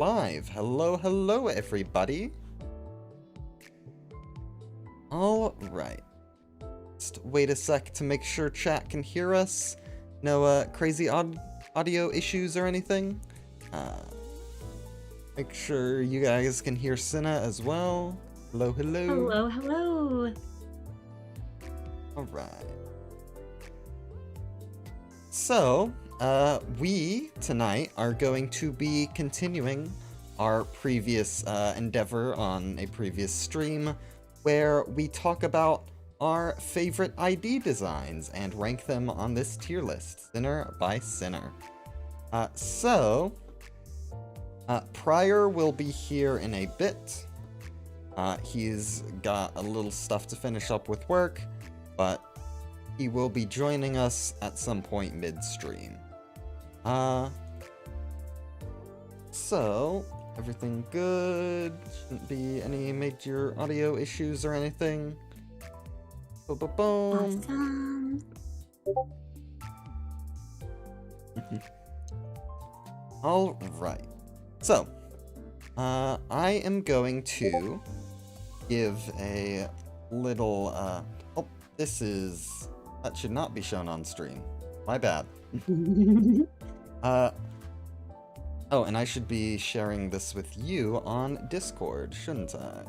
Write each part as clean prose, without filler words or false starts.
Live. Hello, hello, everybody. All right. Just wait a sec to make sure chat can hear us. No crazy audio issues or anything. Make sure you guys can hear Cinna as well. Hello, hello. Hello, hello. All right. So, we tonight are going to be continuing our previous endeavor on a previous stream where we talk about our favorite ID designs and rank them on this tier list, Sinner by Sinner. Prior will be here in a bit. He's got a little stuff to finish up with work, but he will be joining us at some point midstream. So, everything good? Shouldn't be any major audio issues or anything. Boom. Awesome. Alright. So, I am going to give a little, that should not be shown on stream. My bad. Oh, and I should be sharing this with you on Discord, shouldn't I?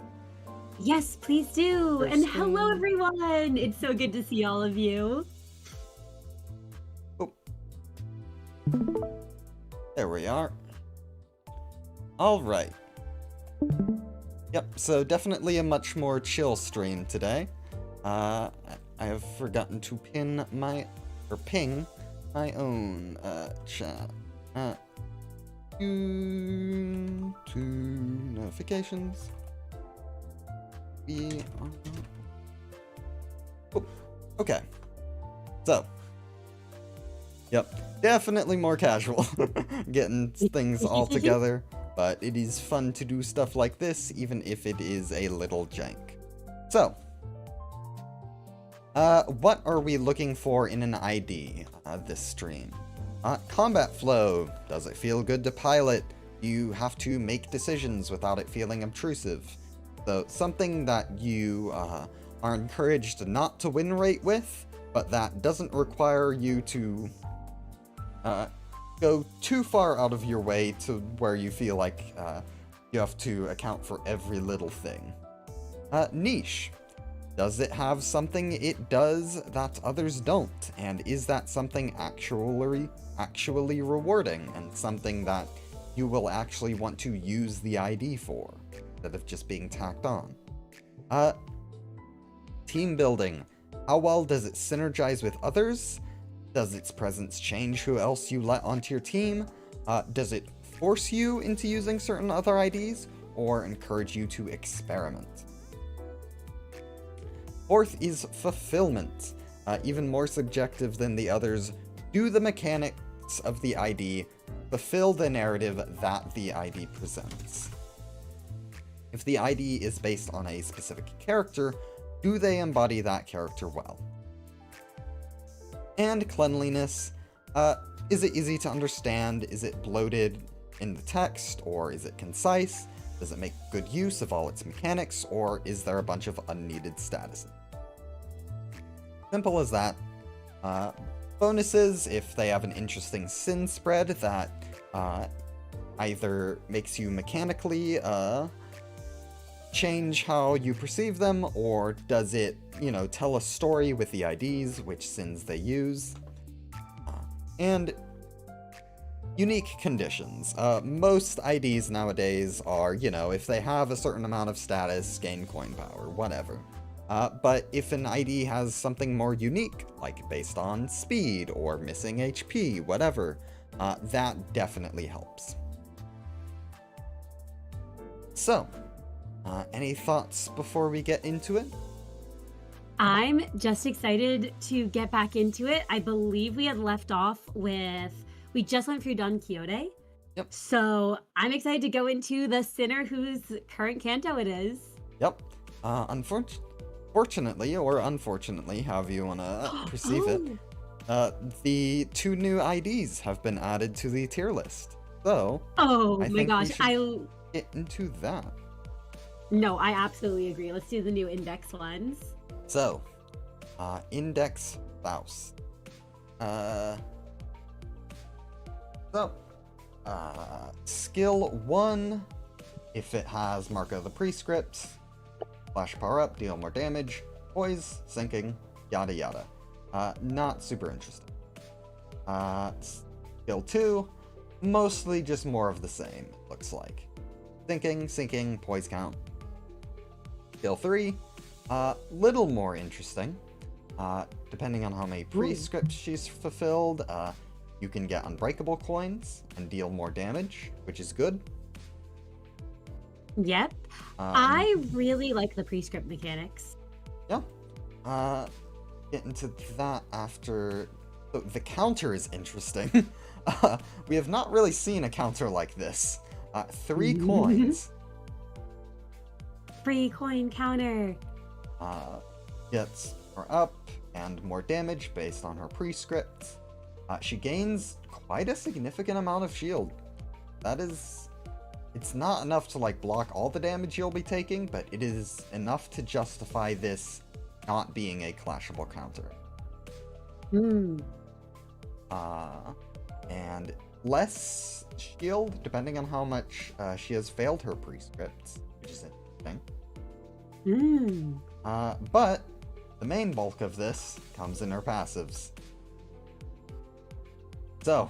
Yes, please do. First And hello, thing- everyone. It's so good to see all of you. Oh. There we are. Alright. Yep, so definitely a much more chill stream today. I have forgotten to ping my own chat. To notifications. Oh, okay. So, yep, definitely more casual, getting things all together, but it is fun to do stuff like this, even if it is a little jank. So, what are we looking for in an ID this stream? Combat flow. Does it feel good to pilot? You have to make decisions without it feeling obtrusive. So something that you are encouraged not to win rate with, but that doesn't require you to go too far out of your way to where you feel like you have to account for every little thing. Niche. Does it have something it does that others don't? And is that something actually rewarding and something that you will actually want to use the ID for, instead of just being tacked on? Team building. How well does it synergize with others? Does its presence change who else you let onto your team? Does it force you into using certain other IDs, or encourage you to experiment? Fourth is fulfillment. Even more subjective than the others, do the mechanics of the ID fulfill the narrative that the ID presents? If the ID is based on a specific character, do they embody that character well? And cleanliness. Is it easy to understand? Is it bloated in the text, or is it concise? Does it make good use of all its mechanics, or is there a bunch of unneeded statuses? Simple as that. Bonuses, if they have an interesting sin spread that either makes you mechanically change how you perceive them, or does it, tell a story with the IDs, which sins they use. And unique conditions. Most IDs nowadays are, if they have a certain amount of status, gain coin power, whatever. But if an ID has something more unique, like based on speed or missing HP, whatever, that definitely helps. So, any thoughts before we get into it? I'm just excited to get back into it. I believe we had left off with, we just went through Don Quixote. Yep. So I'm excited to go into the Sinner whose current Canto it is. Yep. Fortunately, or unfortunately, however you want to perceive it, the 2 new IDs have been added to the tier list. So, Oh I my think we gosh, should get into that. no, I absolutely agree. Let's do the new index ones. So, Index Faust. Uh, so, Skill 1, if it has Mark of the Prescript, Flash Power Up, deal more damage, poise, sinking, yada yada. Not super interesting. Skill 2, mostly just more of the same, it looks like. Sinking, poise count. Skill 3, little more interesting. Depending on how many prescripts she's fulfilled, you can get unbreakable coins and deal more damage, which is good. Yep. I really like the prescript mechanics. Yeah. Get into that after... So the counter is interesting. We have not really seen a counter like this. 3 coins. Free coin counter. Gets her up and more damage based on her prescript. She gains quite a significant amount of shield. That is... It's not enough to, like, block all the damage you'll be taking, but it is enough to justify this not being a clashable counter. And less shield, depending on how much she has failed her prescripts, which is interesting. But the main bulk of this comes in her passives. So,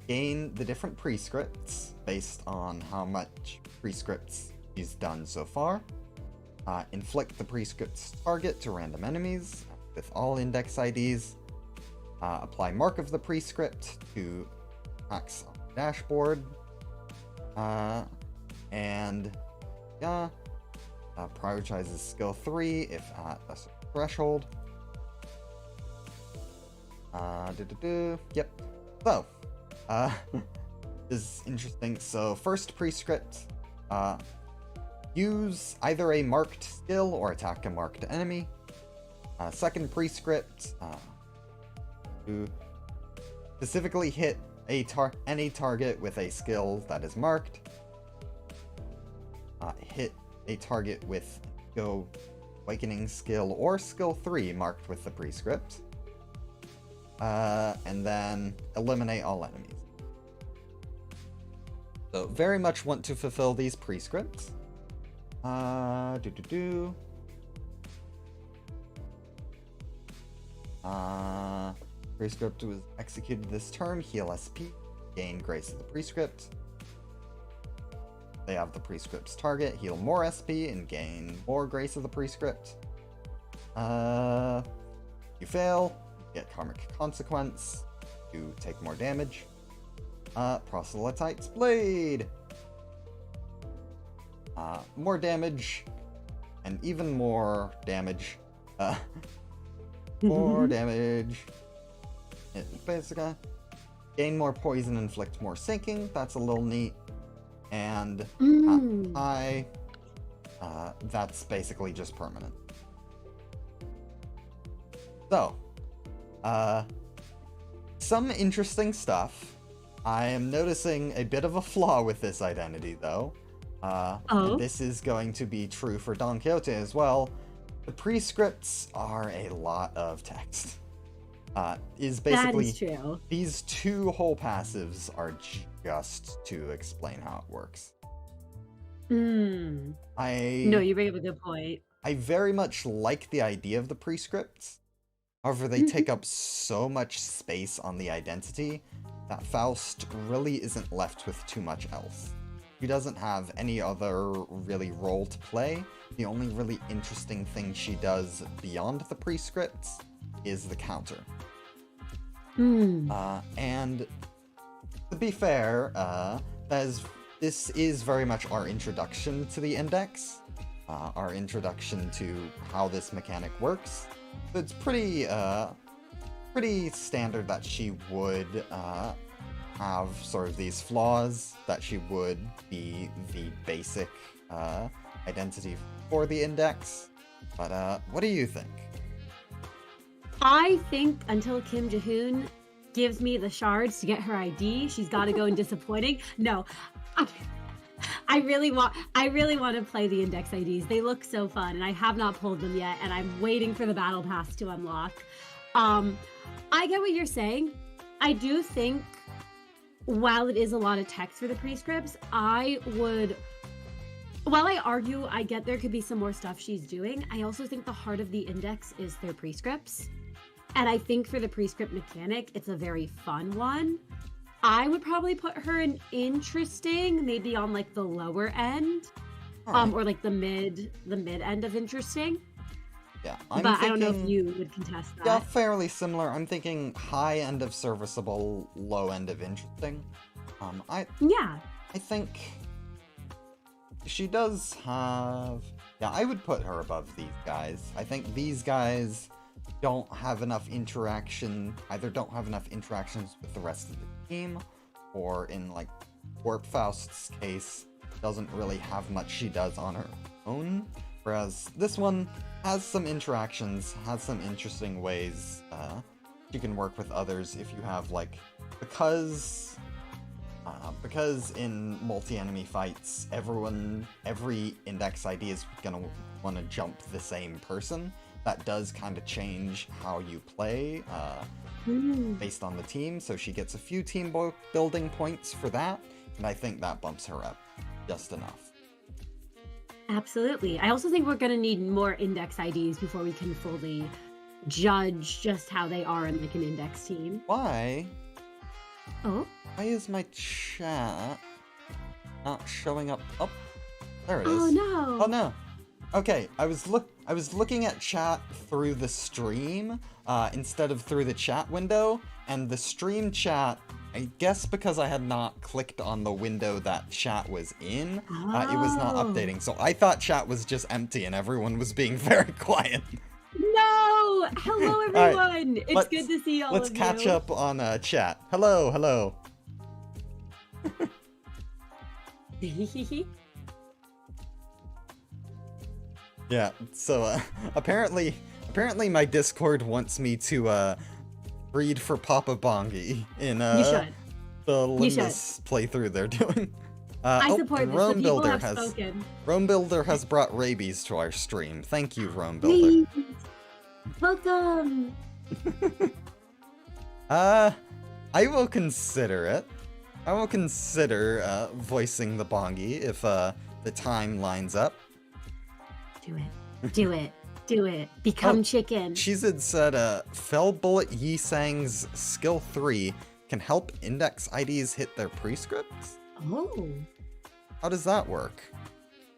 gain the different prescripts based on how much prescripts she's done so far. Inflict the prescript's target to random enemies with all index IDs. Apply Mark of the Prescript to attacks on the dashboard. Prioritizes skill 3 if at a certain threshold. Yep. So, this is interesting. So, first prescript, use either a marked skill or attack a marked enemy. Second prescript, to specifically hit any target with a skill that is marked. Hit a target with Go Awakening skill or skill 3 marked with the prescript. And then eliminate all enemies. So very much want to fulfill these prescripts. Prescript was executed this turn. Heal SP. Gain Grace of the Prescript. They have the Prescript's target. Heal more SP and gain more Grace of the Prescript. You fail. You get Karmic Consequence. You take more damage. Proselyte's Blade. More damage. And even more damage. More damage. Basically, gain more poison, inflict more sinking. That's a little neat. And at high, that's basically just permanent. So, some interesting stuff. I am noticing a bit of a flaw with this identity, though. And this is going to be true for Don Quixote as well. The prescripts are a lot of text. Is basically that is true. These 2 whole passives are just to explain how it works. No, you bring up a good point. I very much like the idea of the prescripts. However, they take up so much space on the identity that Faust really isn't left with too much else. She doesn't have any other really role to play. The only really interesting thing she does beyond the prescripts is the counter. And to be fair, this is very much our introduction to the index, our introduction to how this mechanic works. So it's pretty standard that she would have sort of these flaws, that she would be the basic identity for the index. But what do you think? I think until Kim Jae-hoon, gives me the shards to get her ID. She's got to go in disappointing. No, I, I really want to play the index IDs. They look so fun, and I have not pulled them yet, and I'm waiting for the battle pass to unlock. I get what you're saying. I do think, while it is a lot of text for the prescripts, while I argue I get there could be some more stuff she's doing, I also think the heart of the index is their prescripts. And I think for the prescript mechanic, it's a very fun one. I would probably put her in interesting, maybe on like the lower end, or like the mid end of interesting. Yeah, but I don't know if you would contest that. Yeah, fairly similar. I'm thinking high end of serviceable, low end of interesting. I think she does have... Yeah, I would put her above these guys. I think these guys don't have enough interaction, either don't have enough interactions with the rest of the team, or in, like, Warp Faust's case, doesn't really have much she does on her own. Whereas this one has some interactions, has some interesting ways you can work with others if you have, like, because in multi-enemy fights, every index ID is gonna want to jump the same person. That does kind of change how you play based on the team, so she gets a few team building points for that, and I think that bumps her up just enough. Absolutely. I also think we're going to need more index IDs before we can fully judge just how they are in like an index team. Why? Oh? Why is my chat not showing up? Oh, there it is. Oh no. Oh no. Okay, I was looking at chat through the stream instead of through the chat window, and the stream chat, I guess because I had not clicked on the window that chat was in, it was not updating. So I thought chat was just empty and everyone was being very quiet. No! Hello, everyone! Right, it's good to see all of you. Let's catch up on chat. Hello, hello. Yeah, so apparently my Discord wants me to breed for Papa Bongi in the Limnus playthrough they're doing. I support this. The people have spoken. Rome Builder has brought rabies to our stream. Thank you, Rome Builder. Welcome. I will consider it. I will consider voicing the Bongi if the time lines up. Do it. Do it. Do it. Become chicken. Shizid said, Fell Bullet Yisang's skill 3 can help index IDs hit their prescripts? Oh. How does that work?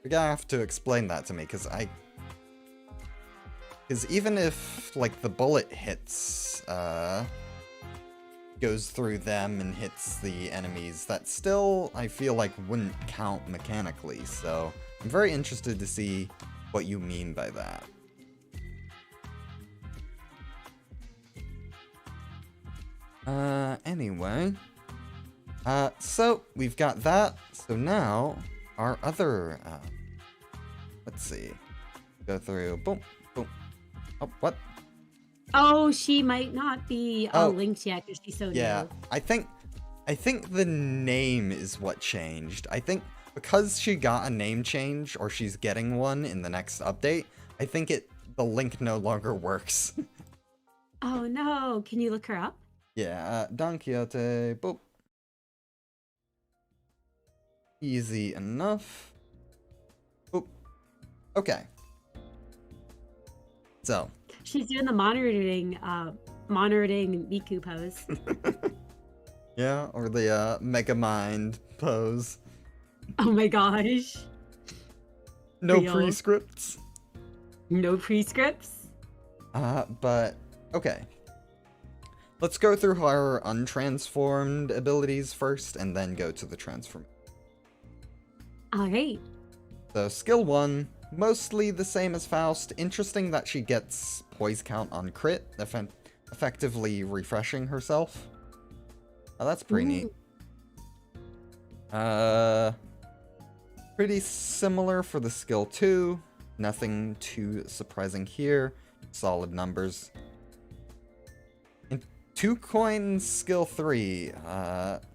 You're gonna have to explain that to me, because even if, like, the bullet hits, goes through them and hits the enemies, that still, I feel like, wouldn't count mechanically, so I'm very interested to see what you mean by that. Anyway. So, we've got that. So now, our other, let's see. Go through, boom, boom. Oh, what? Oh, she might not be linked yet because she's so new. Yeah, I think the name is what changed. I think because she got a name change, or she's getting one in the next update, I think the link no longer works. Oh no, can you look her up? Yeah, Don Quixote, boop. Easy enough. Boop. Okay. So. She's doing the monitoring Miku pose. Yeah, or the Megamind pose. Oh my gosh. No prescripts. No prescripts? But, okay. Let's go through our untransformed abilities first, and then go to the transform. Alright. So, skill 1, mostly the same as Faust. Interesting that she gets poise count on crit, effectively refreshing herself. Oh, that's pretty neat. Pretty similar for the skill 2. Nothing too surprising here. Solid numbers. 2 coins, skill 3,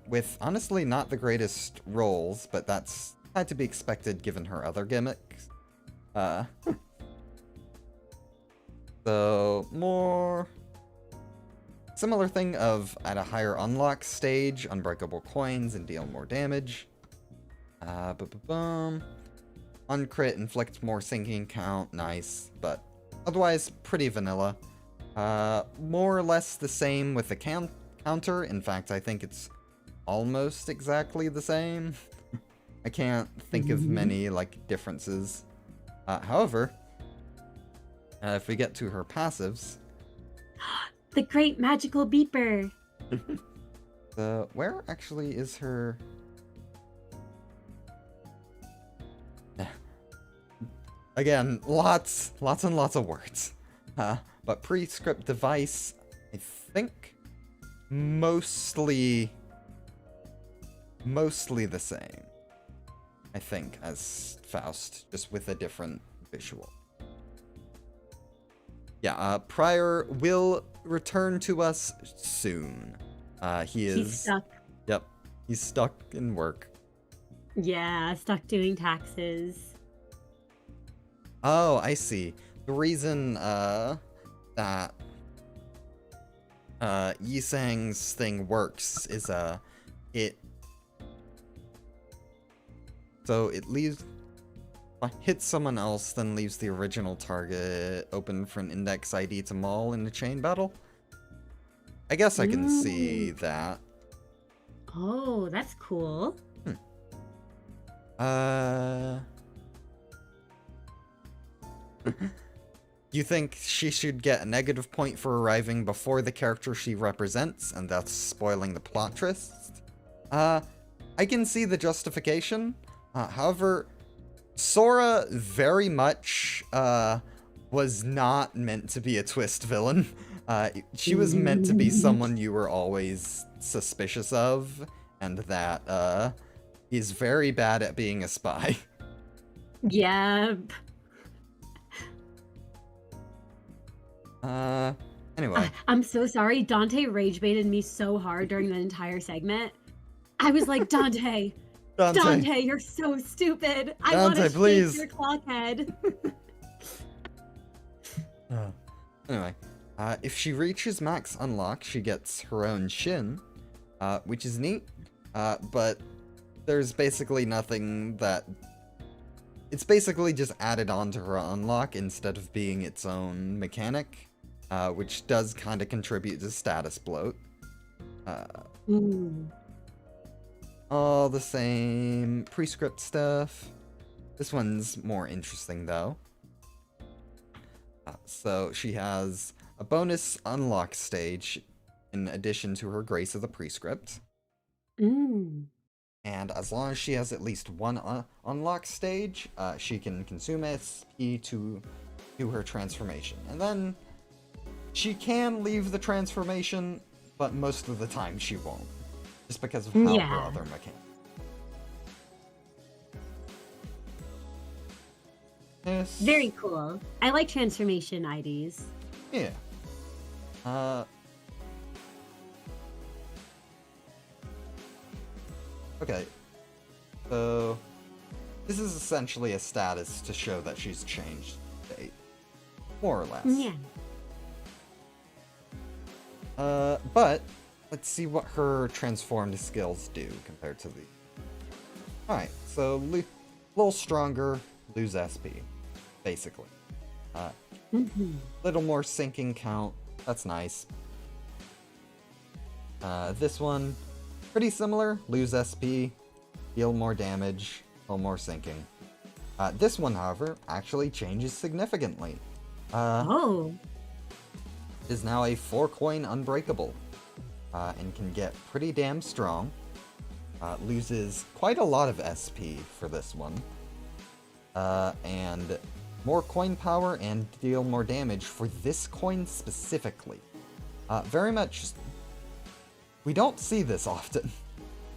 with honestly not the greatest rolls, but that's had to be expected given her other gimmicks. So, more similar thing of at a higher unlock stage, unbreakable coins and deal more damage. Uncrit, inflict more sinking count, nice, but otherwise pretty vanilla. More or less the same with the counter. In fact, I think it's almost exactly the same. I can't think of many, like, differences. However, if we get to her passives... The great magical beeper! Where actually is her... Again, lots and lots of words. But prescript device, I think, mostly the same. I think, as Faust, just with a different visual. Yeah, Prior will return to us soon. He's stuck. Yep, he's stuck in work. Yeah, stuck doing taxes. Oh, I see. The reason, that Yisang's thing works is it leaves hits someone else, then leaves the original target open for an index ID to maul in a chain battle. I guess I can see that. Oh, that's cool. You think she should get a negative point for arriving before the character she represents, and thus spoiling the plot twist? I can see the justification. However, Sora very much was not meant to be a twist villain. She was meant to be someone you were always suspicious of, and that is very bad at being a spy. Yep. Anyway. I'm so sorry. Dante rage baited me so hard during the entire segment. I was like, Dante, you're so stupid. I want to shake your clock head. Anyway, if she reaches max unlock, she gets her own Shin, which is neat, but there's basically nothing that... It's basically just added on to her unlock instead of being its own mechanic, which does kind of contribute to status bloat. All the same prescript stuff. This one's more interesting, though. So she has a bonus unlock stage in addition to her Grace of the Prescript. And as long as she has at least one unlock stage, she can consume SP to do her transformation. And then she can leave the transformation, but most of the time she won't. Just because of how her other mechanics. Yes. Very cool. I like transformation IDs. Yeah. Okay. So, this is essentially a status to show that she's changed state. More or less. Yeah. But, let's see what her transformed skills do compared to the... Alright, so little stronger, lose SP, basically. Little more sinking count, that's nice. This one, pretty similar, lose SP, deal more damage, a little more sinking. This one, however, actually changes significantly. Is now a 4-coin unbreakable, and can get pretty damn strong. Loses quite a lot of SP for this one. And more coin power and deal more damage for this coin specifically. Very much... We don't see this often.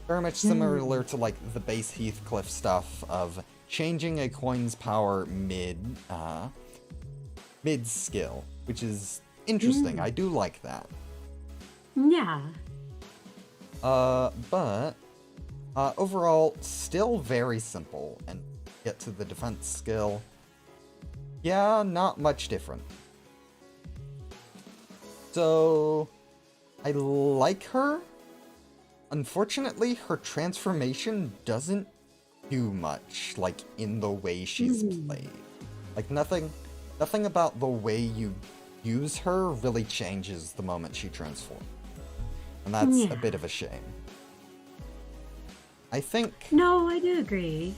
Very much similar to, like, the base Heathcliff stuff of changing a coin's power mid-skill, which is interesting. I do like that. Yeah. But overall, still very simple. And get to the defense skill. Yeah, not much different. So, I like her. Unfortunately, her transformation doesn't do much, like, in the way she's played. Like, nothing about the way you use her really changes the moment she transforms. And that's a bit of a shame. I think... No, I do agree.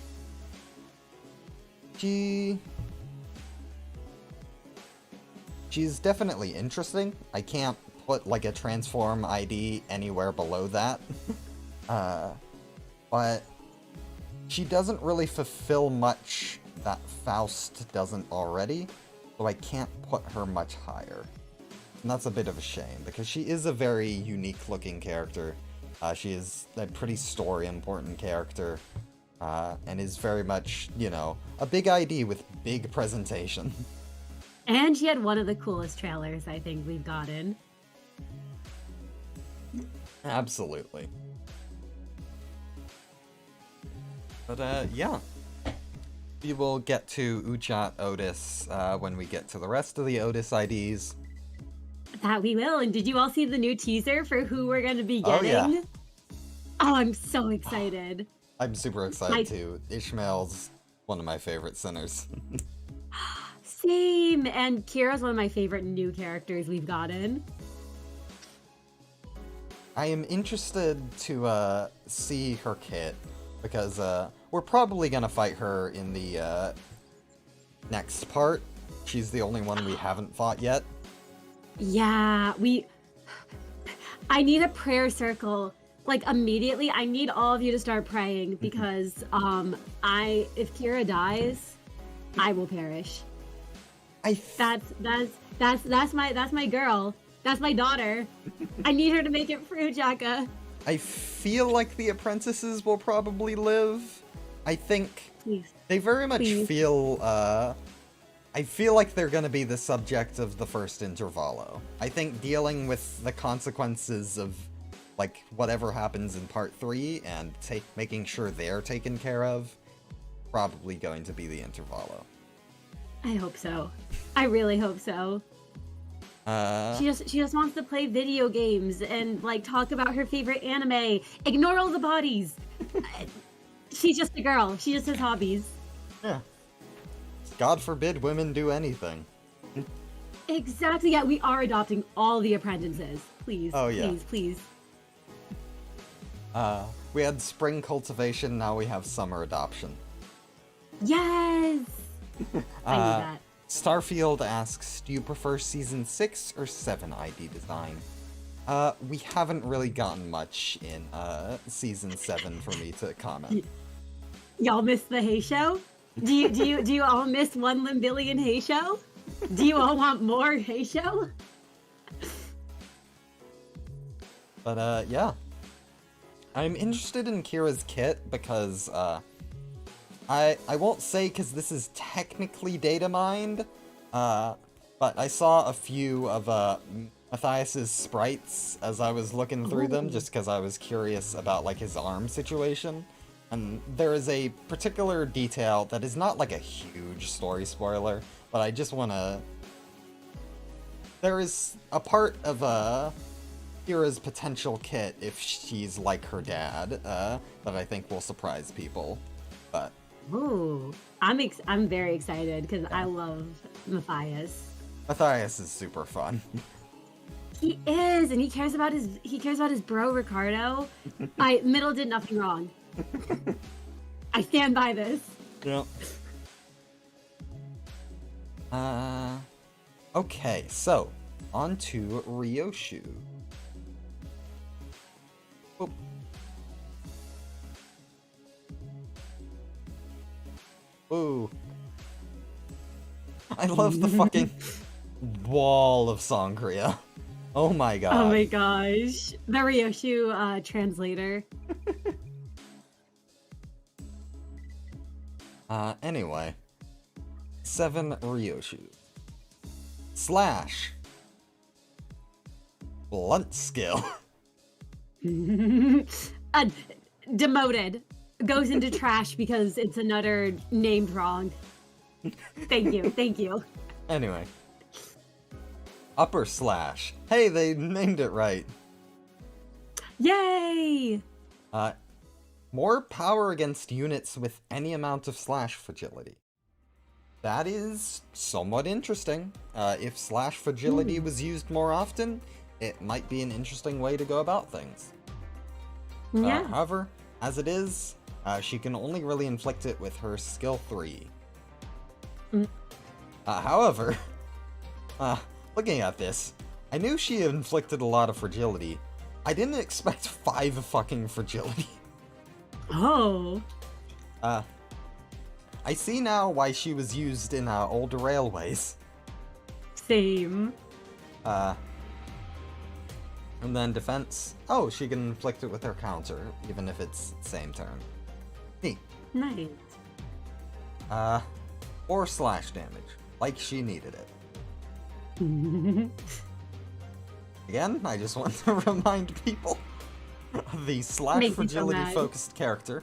She's definitely interesting. I can't put, like, a transform ID anywhere below that. But she doesn't really fulfill much that Faust doesn't already, so I can't put her much higher. And that's a bit of a shame, because she is a very unique-looking character. She is a pretty story-important character, and is very much, you know, a big ID with big presentation. And she had one of the coolest trailers I think we've gotten. Absolutely. But, yeah. We will get to Uchat Otis when we get to the rest of the Otis IDs. That we will. And did you all see the new teaser for who we're going to be getting? Oh, yeah. Oh, I'm so excited. I'm super excited, too. Ishmael's one of my favorite sinners. Same. And Kira's one of my favorite new characters we've gotten. I am interested to see her kit, because we're probably gonna fight her in the next part. She's the only one we haven't fought yet. Yeah, I need a prayer circle. Like, immediately, I need all of you to start praying, because if Kira dies, I will perish. That's my girl. That's my daughter. I need her to make it through, Jaka. I feel like the apprentices will probably live. I think they very much feel, I feel like they're gonna be the subject of the first Intervallo. I think dealing with the consequences of, like, whatever happens in part 3 and making sure they're taken care of, probably going to be the Intervallo. I hope so. I really hope so. She just wants to play video games and, like, talk about her favorite anime. Ignore all the bodies. She's just a girl. She just has hobbies. Yeah. God forbid women do anything. Exactly. Yeah, we are adopting all the apprentices. Please. Oh, yeah. Please. We had spring cultivation, now we have summer adoption. Yes! I need that. Starfield asks, do you prefer Season 6 or 7 ID design? We haven't really gotten much in Season 7 for me to comment. Y'all miss the Hay Show? Do you all miss 1 limbillion Hay Show? Do you all want more Hay Show? But, yeah. I'm interested in Kira's kit because, I won't say because this is technically data mined, but I saw a few of Matthias's sprites as I was looking through them, just because I was curious about, like, his arm situation. And there is a particular detail that is not, like, a huge story spoiler, but I just want to... There is a part of Kira's potential kit, if she's like her dad, that I think will surprise people, but... Ooh, I'm very excited because I love Matthias. Matthias is super fun. He is, and he cares about his bro Ricardo. Middle did nothing wrong. I stand by this. Yep. Okay, so on to Ryoshu. Oh. Ooh. I love the fucking wall of Sangria. Oh my god. Oh my gosh. The Ryoshu translator. Anyway. 7 Ryoshu. Slash. blunt skill. uh, Demoted. Goes into trash because it's another named wrong. Thank you. Thank you. Anyway. Upper slash. Hey, they named it right. Yay! More power against units with any amount of slash fragility. That is somewhat interesting. If slash fragility was used more often, it might be an interesting way to go about things. Yeah. However, as it is, she can only really inflict it with her skill 3. However, looking at this, I knew she inflicted a lot of fragility. I didn't expect 5 fucking fragility. Oh. I see now why she was used in older railways. Same. And then defense. Oh, she can inflict it with her counter, even if it's same turn. Neat. Nice. Or slash damage, like she needed it. Again, I just want to remind people, the slash fragility focused character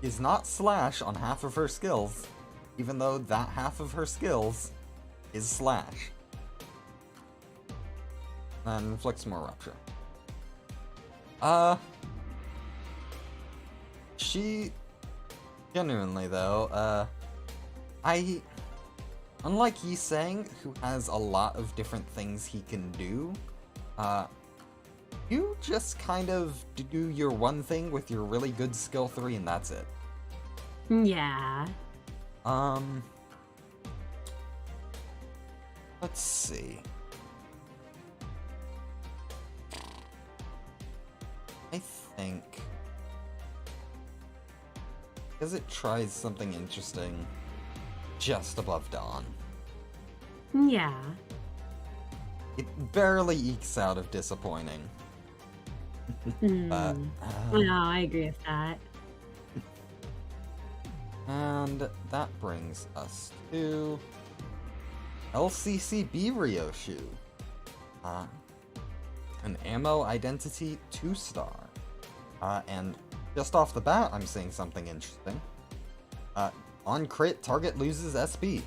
is not slash on half of her skills, even though that half of her skills is slash. And inflicts more rupture. She genuinely though, unlike Yi Sang, who has a lot of different things he can do, you just kind of do your one thing with your really good skill 3 and that's it. Yeah. Let's see. I think, because it tries something interesting just above Dawn. Yeah. It barely ekes out of disappointing. But, no, I agree with that. And that brings us to LCCB Ryoshu. An ammo identity 2-star. And just off the bat, I'm seeing something interesting. On crit, target loses SP.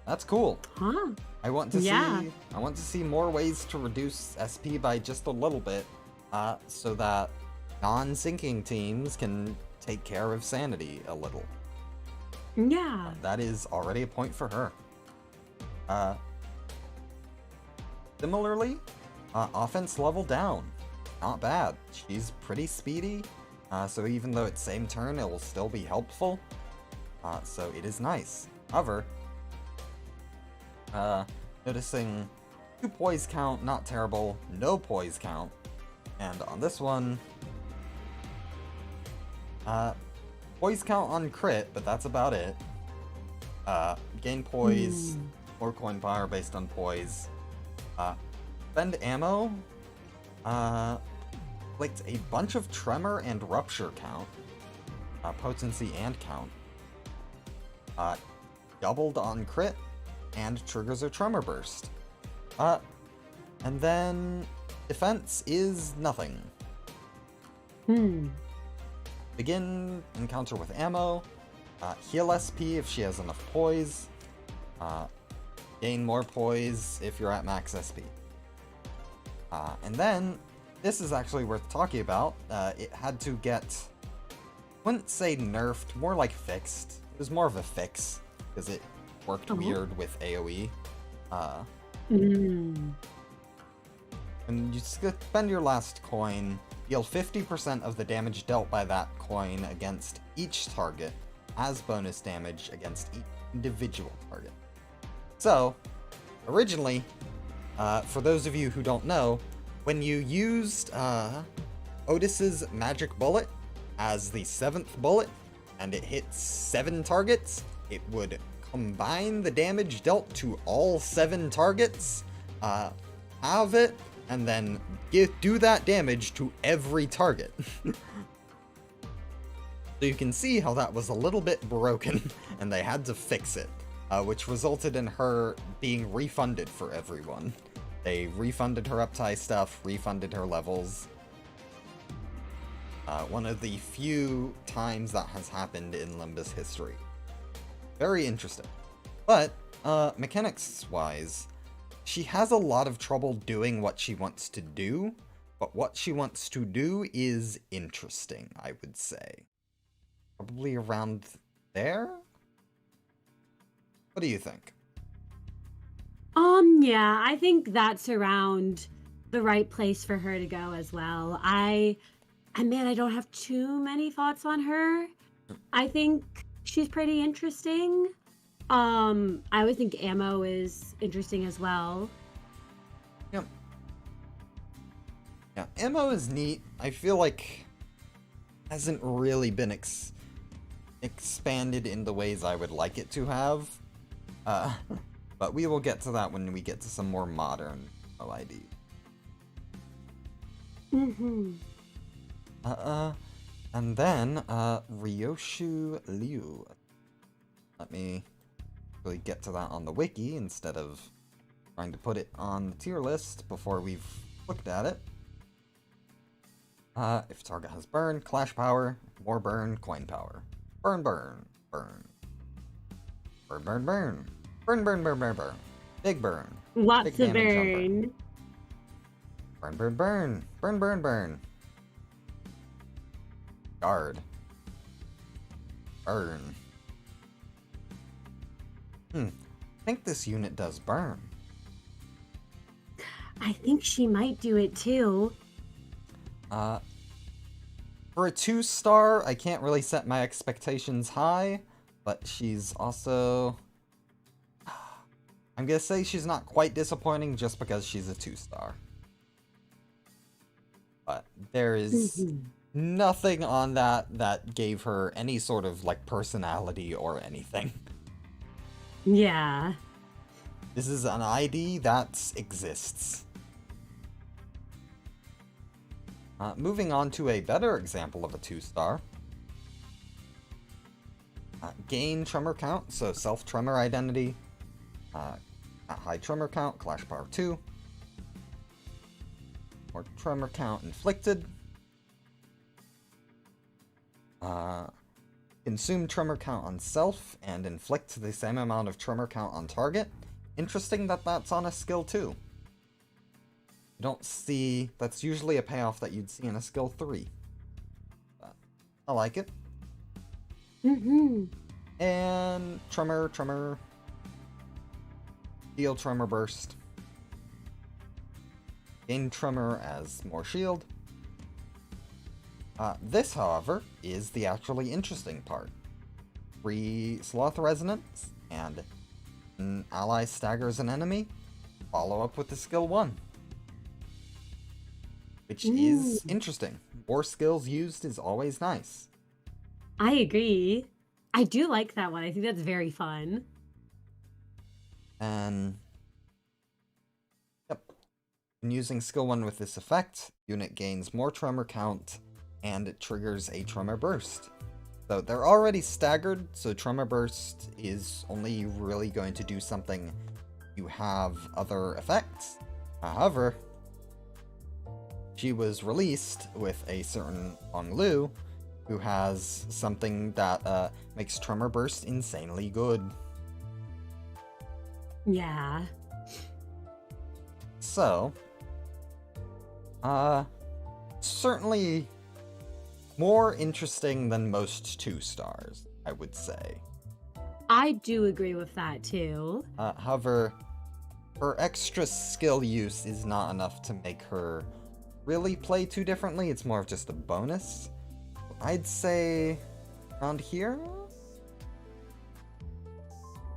That's cool. Huh? I want to see more ways to reduce SP by just a little bit, so that non-sinking teams can take care of sanity a little. Yeah. That is already a point for her. Similarly, offense level down. Not bad. She's pretty speedy, so even though it's same turn, it will still be helpful. So it is nice. However, noticing 2 poise count, not terrible, no poise count. And on this one, poise count on crit, but that's about it. Gain poise, more coin power based on poise. Spend ammo, inflict a bunch of tremor and rupture count, potency and count. Doubled on crit, and triggers a tremor burst. And then defense is nothing. Begin encounter with ammo, heal SP if she has enough poise, gain more poise if you're at max SP. And then, this is actually worth talking about, it had to get, I wouldn't say nerfed, more like fixed. It was more of a fix, because it worked weird with AoE. And you spend your last coin, deal 50% of the damage dealt by that coin against each target as bonus damage against each individual target. So, originally, for those of you who don't know, when you used Otis's magic bullet as the 7th bullet, and it hits 7 targets, it would combine the damage dealt to all 7 targets, halve it, and then do that damage to every target. So you can see how that was a little bit broken, and they had to fix it, which resulted in her being refunded for everyone. They refunded her uptie stuff, refunded her levels. One of the few times that has happened in Limbus history. Very interesting. But, mechanics-wise, she has a lot of trouble doing what she wants to do, but what she wants to do is interesting, I would say. Probably around there? What do you think? Yeah, I think that's around the right place for her to go as well. Man, I don't have too many thoughts on her. I think she's pretty interesting. I always think ammo is interesting as well. Yep. Yeah, ammo is neat. I feel like hasn't really been expanded in the ways I would like it to have. But we will get to that when we get to some more modern OID. Mm-hmm. And then, Ryoshu Liu. Let me really get to that on the wiki instead of trying to put it on the tier list before we've looked at it. If target has burn, clash power, more burn, coin power. Burn, burn, burn. Burn, burn, burn. Burn, burn, burn, burn, burn. Big burn. Lots Big of damage on burn. Burn, burn, burn. Burn, burn, burn. Guard. Burn. I think this unit does burn. I think she might do it too. For a 2-star, I can't really set my expectations high, but she's also... I'm gonna say she's not quite disappointing just because she's a 2-star. But there is nothing on that gave her any sort of, like, personality or anything. Yeah. This is an ID that exists. Moving on to a better example of a 2-star. Gain tremor count, so self-tremor identity. At high tremor count, clash power 2. Or tremor count inflicted. Consume tremor count on self and inflict the same amount of tremor count on target. Interesting that that's on a skill 2. You don't see... That's usually a payoff that you'd see in a skill 3. But I like it. And tremor. Deal tremor burst. Gain tremor as more shield. This, however, is the actually interesting part. Free sloth resonance, and an ally staggers an enemy. Follow up with the skill 1. Which is interesting. More skills used is always nice. I agree. I do like that one. I think that's very fun. And... Yep. When using skill 1 with this effect, unit gains more tremor count, and it triggers a tremor burst. So they're already staggered, so tremor burst is only really going to do something you have other effects. However, she was released with a certain Hong Lu, who has something that makes tremor burst insanely good. Yeah. So, certainly more interesting than most 2-stars, I would say. I do agree with that too. However, her extra skill use is not enough to make her really play too differently. It's more of just a bonus. I'd say around here?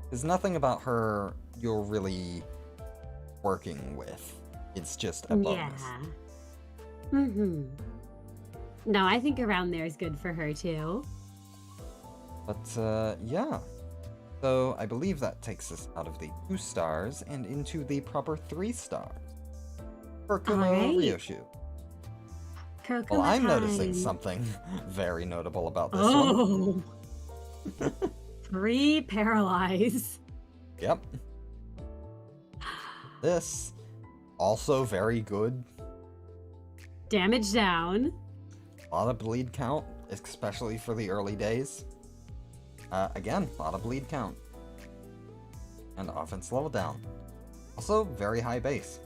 There's nothing about her you're really working with. It's just a bonus. Yeah. No, I think around there is good for her too. But, yeah. So, I believe that takes us out of the 2-stars and into the proper 3-stars. Kurkumo Ryoshu. Well, I'm noticing something very notable about this one. Free paralyze. Yep. This, Also very good. Damage down. A lot of bleed count, especially for the early days. Again, a lot of bleed count. And offense level down. Also, very high base.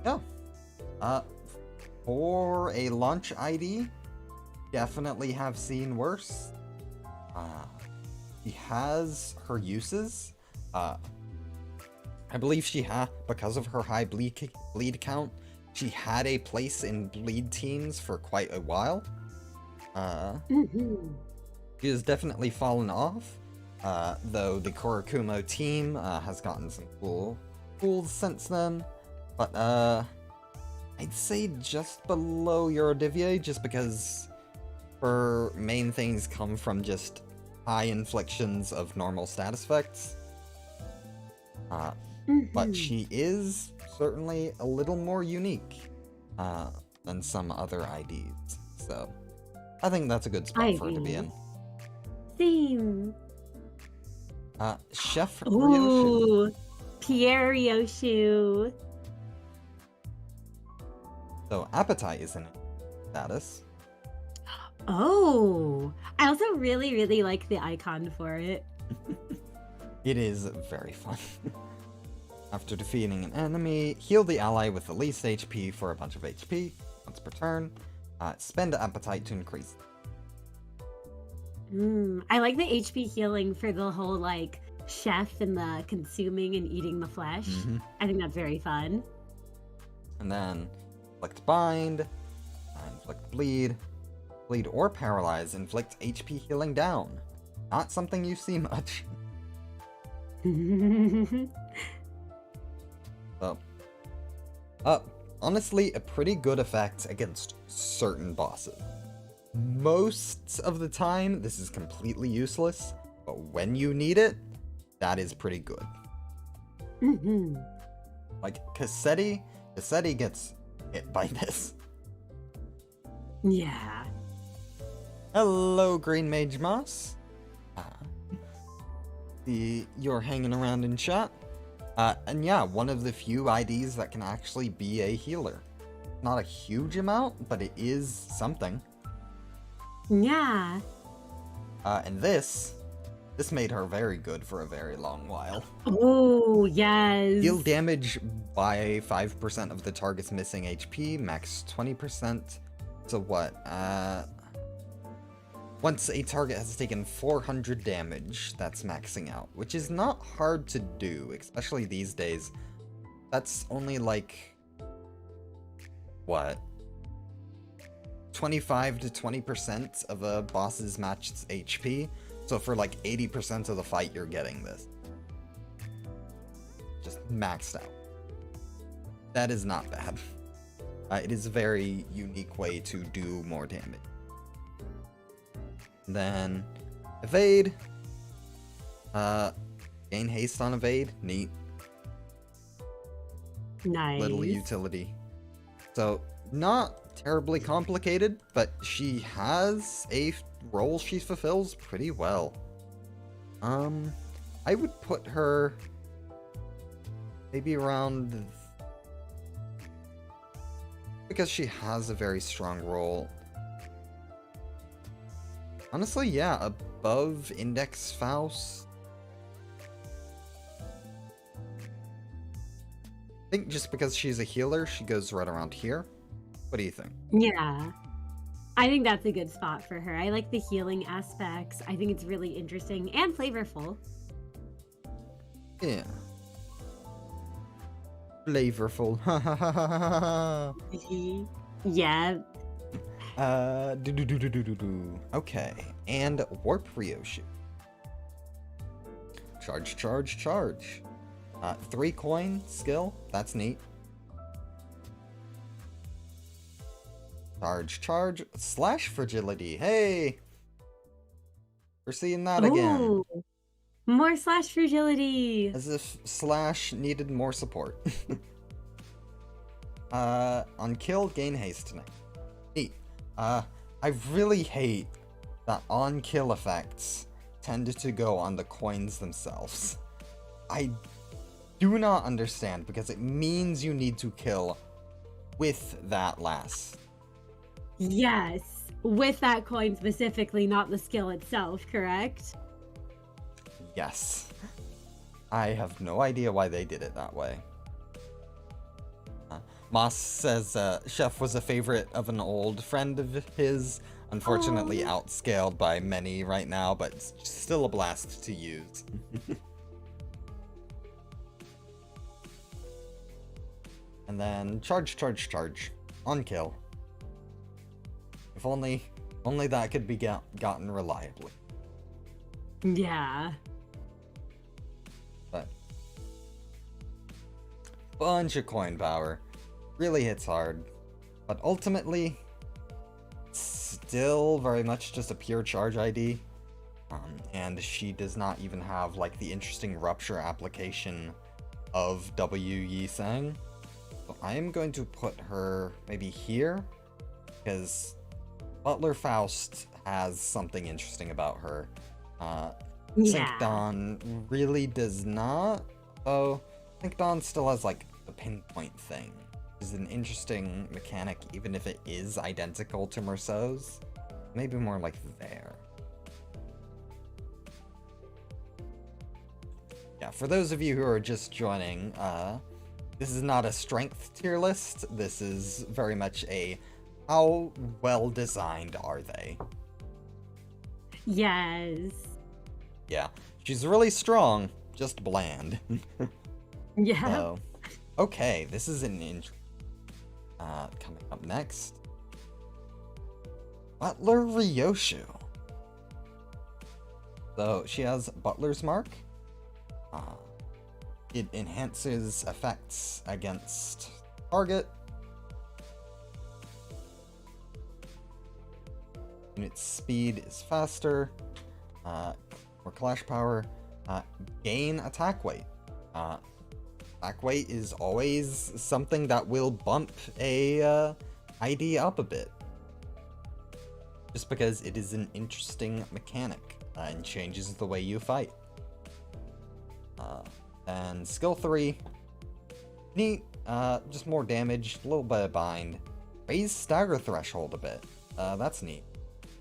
Yeah. For a launch ID, definitely have seen worse. She has her uses. I believe because of her high bleed count, she had a place in bleed teams for quite a while. She has definitely fallen off, though the Kurakumo team has gotten some pools since then. But I'd say just below Eurodivia, just because her main things come from just high inflictions of normal status effects. But she is certainly a little more unique than some other IDs. So I think that's a good spot for her to be in. Same. Chef Ryoshu. Ooh, Prioryear. So Appetite is in status. Oh, I also really, really like the icon for it. It is very fun. After defeating an enemy, heal the ally with the least HP for a bunch of HP once per turn. Spend Appetite to increase. I like the HP healing for the whole like chef and the consuming and eating the flesh. I think that's very fun. And then inflict bind, inflict bleed or paralyze, inflict HP healing down. Not something you see much. So, honestly, a pretty good effect against certain bosses. Most of the time, this is completely useless, but when you need it, that is pretty good. Like, Cassetti gets hit by this. Yeah. Hello, Green Mage Moss. You're hanging around in chat. And yeah, one of the few IDs that can actually be a healer. Not a huge amount, but it is something. Yeah. And this made her very good for a very long while. Oh, yes. Heal damage by 5% of the target's missing HP, max 20%. So what? Once a target has taken 400 damage, that's maxing out, which is not hard to do, especially these days. That's only like, what? 25 to 20% of a boss's matched HP. So for like 80% of the fight, you're getting this. Just maxed out. That is not bad. It is a very unique way to do more damage. Then evade. Gain haste on evade. Neat. Nice. Little utility. So not terribly complicated, but she has a role she fulfills pretty well. I would put her maybe around, because she has a very strong role. Honestly, yeah, above Index Faust. I think just because she's a healer, she goes right around here. What do you think? Yeah. I think that's a good spot for her. I like the healing aspects. I think it's really interesting and flavorful. Yeah. Flavorful. Yeah. Okay, and Warp Ryoshu. Charge. 3 coin skill, that's neat. Charge, slash fragility, hey! We're seeing that again. Ooh, more slash fragility. As if slash needed more support. On kill, gain haste tonight. Neat. I really hate that on kill effects tend to go on the coins themselves. I do not understand, because it means you need to kill with that last. Yes, with that coin specifically, not the skill itself, correct? Yes. I have no idea why they did it that way. Moss says Chef was a favorite of an old friend of his, unfortunately outscaled by many right now, but still a blast to use. And then charge. On kill. If only that could be gotten reliably. Yeah. But bunch of coin power. Really hits hard. But ultimately, still very much just a pure charge ID. And she does not even have like the interesting rupture application of W Yi Sang. So I am going to put her maybe here, because Butler Faust has something interesting about her. Sync Dawn really does not. Oh, Sync Dawn still has like the pinpoint thing, which is an interesting mechanic, even if it is identical to Merceau's. Maybe more like there. Yeah, for those of you who are just joining, this is not a strength tier list. This is very much a how well designed are they? Yes. Yeah, she's really strong, just bland. Yeah. So, okay, this is an coming up next. Butler Ryoshu. So she has Butler's Mark. It enhances effects against target. Unit speed is faster. More clash power. Gain attack weight. Attack weight is always something that will bump a ID up a bit. Just because it is an interesting mechanic and changes the way you fight. And skill 3, neat, just more damage, a little bit of bind. Raise stagger threshold a bit, that's neat.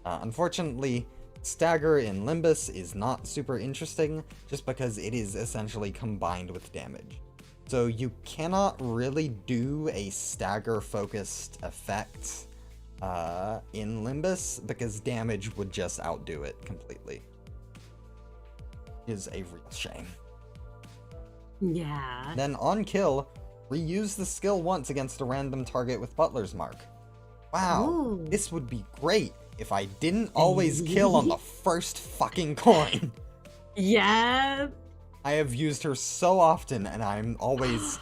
Unfortunately, stagger in Limbus is not super interesting, just because it is essentially combined with damage. So you cannot really do a stagger focused effect in Limbus, because damage would just outdo it completely. It is a real shame. Yeah. Then on kill, reuse the skill once against a random target with Butler's Mark. Wow, Ooh. this would be great if I didn't always kill on the first fucking coin. Yeah. I have used her so often, and I'm always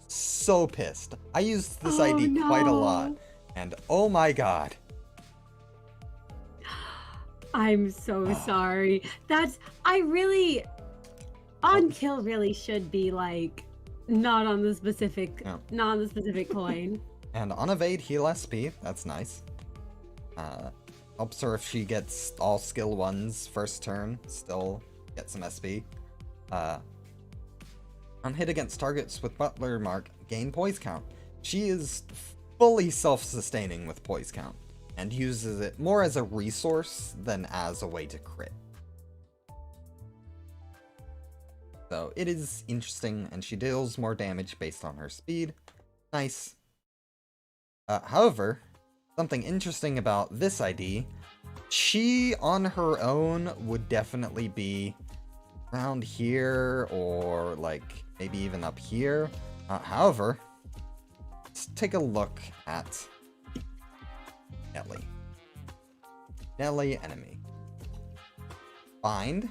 so pissed. I used this ID quite a lot, and oh my god. I'm so sorry. On kill really should be like not on the specific coin. And on evade, heal SP, that's nice. Helps her if she gets all skill 1s first turn, still get some SP. On hit against targets with Butler Mark, gain poise count. She is fully self-sustaining with poise count, and uses it more as a resource than as a way to crit. So it is interesting, and she deals more damage based on her speed. Nice. However, something interesting about this ID, she on her own would definitely be around here, or like maybe even up here. However, let's take a look at Nelly. Nelly enemy. Bind.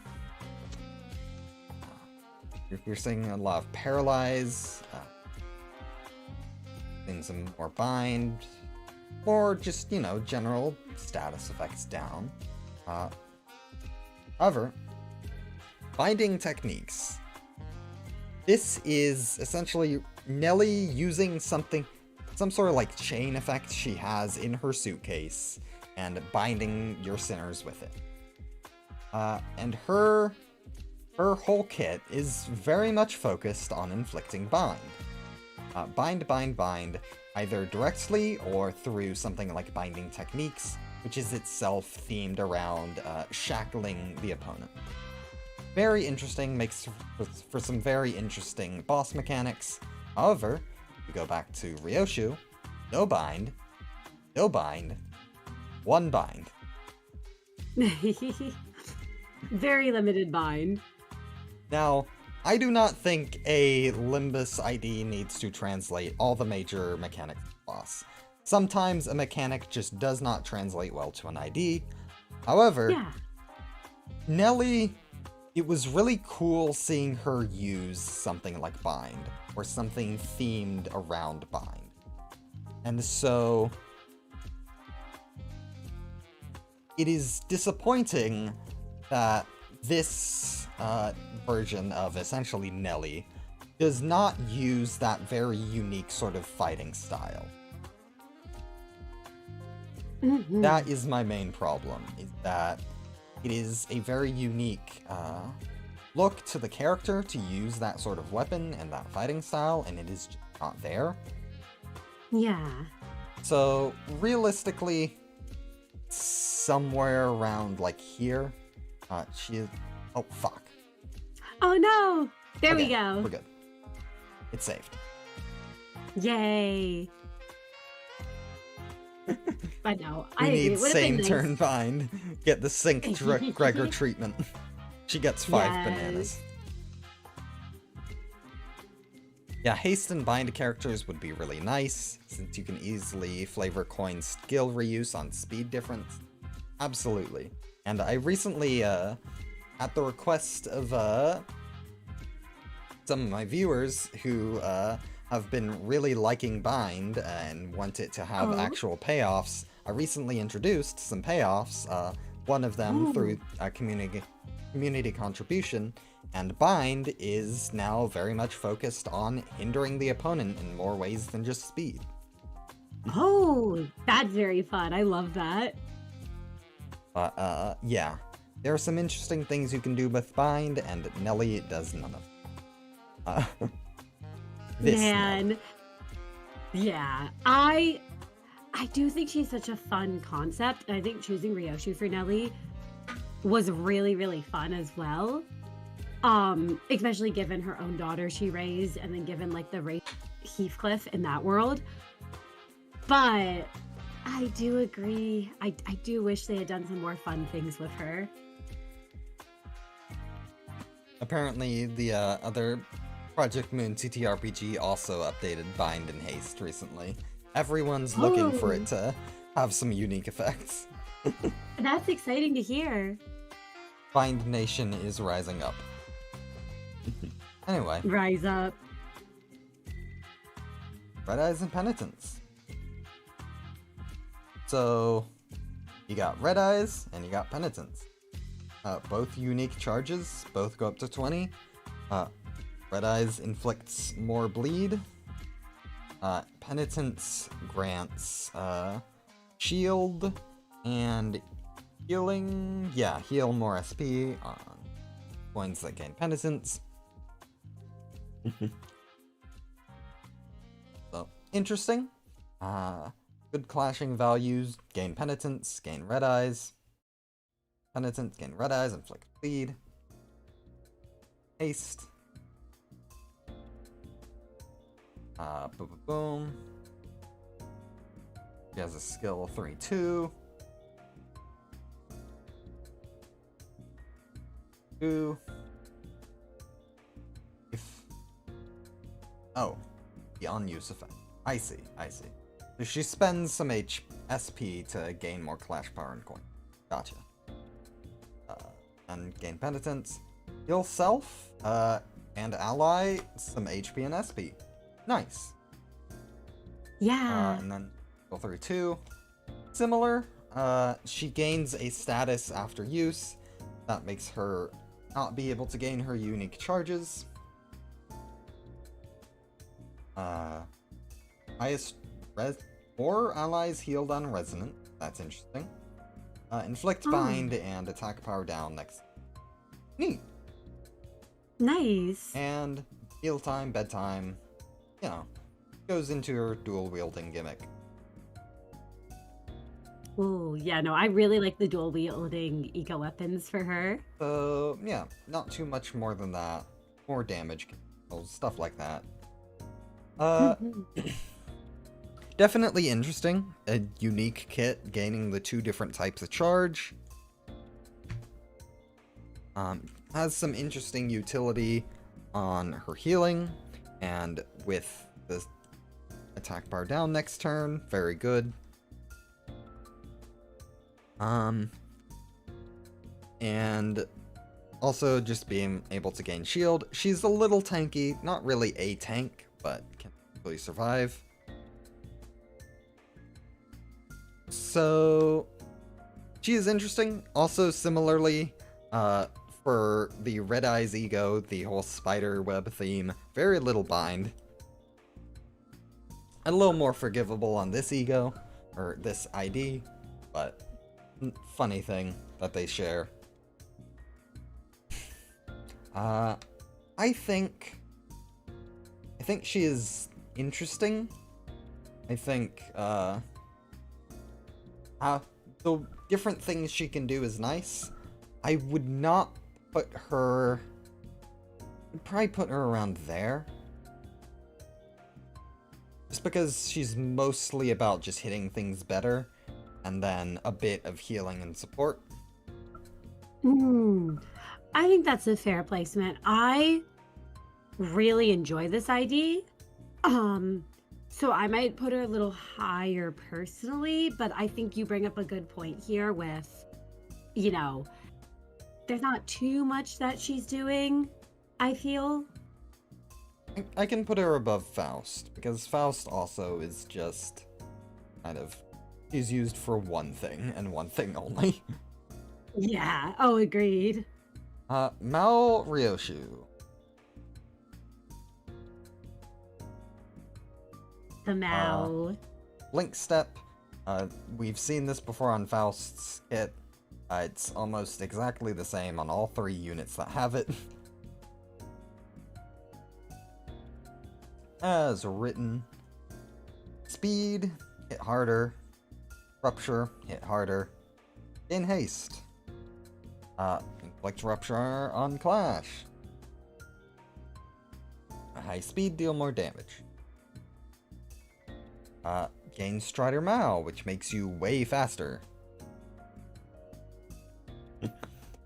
You're seeing a lot of paralyze, things some more bind, or just, you know, general status effects down. However, binding techniques. This is essentially Nelly using some sort of like chain effect she has in her suitcase and binding your sinners with it. And her her whole kit is very much focused on inflicting bind. Bind, bind, bind, either directly or through something like binding techniques, which is itself themed around shackling the opponent. Very interesting, makes for some very interesting boss mechanics. However, if we go back to Ryoshu, no bind, no bind, one bind. Very limited bind. Now, I do not think a Limbus ID needs to translate all the major mechanics of the boss. Sometimes a mechanic just does not translate well to an ID. However, Yeah. Nelly, it was really cool seeing her use something like bind, or something themed around bind. And so, it is disappointing that this version of essentially Nelly does not use that very unique sort of fighting style. Mhm. That is my main problem, is that it is a very unique look to the character to use that sort of weapon and that fighting style, and it is just not there. Yeah. So, realistically, somewhere around, like, here, she... Oh, fuck. Oh no! There we Okay, go. We're good. It's saved. Yay. I know. We I agree. need It would have been same nice. turn bind. Get the sync Gregor treatment. She gets 5 Yes. bananas. Yeah, haste and bind characters would be really nice, since you can easily flavor coin skill reuse on speed difference. Absolutely. And I recently, at the request of some of my viewers who have been really liking bind and want it to have Oh. actual payoffs, I recently introduced some payoffs, one of them Ooh. through a community contribution, and bind is now very much focused on hindering the opponent in more ways than just speed. Oh, that's very fun. I love that. But, yeah. There are some interesting things you can do with bind, and Nelly does none of them. This Nelly. Man. Yeah. I do think she's such a fun concept, and I think choosing Ryoshu for Nelly was really, really fun as well. Especially given her own daughter she raised, and then given like the race Heathcliff in that world. But I do agree. I do wish they had done some more fun things with her. Apparently, the other Project Moon TTRPG also updated Bind and Haste recently. Everyone's looking for it to have some unique effects. That's exciting to hear. Bind Nation is rising up. Anyway, Rise up. Red Eyes and Penitence. So, you got Red Eyes and you got Penitence. Both unique charges, both go up to 20. Red Eyes inflicts more bleed. Penitence grants shield and healing. Yeah, heal more SP on coins that gain Penitence. So, interesting. Good clashing values. Gain Penitence, gain Red Eyes. Penitence, gain Red Eyes, inflict bleed. Haste. Boom, boom, boom. She has a skill 3-2. 2. Oh, the unused effect. I see. So she spends some SP to gain more clash power and coin. Gotcha. And gain Penitence. Heal self, and ally some HP and SP. Nice. Yeah. And then skill 32. Similar. She gains a status after use. That makes her not be able to gain her unique charges. Highest more allies healed on Resonant. That's interesting. Inflict Bind and attack power down next. Neat. Nice. And meal time, bedtime, you know, goes into her dual wielding gimmick. Oh, yeah, no, I really like the dual wielding eco weapons for her. So, yeah, not too much more than that. More damage, stuff like that. Uh, Mhm. Definitely interesting. A unique kit, gaining the 2 different types of charge. Has some interesting utility on her healing, and with the attack bar down next turn, very good. And also just being able to gain shield. She's a little tanky, not really a tank, but can really survive. So she is interesting. Also, similarly, for the Red Eyes Ego, the whole spider web theme, very little bind. A little more forgivable on this ego, or this ID, but funny thing that they share. I think she is interesting. I think, the different things she can do is nice. I would not put her... I'd probably put her around there. Just because she's mostly about just hitting things better, and then a bit of healing and support. I think that's a fair placement. I really enjoy this ID. So I might put her a little higher personally, but I think you bring up a good point here with, you know, there's not too much that she's doing, I feel. I can put her above Faust, because Faust also is just kind of... She's used for one thing, and one thing only. Yeah, oh, agreed. Mao Ryoshu. The Mao. Blink Step. We've seen this before on Faust's kit. It's almost exactly the same on all 3 units that have it. As written. Speed, hit harder. Rupture, hit harder. In haste. Inflict Rupture on Clash. A high speed, deal more damage. Gain Strider Mao, which makes you way faster.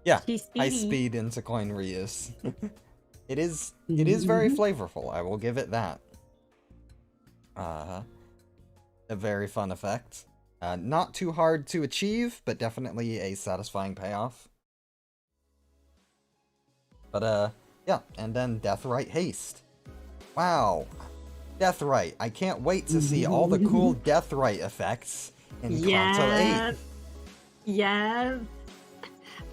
Yeah, high speed into coin reuse. It is very flavorful, I will give it that. A very fun effect. Not too hard to achieve, but definitely a satisfying payoff. But, yeah, and then Deathrite Haste. Wow. Deathrite. I can't wait to see all the cool Deathrite effects in Canto 8. Yes.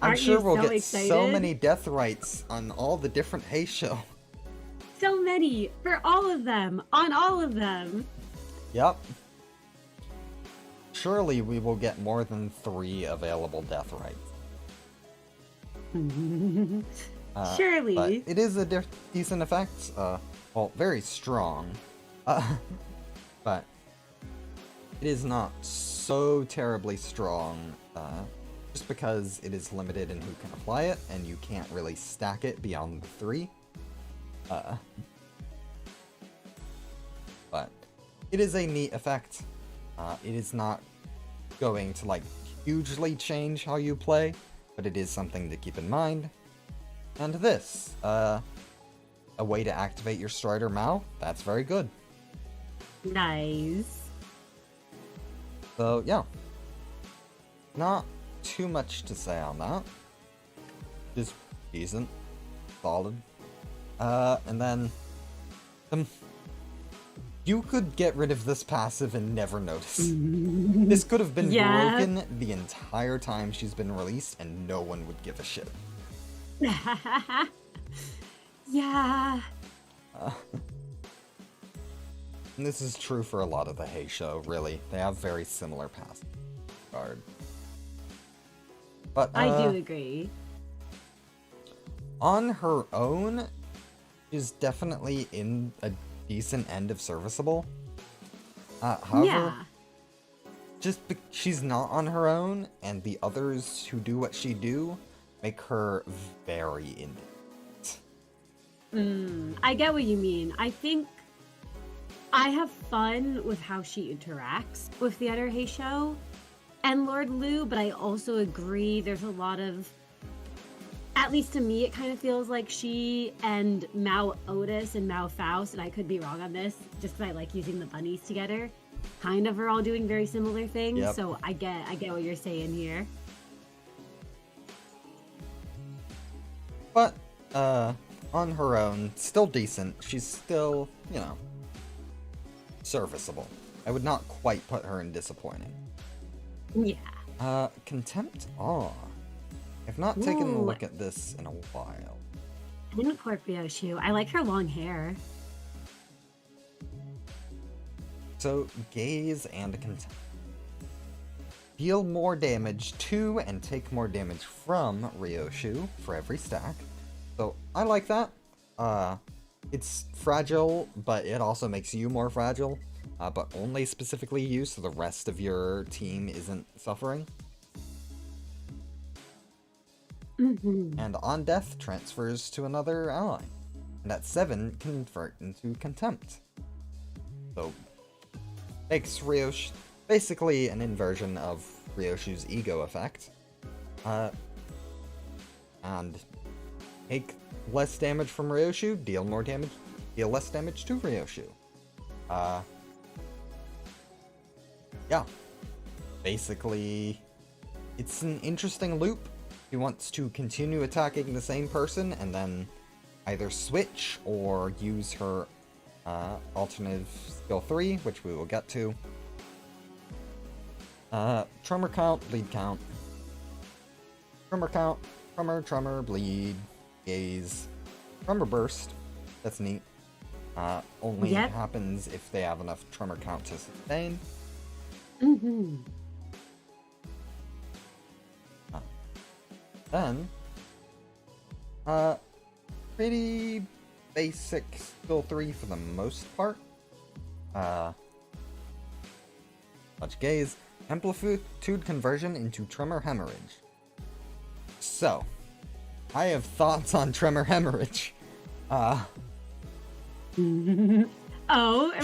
I'm sure we'll get so many Deathrites on all the different haste show. So many! For all of them! On all of them! Yep. Surely we will get more than 3 available Deathrites. Surely. But it is a decent effect. Well, very strong. But it is not so terribly strong, just because it is limited in who can apply it, and you can't really stack it beyond the 3. But it is a neat effect. It is not going to, like, hugely change how you play, but it is something to keep in mind. And this, a way to activate your Strider Mao, that's very good. Nice. So, yeah. Not too much to say on that. Just decent. Solid. And then... you could get rid of this passive and never notice. This could have been broken the entire time she's been released, and no one would give a shit. Yeah. And this is true for a lot of the Hey show, really. They have very similar passive guard. But I do agree. On her own, she's definitely in a decent end of serviceable. However, Yeah. she's not on her own, and the others who do what she do make her very independent. I get what you mean. I think I have fun with how she interacts with the Utter Hay show and Lord Lou, but I also agree there's a lot of, at least to me, it kind of feels like she and Mao Otis and Mao Faust, and I could be wrong on this, just because I like using the bunnies together, kind of are all doing very similar things. Yep. So I get what you're saying here. But, on her own, still decent. She's still, serviceable. I would not quite put her in disappointing. Yeah. Contempt Awe. I've not taken a Ooh. look at this in a while. And Prioryear. I like her long hair. So, Gaze and Contempt. Deal more damage to and take more damage from Ryoshu for every stack. So, I like that. It's fragile, but it also makes you more fragile. But only specifically you, so the rest of your team isn't suffering. And on death, transfers to another ally. And at 7, convert into Contempt. So, makes Ryoshu basically an inversion of Ryoshu's ego effect. And take less damage from Ryoshu, deal less damage to Ryoshu. Yeah. Basically, it's an interesting loop. He wants to continue attacking the same person and then either switch or use her alternative skill 3, which we will get to. Tremor count, bleed count. Tremor count, tremor, bleed, gaze. Tremor burst, that's neat. Only happens if they have enough tremor count to sustain. Then, pretty basic skill 3 for the most part. Touch gaze, amplitude conversion into tremor hemorrhage. So, I have thoughts on tremor hemorrhage. Oh, and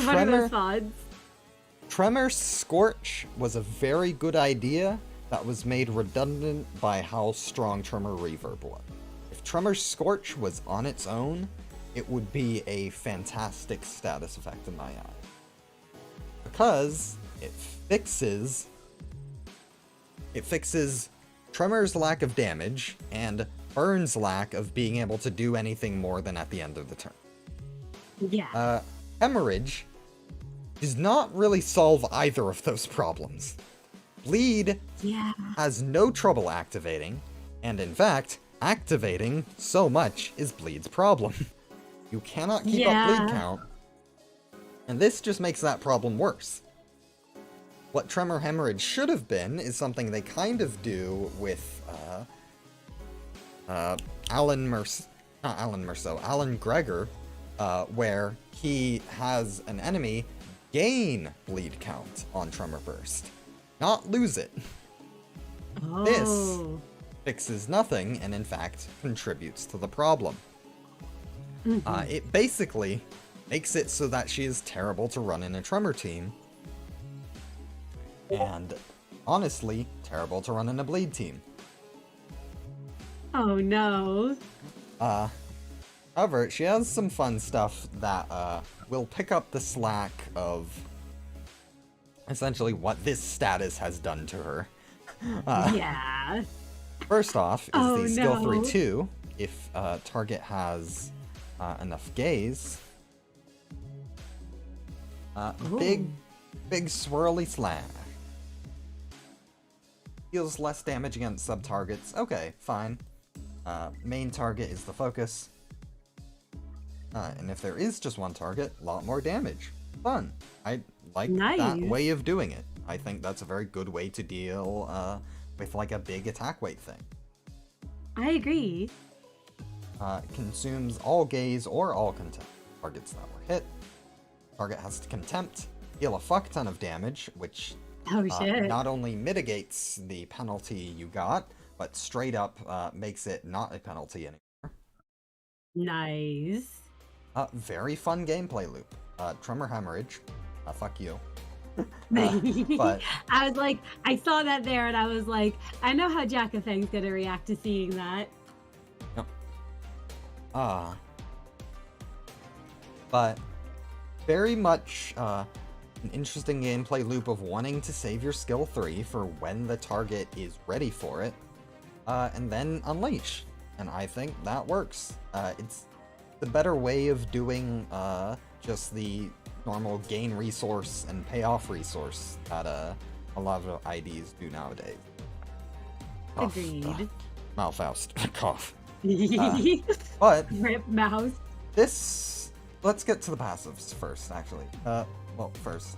what are those thoughts? Tremor Scorch was a very good idea that was made redundant by how strong Tremor Reverb was. If Tremor Scorch was on its own, it would be a fantastic status effect in my eye. Because it fixes Tremor's lack of damage and Burn's lack of being able to do anything more than at the end of the turn. Yeah. Hemorrhage does not really solve either of those problems. Bleed has no trouble activating, and in fact, activating so much is Bleed's problem. You cannot keep up bleed count, and this just makes that problem worse. What Tremor Hemorrhage should have been is something they kind of do with Alan Gregor, where he has an enemy gain bleed count on Tremor Burst, not lose it. Oh. This fixes nothing and in fact contributes to the problem. It basically makes it so that she is terrible to run in a Tremor team, and honestly, terrible to run in a bleed team. Oh no. However, she has some fun stuff that will pick up the slack of essentially what this status has done to her. First off is the skill 3-2. If target has enough gaze, big swirly slash. Deals less damage against sub-targets. Okay, fine. Main target is the focus. And if there is just one target, a lot more damage. Fun. I like that way of doing it. I think that's a very good way to deal with like a big attack weight thing. I agree. consumes all gaze or all contempt targets that were hit. Target has to contempt, deal a fuck ton of damage, which Oh shit. not only mitigates the penalty you got, but straight up makes it not a penalty anymore. Nice. Very fun gameplay loop. Tremor Hemorrhage. Fuck you. But I was like, I saw that there and I was like, I know how Jackafang's gonna react to seeing that. Yep. But very much an interesting gameplay loop of wanting to save your skill 3 for when the target is ready for it, and then unleash. And I think that works. It's the better way of doing just the normal gain resource and payoff resource that a lot of IDs do nowadays. Cough. Agreed. Malfaust. Cough. But rip mouse. This, let's get to the passives first, actually. Well, first.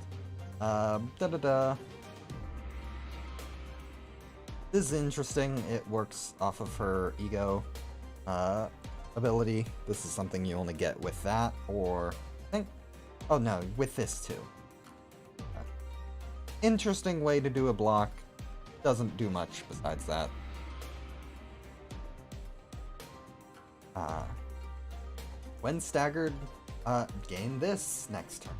This is interesting. It works off of her ego ability. This is something you only get with that, or I think. Oh no, with this too. Interesting way to do a block. Doesn't do much besides that. When staggered, gain this next turn.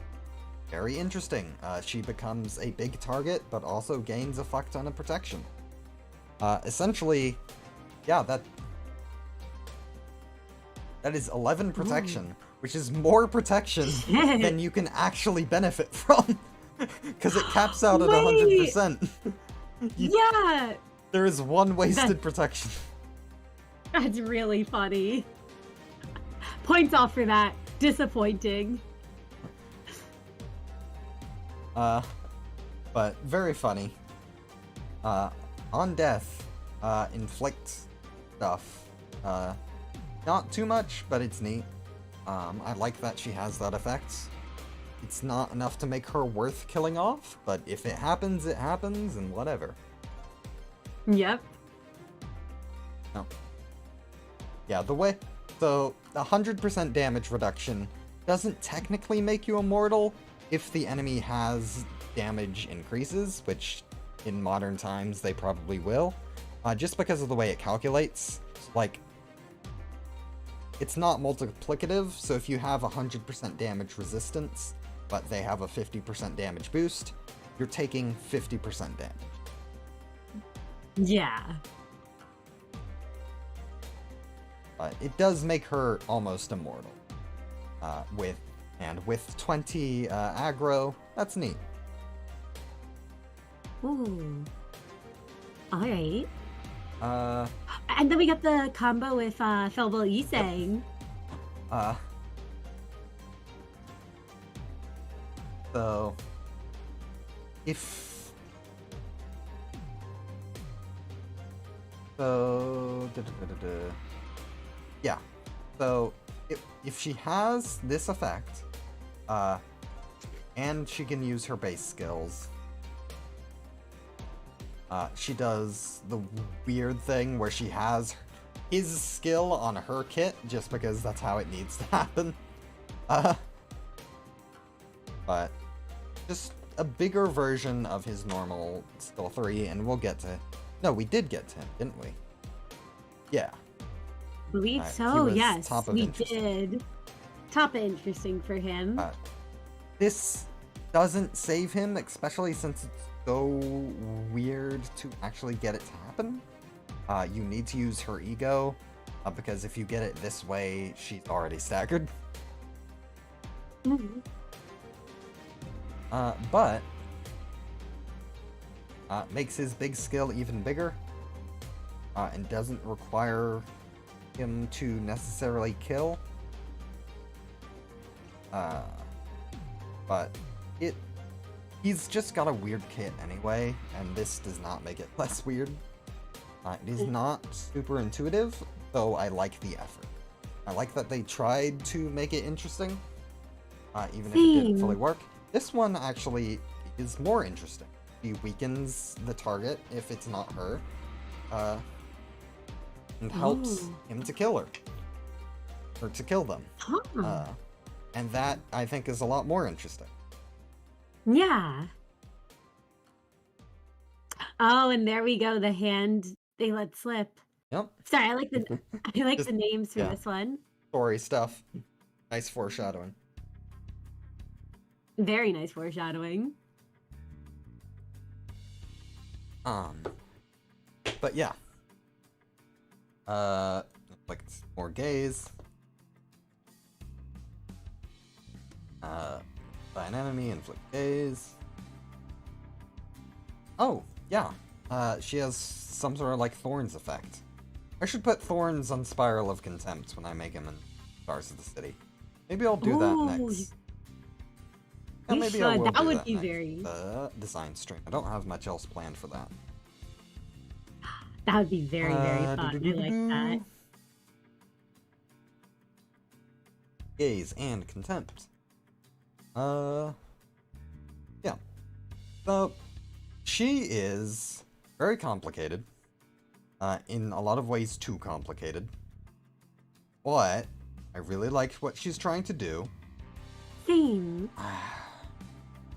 Very interesting. She becomes a big target, but also gains a fuck ton of protection. Essentially, yeah, that is 11 protection, which is more protection than you can actually benefit from, because it caps out at 100%. Yeah! There is one wasted protection. That's really funny. Points off for that. Disappointing. But very funny. On death, inflict stuff. Not too much, but it's neat. I like that she has that effect. It's not enough to make her worth killing off, but if it happens, and whatever. Yep. No. Yeah, the way... So, 100% damage reduction doesn't technically make you immortal if the enemy has damage increases, which in modern times they probably will. Just because of the way it calculates. Like, it's not multiplicative, so if you have 100% damage resistance, but they have a 50% damage boost, you're taking 50% damage. Yeah. But it does make her almost immortal. With 20 aggro, that's neat. Ooh. Alright. And then we got the combo with Felbel Isang. Yep. So if yeah, so if she has this effect, and she can use her base skills, she does the weird thing where she has his skill on her kit just because that's how it needs to happen. But just a bigger version of his normal skill 3, and we'll get to... No, we did get to him, didn't we? Yeah. Believe so, yes, we did. Top of interesting for him. This doesn't save him, especially since it's so weird to actually get it to happen. You need to use her ego, because if you get it this way, she's already staggered. Mm-hmm. But makes his big skill even bigger, and doesn't require him to necessarily kill. But he's just got a weird kit anyway, and this does not make it less weird. It is not super intuitive, though I like the effort. I like that they tried to make it interesting, even if it didn't fully work. This one actually is more interesting. He weakens the target if it's not her, and helps him to kill her. or to kill them. Huh. And that, I think, is a lot more interesting. Yeah. Oh, and there we go. The hand they let slip. Yep. Sorry, I like Just, the names for yeah, this one. story stuff. Nice foreshadowing. Very nice foreshadowing. But yeah. Like more gaze. By an enemy, inflict gaze. Oh, yeah. She has some sort of like thorns effect. I should put thorns on Spiral of Contempt when I make him in Stars of the City. Maybe I'll do that Ooh, next. Yeah, you maybe I should. will That do would that be next very. design stream. I don't have much else planned for that. That would be very, very fun. I like that. Do-do-do-do-do. Gaze and Contempt. Yeah. So, she is very complicated. In a lot of ways too complicated. But, I really liked what she's trying to do. Same. I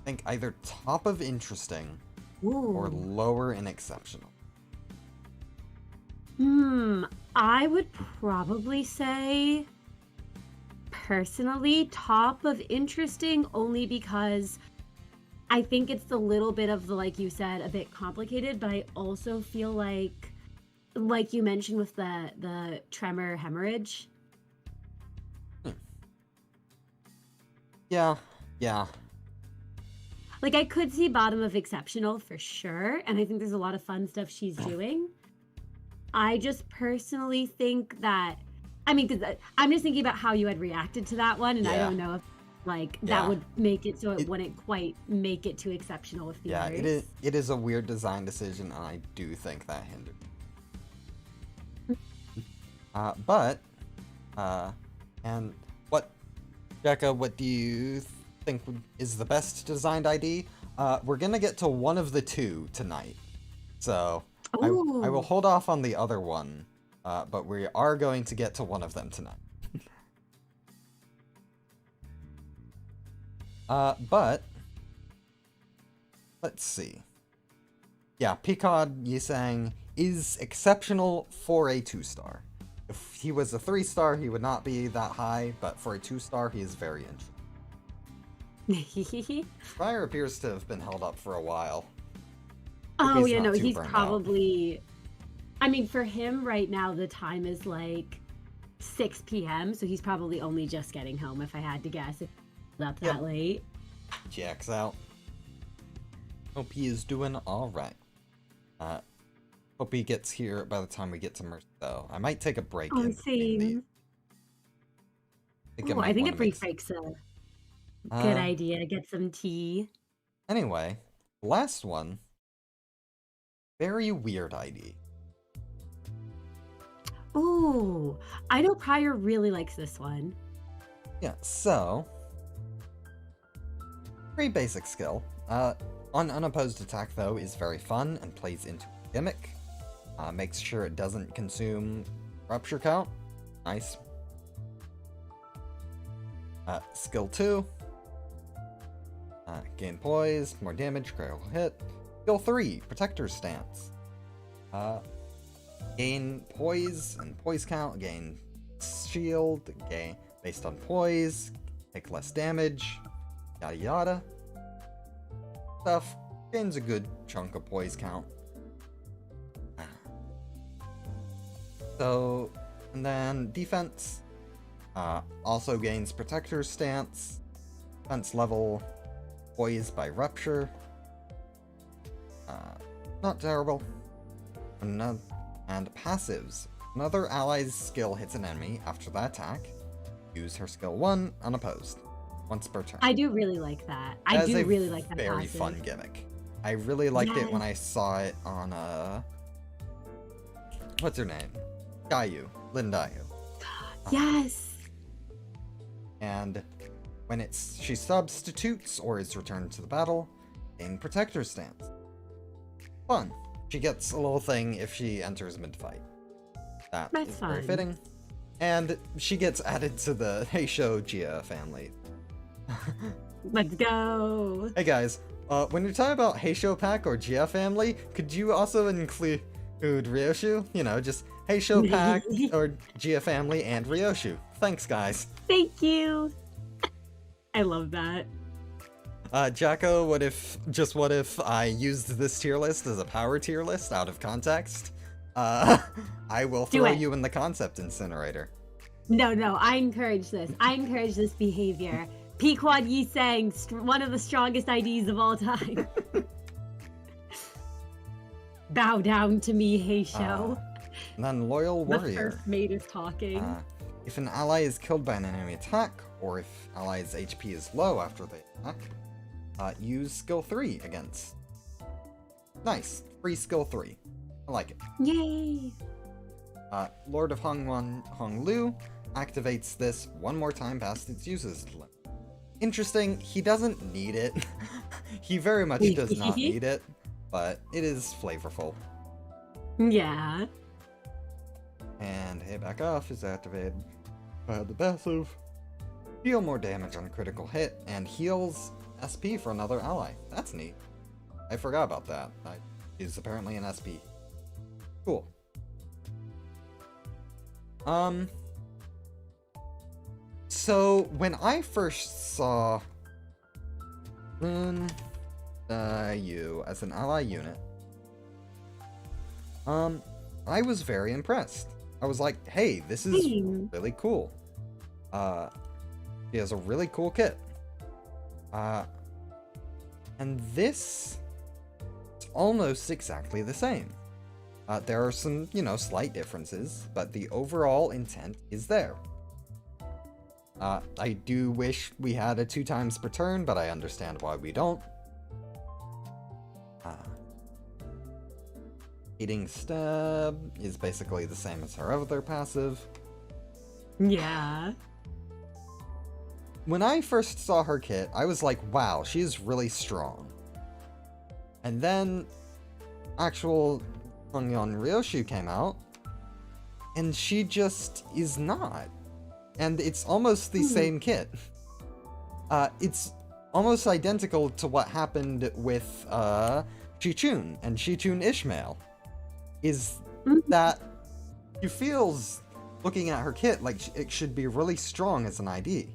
think either top of interesting or Ooh. lower in exceptional. I would probably say personally top of interesting only because I think it's a little bit of the, like you said, a bit complicated, but I also feel like you mentioned with the tremor hemorrhage. Yeah. Like I could see bottom of exceptional for sure, and I think there's a lot of fun stuff she's doing. I just personally think that, I mean, because I'm just thinking about how you had reacted to that one, and I Yeah. don't know if like Yeah. that would make it so it wouldn't quite make it to exceptional with the Yeah, others. it is a weird design decision, and I do think that hindered. And what, Jekka, what do you think is the best designed ID? We're gonna get to one of the two tonight, so I will Oh, hold off on the other one, but we are going to get to one of them tonight. But let's see. Yeah, Picard Yisang is exceptional for a 2-star. If he was a 3-star, he would not be that high, but for a 2-star, he is very interesting. Fire appears to have been held up for a while. Hope oh he's yeah, not no, too he's burned out. probably. I mean, for him right now, the time is like 6 p.m., so he's probably only just getting home, if I had to guess. If he's up that late. Checks out. Hope he is doing alright. Hope he gets here by the time we get to Mercy, though. I might take a break Oh, in between these. same. I think a brief break's a good idea. Get some tea. Anyway, last one. Very weird ID. Ooh, I know Pryor really likes this one. Yeah, so pretty basic skill. On unopposed attack, though, is very fun and plays into a gimmick. Makes sure it doesn't consume rupture count. Nice. Skill 2. Gain poise, more damage, critical hit. Skill 3, protector's stance. Gain poise and poise count, gain shield, gain based on poise, take less damage, yada yada. Stuff, gains a good chunk of poise count. So, and then defense, also gains protector's stance, defense level, poise by rupture. Not terrible. And passives. Another ally's skill hits an enemy after that attack. Use her skill 1 unopposed. Once per turn. I do really like that. I That is do a really like that very passive. fun gimmick. I really liked it when I saw it on what's her name? Dayu. Lin Dayu. Yes. And when she substitutes or is returned to the battle, gain protector stance. Fun. She gets a little thing if she enters mid-fight. That That's is very fun. fitting. And she gets added to the Heisho Gia family. Let's go. Hey guys, when you're talking about Heisho Pack or Gia family, could you also include Ryoshu? You know, just Heisho Pack or Gia family and Ryoshu. Thanks, guys. Thank you. I love that. Jacko, what if I used this tier list as a power tier list out of context? I will throw you in the concept incinerator. No, I encourage this. I encourage this behavior. Pequod Yi sang, one of the strongest IDs of all time. Bow down to me, Heisho. Then Loyal Warrior. The first mate is talking. If an ally is killed by an enemy attack, or if ally's HP is low after they attack, use skill 3 against. Nice. Free skill 3. I like it. Yay! Lord of Honglu activates this one more time past its uses limit. Interesting, he doesn't need it. He very much does not need it, but it is flavorful. Yeah. And Hey Back Off is activated by the passive. Deal more damage on critical hit, and heals SP for another ally. That's neat. I forgot about that. He's apparently an SP. Cool. So when I first saw you as an ally unit, I was very impressed. I was like, hey, this is really cool. He has a really cool kit. And this is almost exactly the same. There are some, slight differences, but the overall intent is there. I do wish we had a 2 times per turn, but I understand why we don't. Eating Stab is basically the same as her other passive. Yeah. When I first saw her kit, I was like, wow, she's really strong. And then actual Hongyeon Ryoshu came out, and she just is not. And it's almost the same kit. It's almost identical to what happened with Shichun and Shichun Ishmael. Is that she feels, looking at her kit, like it should be really strong as an ID.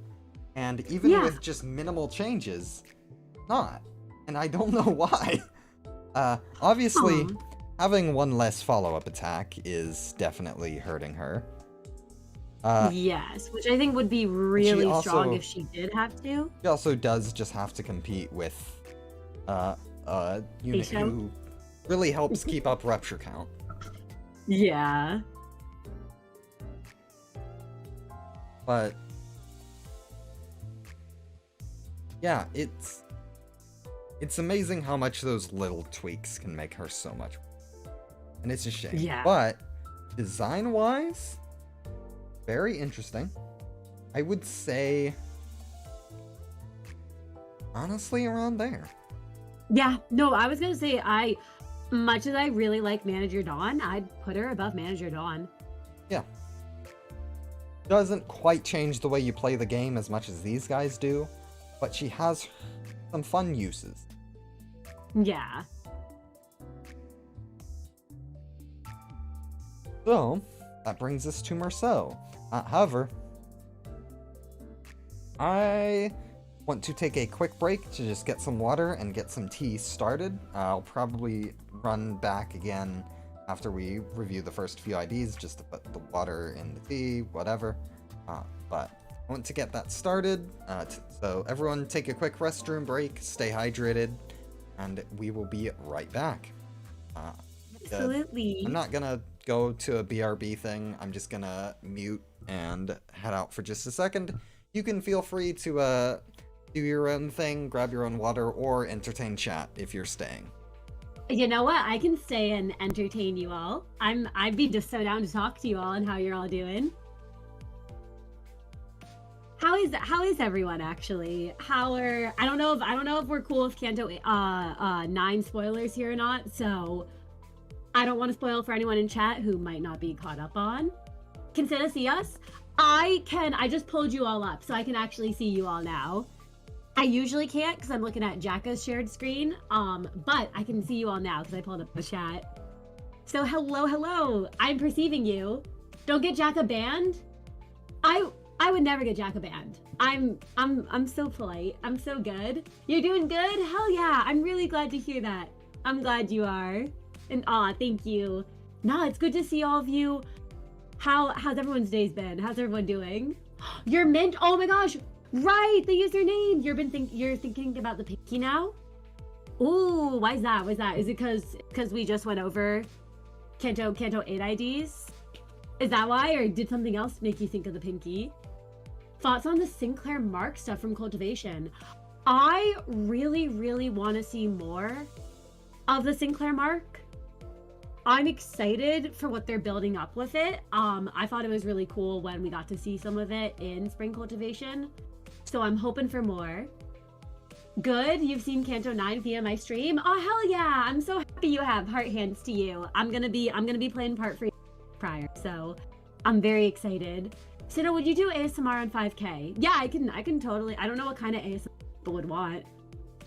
And even with just minimal changes, not. And I don't know why. Obviously, having one less follow-up attack is definitely hurting her. Yes, which I think would be really strong if she did have to. She also does just have to compete with a unit who really helps keep up rupture count. Yeah. But yeah, it's amazing how much those little tweaks can make her so much. And it's a shame. Yeah. But design-wise, very interesting. I would say, honestly, around there. Yeah, no, I was gonna say, much as I really like Manager Dawn, I'd put her above Manager Dawn. Yeah. Doesn't quite change the way you play the game as much as these guys do, but she has some fun uses. Yeah. So, that brings us to Marceau. However, I want to take a quick break to just get some water and get some tea started. I'll probably run back again after we review the first few IDs just to put the water in the tea, whatever. But I want to get that started. So everyone take a quick restroom break, stay hydrated, and we will be right back. Absolutely. I'm not gonna go to a BRB thing. I'm just gonna mute and head out for just a second. You can feel free to do your own thing, grab your own water, or entertain chat if you're staying. You know what? I can stay and entertain you all. I'd be just so down to talk to you all and how you're all doing. How is everyone actually? I don't know if we're cool with Canto 9 spoilers here or not, so I don't want to spoil for anyone in chat who might not be caught up on. Can Cinna see us? I can. I just pulled you all up, so I can actually see you all now. I usually can't because I'm looking at Jacka's shared screen, but I can see you all now because I pulled up the chat. So hello. I'm perceiving you. Don't get Jacka banned. I would never get Jacka banned. I'm so polite. I'm so good. You're doing good? Hell yeah. I'm really glad to hear that. I'm glad you are. And thank you. Nah, it's good to see all of you. How's everyone's days been? How's everyone doing? You're mint. Oh my gosh. Right, the username. You're thinking about the pinky now? Ooh, why is that? Is it because we just went over Canto 8 IDs? Is that why, or did something else make you think of the pinky? Thoughts on the Sinclair Mark stuff from Cultivation? I really want to see more of the Sinclair Mark. I'm excited for what they're building up with it. I thought it was really cool when we got to see some of it in Spring Cultivation. So I'm hoping for more. Good, you've seen Canto 9 via my stream. Oh hell yeah! I'm so happy you have. Heart hands to you. I'm gonna be playing part for prior, so I'm very excited. Cinna, would you do ASMR on 5K? Yeah, I can totally. I don't know what kind of ASMR people would want.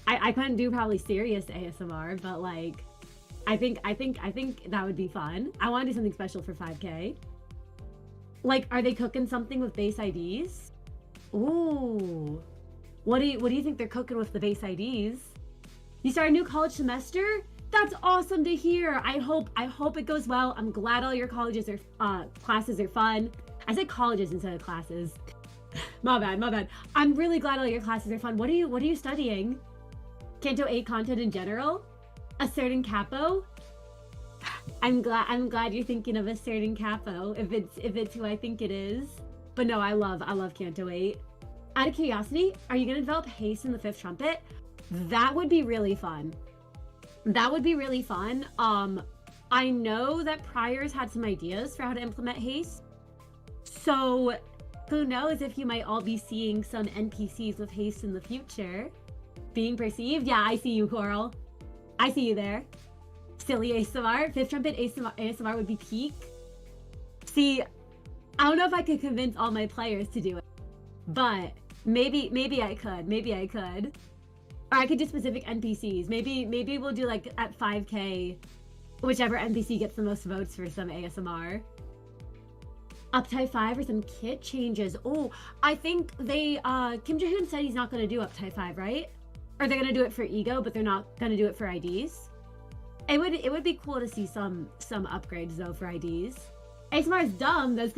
I couldn't do probably serious ASMR, but like I think that would be fun. I want to do something special for 5K. Like, are they cooking something with base IDs? Ooh. What do you think they're cooking with the base IDs? You start a new college semester? That's awesome to hear. I hope it goes well. I'm glad all your classes are fun. I said colleges instead of classes. My bad. I'm really glad all your classes are fun. What are you studying? Canto 8 content in general? A certain capo? I'm glad you're thinking of a certain capo if it's who I think it is. But no, I love Canto 8. Out of curiosity, are you gonna develop haste in the 5th trumpet? That would be really fun. I know that Prior's had some ideas for how to implement haste. So who knows if you might all be seeing some NPCs with haste in the future. Being perceived? Yeah, I see you, Coral. I see you there. Silly ASMR. 5th trumpet ASMR would be peak. See, I don't know if I could convince all my players to do it, but maybe I could. Or I could do specific NPCs. Maybe we'll do like at 5K, whichever NPC gets the most votes for some ASMR. Uptype 5 or some kit changes. Oh, I think they Kim Jae-hoon said he's not gonna do Uptype 5, right? Or they're gonna do it for ego, but they're not gonna do it for IDs. It would be cool to see some upgrades though for IDs. ASMR is dumb. That's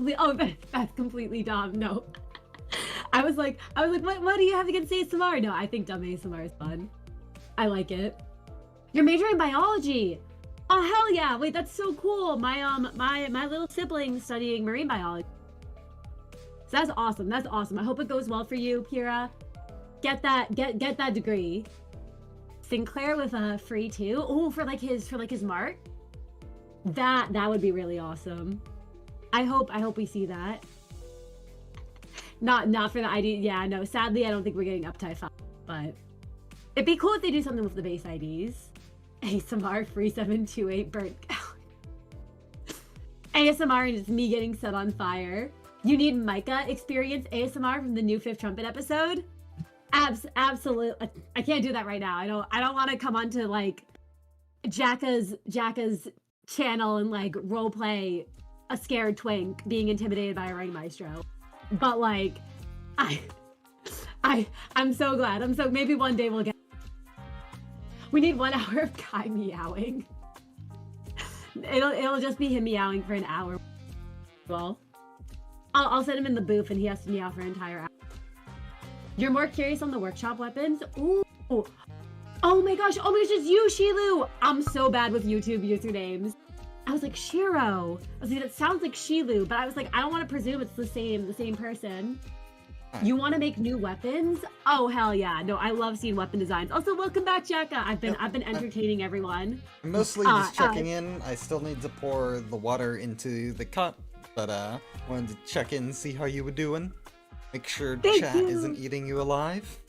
completely dumb. No. I was like, what do you have against ASMR? No, I think dumb ASMR is fun. I like it. You're majoring in biology. Oh hell yeah! Wait, that's so cool. My little sibling studying marine biology. So that's awesome. I hope it goes well for you, Pira. Get that degree. Sinclair with a free too. Oh, for like his mark. That would be really awesome. I hope we see that. Not for the ID. Yeah, no. Sadly, I don't think we're getting Uptype 5, but it'd be cool if they do something with the base IDs. ASMR 3728 burnt. ASMR and it's me getting set on fire. You need Micah experience ASMR from the new 5th trumpet episode. Absolutely. I can't do that right now. I don't want to come onto like Jacka's channel and like roleplay a scared twink being intimidated by a ring maestro. But like, I'm so glad. Maybe one day we'll get. We need 1 hour of Kai meowing. It'll just be him meowing for an hour. Well, I'll set him in the booth and he has to meow for an entire hour. You're more curious on the workshop weapons? Ooh. Oh my gosh, it's you, Shilu! I'm so bad with YouTube usernames. I was like, Shiro. I was like, that sounds like Shilu, but I was like, I don't want to presume it's the same person. You want to make new weapons? Oh hell yeah! No, I love seeing weapon designs. Also, welcome back, Jacka. I've been entertaining everyone. I'm mostly just checking in. I still need to pour the water into the cup, but wanted to check in, see how you were doing. Make sure chat isn't eating you alive.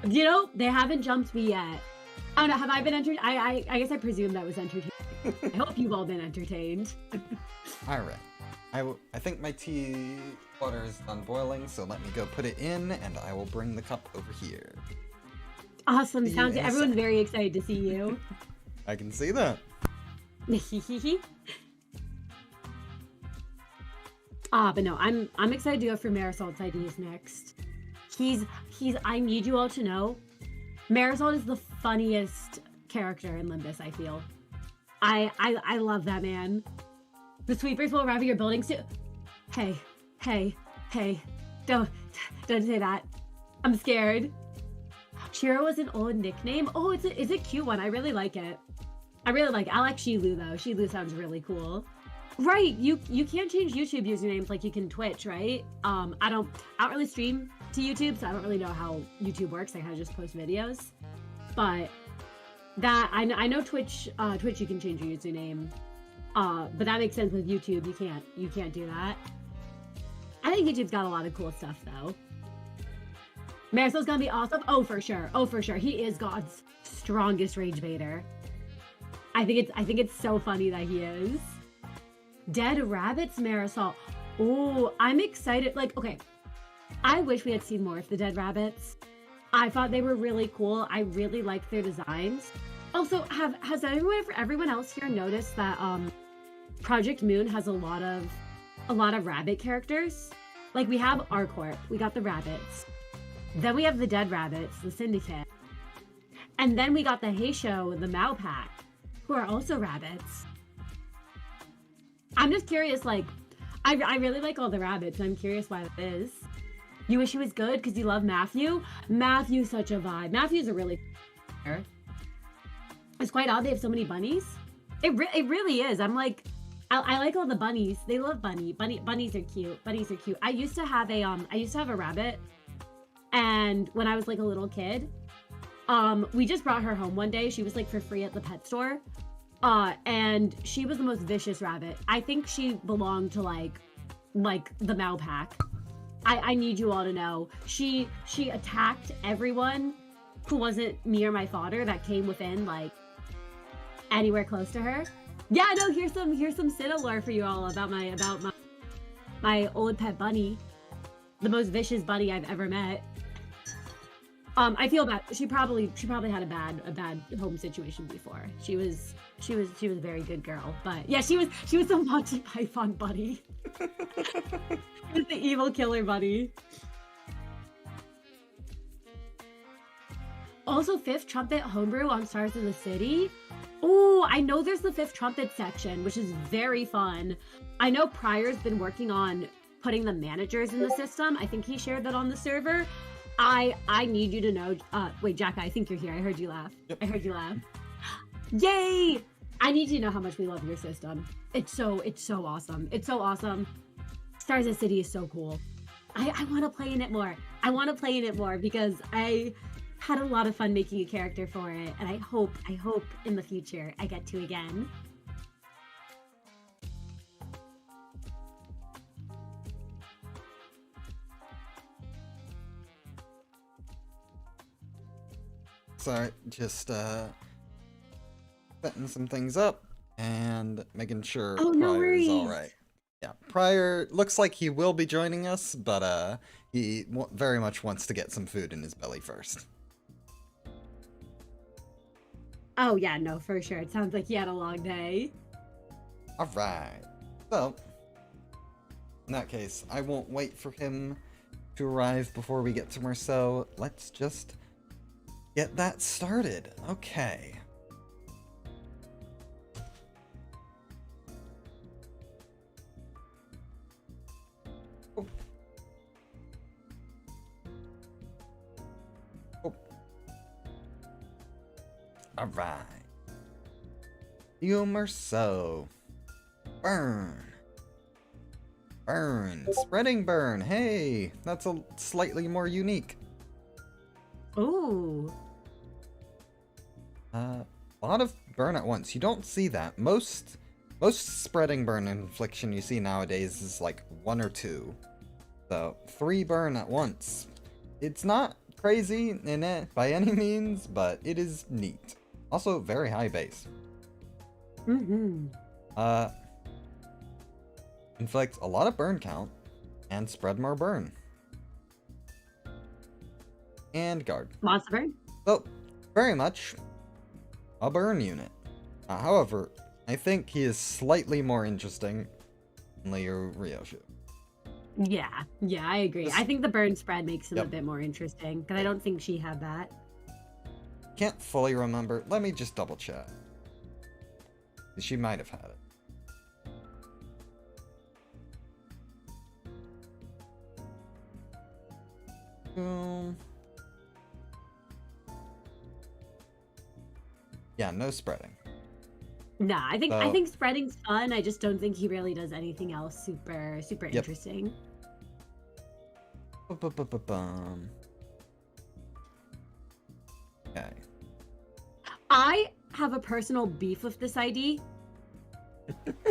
You know, they haven't jumped me yet. I don't know. Have I been entertained? I guess I presume that was entertaining. I hope you've all been entertained. All right. I think my tea water is done boiling, so let me go put it in, and I will bring the cup over here. Awesome. See you Sounds in a everyone's sec. very excited to see you. I can see that. But no, I'm excited to go for Marisol's IDs next. He's I need you all to know, Marisol is the funniest character in Limbus, I feel. I love that man. The sweepers will arrive at your building soon. Hey, don't say that. I'm scared. Chiro was an old nickname. Oh, it's a cute one. I really like it. I like Shilu though. Shilu sounds really cool. Right, you can't change YouTube usernames like you can Twitch, right? I don't really stream to YouTube, so I don't really know how YouTube works. I kind of just post videos. But that I know Twitch you can change your username. But that makes sense with YouTube. You can't do that. I think YouTube's got a lot of cool stuff though. Marisol's gonna be awesome. Oh for sure. He is God's strongest rage baiter. I think it's so funny that he is. Dead rabbits, Marisol. Oh, I'm excited. Like, okay, I wish we had seen more of the dead rabbits. I thought they were really cool. I really liked their designs. Also, has everyone else here noticed that Project Moon has a lot of rabbit characters? Like we have Arcorp, we got the rabbits. Then we have the dead rabbits, the Syndicate. And then we got the Heisho, the Mao Pack, who are also rabbits. I'm just curious, like, I really like all the rabbits. I'm curious why that is. You wish he was good because you love Matthew? Matthew's such a vibe. Matthew's a really It's quite odd they have so many bunnies. It really is. I'm like, I like all the bunnies. They love bunnies are cute. Bunnies are cute. I used to have a rabbit, and when I was like a little kid, we just brought her home one day. She was like for free at the pet store. And she was the most vicious rabbit. I think she belonged to like the Mao Pack. I need you all to know. She attacked everyone who wasn't me or my father that came within like anywhere close to her. Yeah, no, here's some Cinna lore for you all about my old pet bunny. The most vicious bunny I've ever met. I feel bad. She probably had a bad home situation before. She was a very good girl, but yeah, she was a Monty Python bunny. She was the evil killer bunny. Also, Fifth Trumpet homebrew on Stars of the City. Oh, I know there's the Fifth Trumpet section, which is very fun. I know Prior's been working on putting the managers in the system. I think he shared that on the server. I need you to know. Wait, Jack, I think you're here. I heard you laugh. Yep. I heard you laugh. Yay! I need you to know how much we love your system. It's so awesome. It's so awesome. Stars of the City is so cool. I want to play in it more. I want to play in it more because I had a lot of fun making a character for it, and I hope in the future I get to again. Sorry, just setting some things up and making sure Oh, no Prior's all worries. right. Yeah, Prior looks like he will be joining us, but he very much wants to get some food in his belly first. Oh yeah, no, for sure. It sounds like he had a long day. All right. So, in that case, I won't wait for him to arrive before we get to Marceau. Let's just get that started. Okay. Oh. Oh. All right. You Marceau. Burn. Burn. Spreading burn. Hey, that's a slightly more unique. Ooh. A lot of burn at once. You don't see that. Most spreading burn infliction you see nowadays is like 1 or 2. So 3 burn at once. It's not crazy in it by any means, but it is neat. Also very high base. Mm-hmm. inflict a lot of burn count, and spread more burn. And guard. Monster burn? So, very much a burn unit. However, I think he is slightly more interesting than Ryoshu. Yeah, I agree. I think the burn spread makes him a Yep. bit more interesting, because I don't think she had that. Can't fully remember. Let me just double check. She might have had it. Yeah, no spreading. Nah, I think spreading's fun. I just don't think he really does anything else super interesting. Bum. Okay. I have a personal beef with this ID.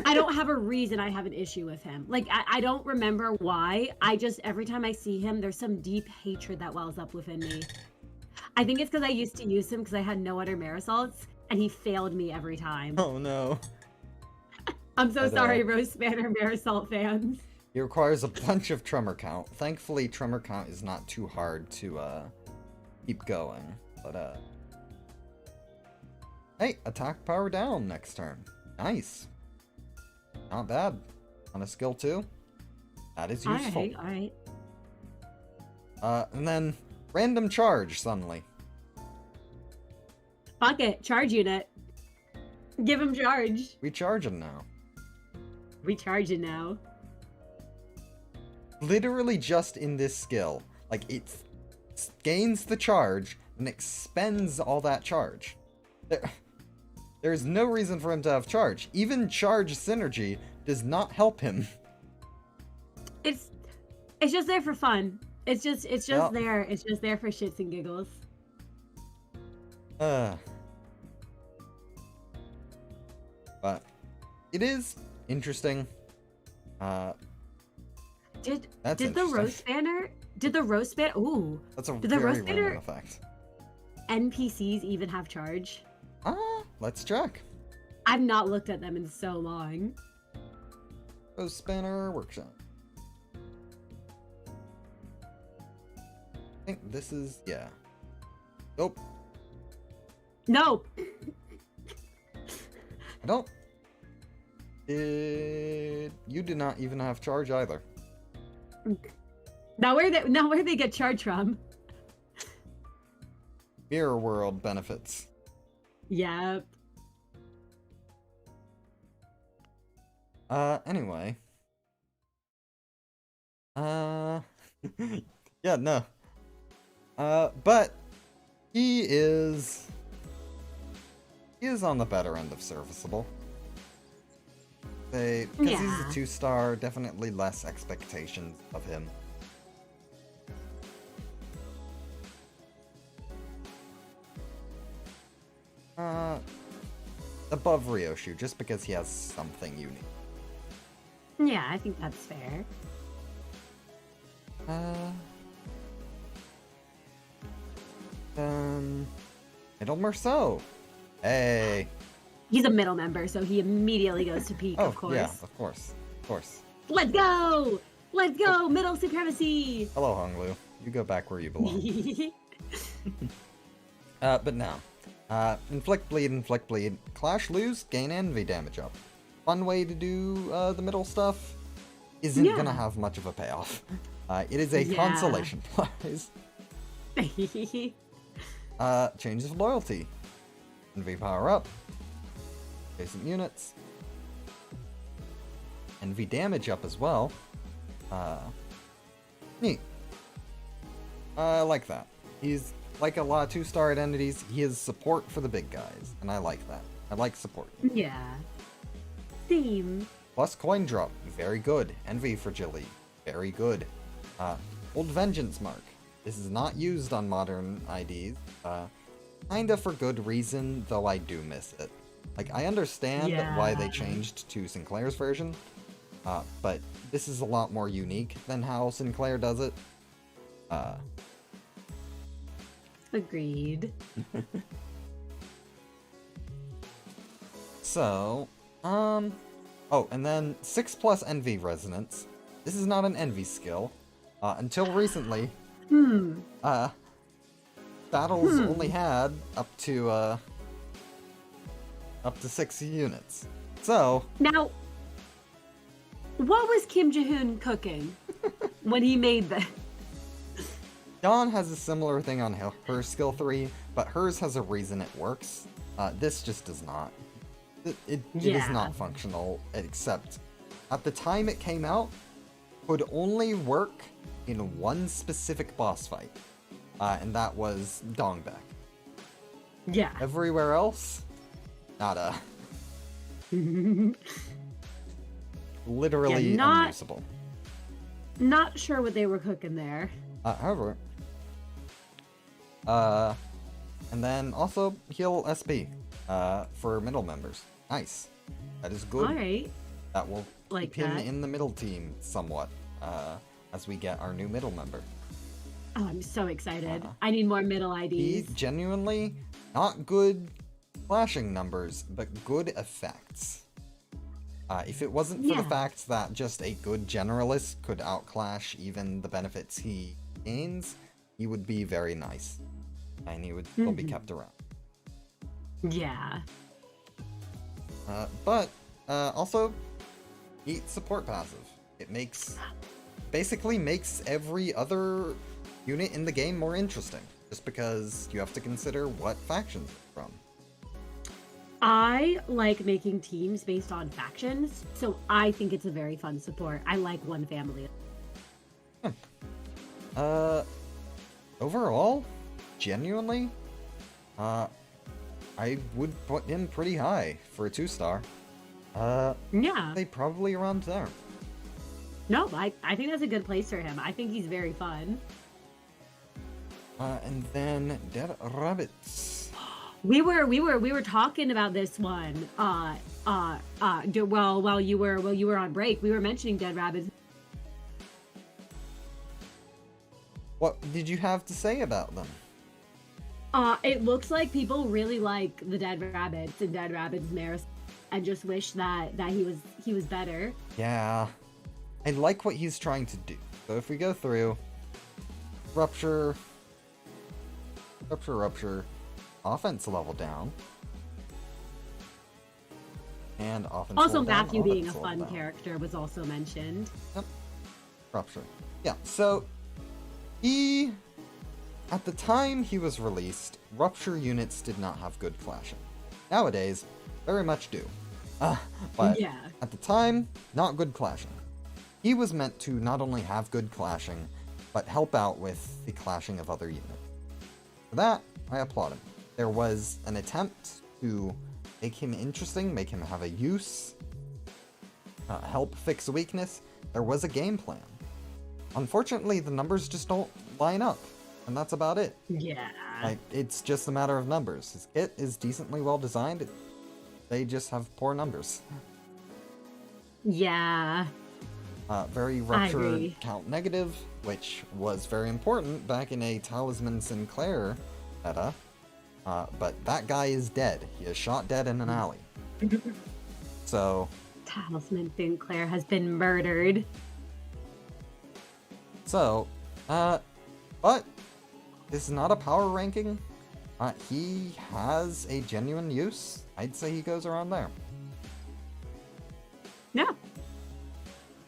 I don't have a reason I have an issue with him. Like, I don't remember why. I just, every time I see him, there's some deep hatred that wells up within me. I think it's because I used to use him because I had no other Marisalts, and he failed me every time. Oh no. I'm so sorry, Rose Spanner Marisalt fans. He requires a bunch of tremor count. Thankfully, tremor count is not too hard to keep going. But hey, attack power down next turn. Nice. Not bad. On a skill 2. That is useful. Alright. And then random charge suddenly. Fuck it, charge unit. Give him charge. We charge him now. We charge it now. Literally just in this skill. Like, it gains the charge and expends all that charge. There's no reason for him to have charge. Even charge synergy does not help him. It's just there for fun. It's just Yep. there. It's just there for shits and giggles. But it is interesting. Did That's the interesting. roast banner? Did the roast banner? Ooh. That's a Did the very roast random banner effect. NPCs even have charge? Let's check. I've not looked at them in so long. Ghost Spanner Workshop. I think this is, yeah. Nope. No. I don't. You do not even have charge either. Now where they get charge from? Mirror World benefits. Yep. Anyway. Yeah, no. But he is on the better end of serviceable. Because he's a 2-star, definitely less expectations of him. Above Ryoshu, just because he has something unique. Yeah, I think that's fair. Middle Merceau. Hey. He's a middle member, so he immediately goes to peak, of course. Yeah, of course. Of course. Let's go! Let's go! Middle supremacy! Hello, Honglu. You go back where you belong. But now. Inflict bleed. Clash, lose, gain envy damage up. Fun way to do the middle stuff. Isn't gonna have much of a payoff. It is a consolation prize. Changes of loyalty. Envy power up. Adjacent units. Envy damage up as well. Neat. I like that. He's like a lot of 2-star identities. He is support for the big guys, and I like that. I like support. Yeah. Theme. Plus coin drop, very good. Envy fragility, very good. Old Vengeance Mark. This is not used on modern IDs. Kinda for good reason, though I do miss it. Like, I understand why they changed to Sinclair's version, but this is a lot more unique than how Sinclair does it. Agreed. So, Oh, and then 6 plus Envy Resonance. This is not an Envy skill. Until recently, battles only had up to 6 units. So Now, what was Kim Ji-hoon cooking when he made this? Dawn has a similar thing on her skill 3, but hers has a reason it works. This just does not. It is not functional, except at the time it came out, could only work in one specific boss fight, and that was Dongbek. Yeah. Everywhere else, nada. Literally unusable. Not sure what they were cooking there. However, and then also heal SP for middle members. Nice. That is good. Alright. That will Like keep him that. in the middle team somewhat, as we get our new middle member. Oh, I'm so excited. I need more middle He IDs. genuinely, not good flashing numbers, but good effects. If it wasn't for the fact that just a good generalist could outclash even the benefits he gains, he would be very nice. And he would still be kept around. Yeah. But also, eat support passive. It basically makes every other unit in the game more interesting, just because you have to consider what factions they're from. I like making teams based on factions, so I think it's a very fun support. I like one family. Overall, genuinely, I would put him pretty high for a 2-star. Yeah. They probably around there. No, I think that's a good place for him. I think he's very fun. And then Dead Rabbits. We were talking about this one. While you were on break, we were mentioning Dead Rabbits. What did you have to say about them? It looks like people really like the Dead Rabbits and Dead Rabbits Maris, and just wish that he was better. Yeah, I like what he's trying to do. So if we go through Rupture, offense level down, and offense Also, level down, Matthew being a offense level fun down. character was also mentioned. Yep. Rupture. Yeah, so he, at the time he was released, Rupture units did not have good flashing. Nowadays, very much do. But Yeah. at the time, not good clashing. He was meant to not only have good clashing, but help out with the clashing of other units. For that, I applaud him. There was an attempt to make him interesting, make him have a use, help fix a weakness. There was a game plan. Unfortunately, the numbers just don't line up, and that's about it. Yeah. Like, it's just a matter of numbers. His kit is decently well designed. They just have poor numbers. Yeah. Very agree. Rupture count negative, which was very important back in a Talisman Sinclair meta. But that guy is dead. He is shot dead in an alley. So, Talisman Sinclair has been murdered. but this is not a power ranking. He has a genuine use. I'd say he goes around there. Yeah.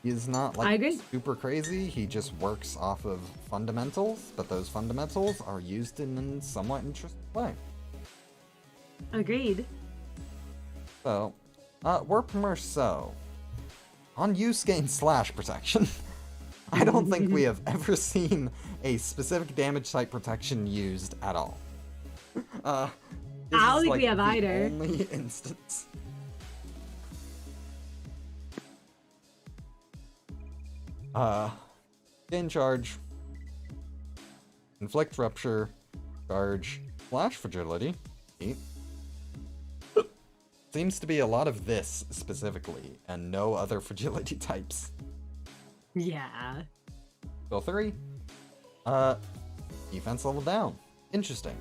He is not I like agree. super crazy. He just works off of fundamentals, but those fundamentals are used in a somewhat interesting way. Agreed. So, Warp Merceau. On use gain slash protection. I don't think we have ever seen a specific damage type protection used at all. I don't think we have the either. Only instance. Gain charge. Inflict rupture. Charge. Flash fragility. Neat. Seems to be a lot of this specifically, and no other fragility types. Yeah. Skill 3. Defense level down. Interesting.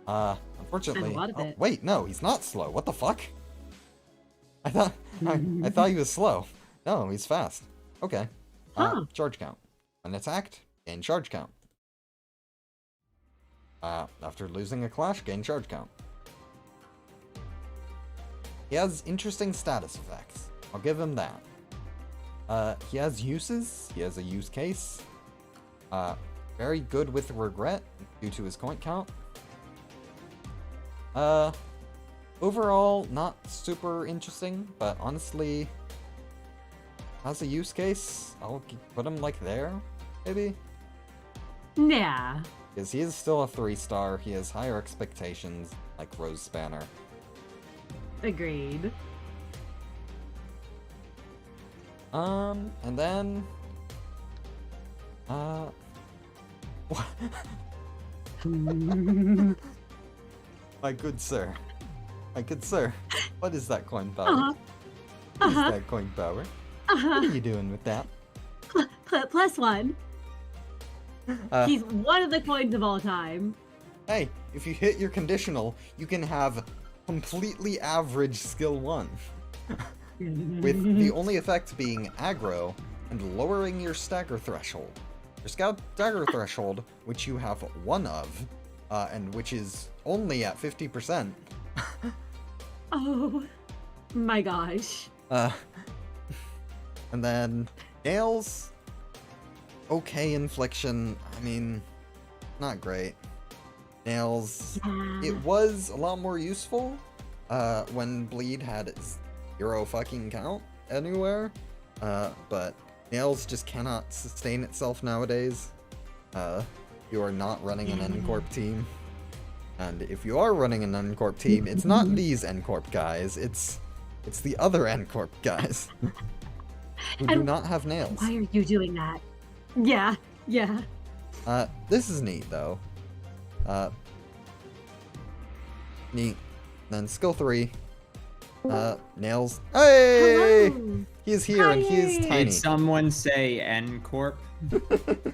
Unfortunately. And a lot of it. Wait, no, he's not slow. What the fuck? I thought I thought he was slow. No, he's fast. Okay. Huh. Charge count. When attacked, gain charge count. After losing a clash, gain charge count. He has interesting status effects. I'll give him that. He has uses. He has a use case. Very good with regret due to his coin count. Overall, not super interesting, but honestly, has a use case. I'll put him like there, maybe? Yeah. Because he is still a 3-star. He has higher expectations, like Rose Spanner. Agreed. And then... What? My good sir. My good sir. What is that coin power? What is that coin power? What are you doing with that? +1. He's one of the coins of all time. Hey, if you hit your conditional, you can have completely average skill 1. With the only effect being aggro and lowering your stagger threshold. Your stagger threshold, which you have 1 of, and which is only at 50%. Oh my gosh. And then nails. Okay infliction. I mean, not great. Nails. It was a lot more useful when bleed had 0 fucking count anywhere. But nails just cannot sustain itself nowadays. You are not running an N-Corp team. And if you are running an N-Corp team, it's not these N-Corp guys, it's the other N-Corp guys. Who do not have nails. Why are you doing that? Yeah, yeah. This is neat, though. Neat. Then skill 3. Nails. Hey! Hello. He is here and he is Hi. tiny. Did someone say N-Corp?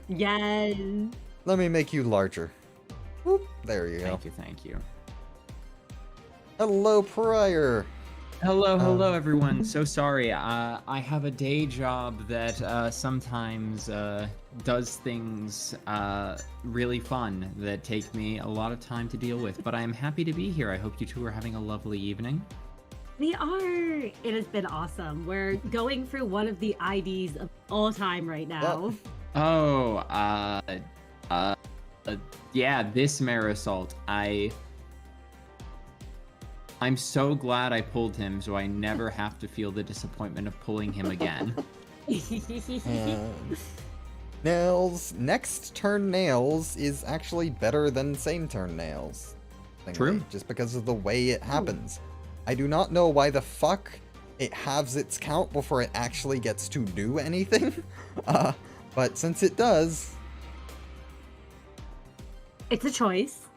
Yes. Let me make you larger. Whoop, there you go. Thank you. Hello, Prior. Hello everyone. So sorry, I have a day job that sometimes does things really fun that take me a lot of time to deal with, but I am happy to be here. I hope you two are having a lovely evening. We are. It has been awesome. We're going through one of the IDs of all time right now. Oh, yeah, this Marisol. I'm so glad I pulled him, so I never have to feel the disappointment of pulling him again. And nails. Next turn nails is actually better than same turn nails. True. Just because of the way it happens. I do not know why the fuck it halves its count before it actually gets to do anything. But since it does... It's a choice.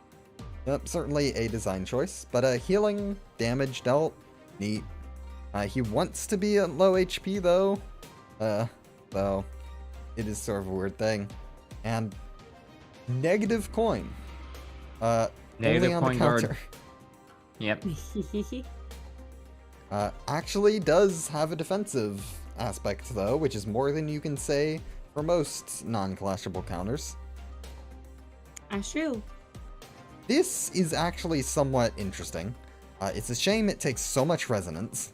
Yep, certainly a design choice, but healing, damage dealt, neat. He wants to be at low HP though, so it is sort of a weird thing. And negative coin. Negative only on coin the counter. guard. Yep. Actually does have a defensive aspect though, which is more than you can say for most non-clashable counters. That's true. This is actually somewhat interesting. It's a shame it takes so much resonance.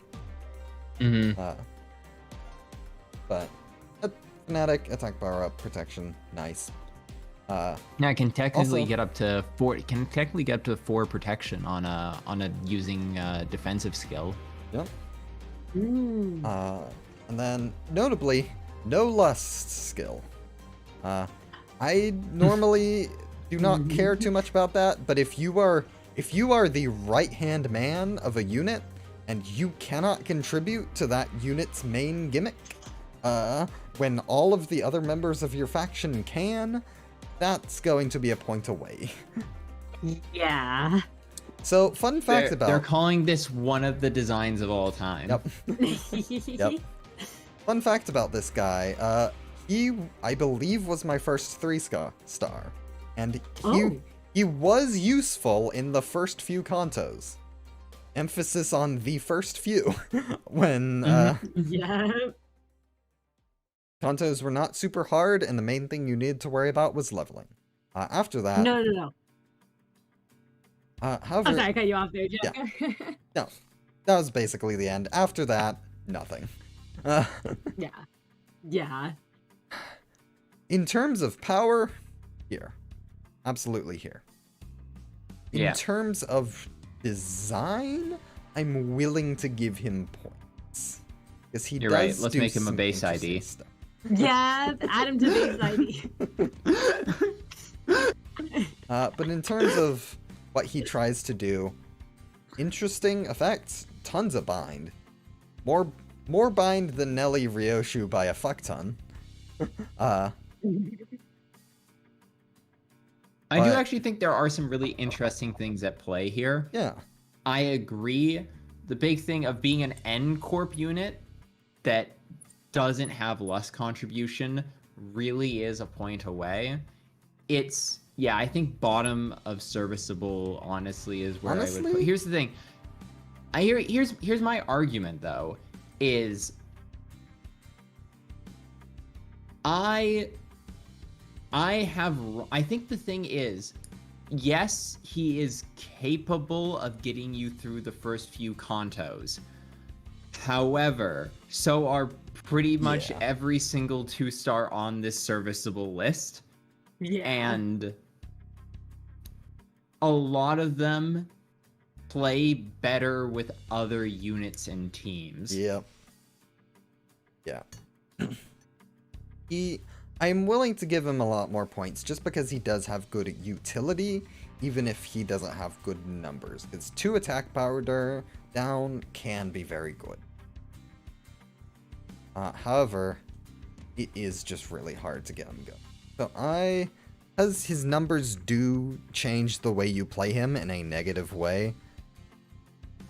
Mm-hmm. But fanatic, attack power up, protection, nice. Now I can technically Also- get up to 4. Can technically get up to 4 protection on a using defensive skill. Yep. Mm. And then notably, no lust skill. I normally do not care too much about that, but if you are the right-hand man of a unit and you cannot contribute to that unit's main gimmick, when all of the other members of your faction can, that's going to be a point away. Yeah. So, fun fact about... They're calling this one of the designs of all time. Yep. Yep. Fun fact about this guy, he, I believe, was my first 3-star. And he was useful in the first few Cantos. emphasis on the first few. When Yeah. Kantos were not super hard, and the main thing you needed to worry about was leveling. After that, No. however, I'm sorry, I cut you off there, yeah. Joker. No, that was basically the end. After that, nothing. Yeah. In terms of power, here. Absolutely here. In Yeah. terms of design, I'm willing to give him points. Because he You're does right. Let's do make him a some base interesting ID. stuff. Yeah, add him to base ID. But in terms of what he tries to do, interesting effects, tons of bind. More bind than Nelly Ryoshu by a fuck ton. I do But- actually think there are some really interesting things at play here. Yeah. I agree. The big thing of being an N Corp unit that doesn't have lust contribution really is a point away. It's, yeah, I think bottom of serviceable, honestly, is where I would Honestly? put. Here's the thing. Here's my argument, though, is I think the thing is, yes, he is capable of getting you through the first few Cantos. However, so are pretty much Yeah. every single 2-star on this serviceable list. Yeah. And a lot of them play better with other units and teams. Yep. Yeah. I'm willing to give him a lot more points just because he does have good utility, even if he doesn't have good numbers. Because 2 attack power down can be very good. However, it is just really hard to get him going. So because his numbers do change the way you play him in a negative way,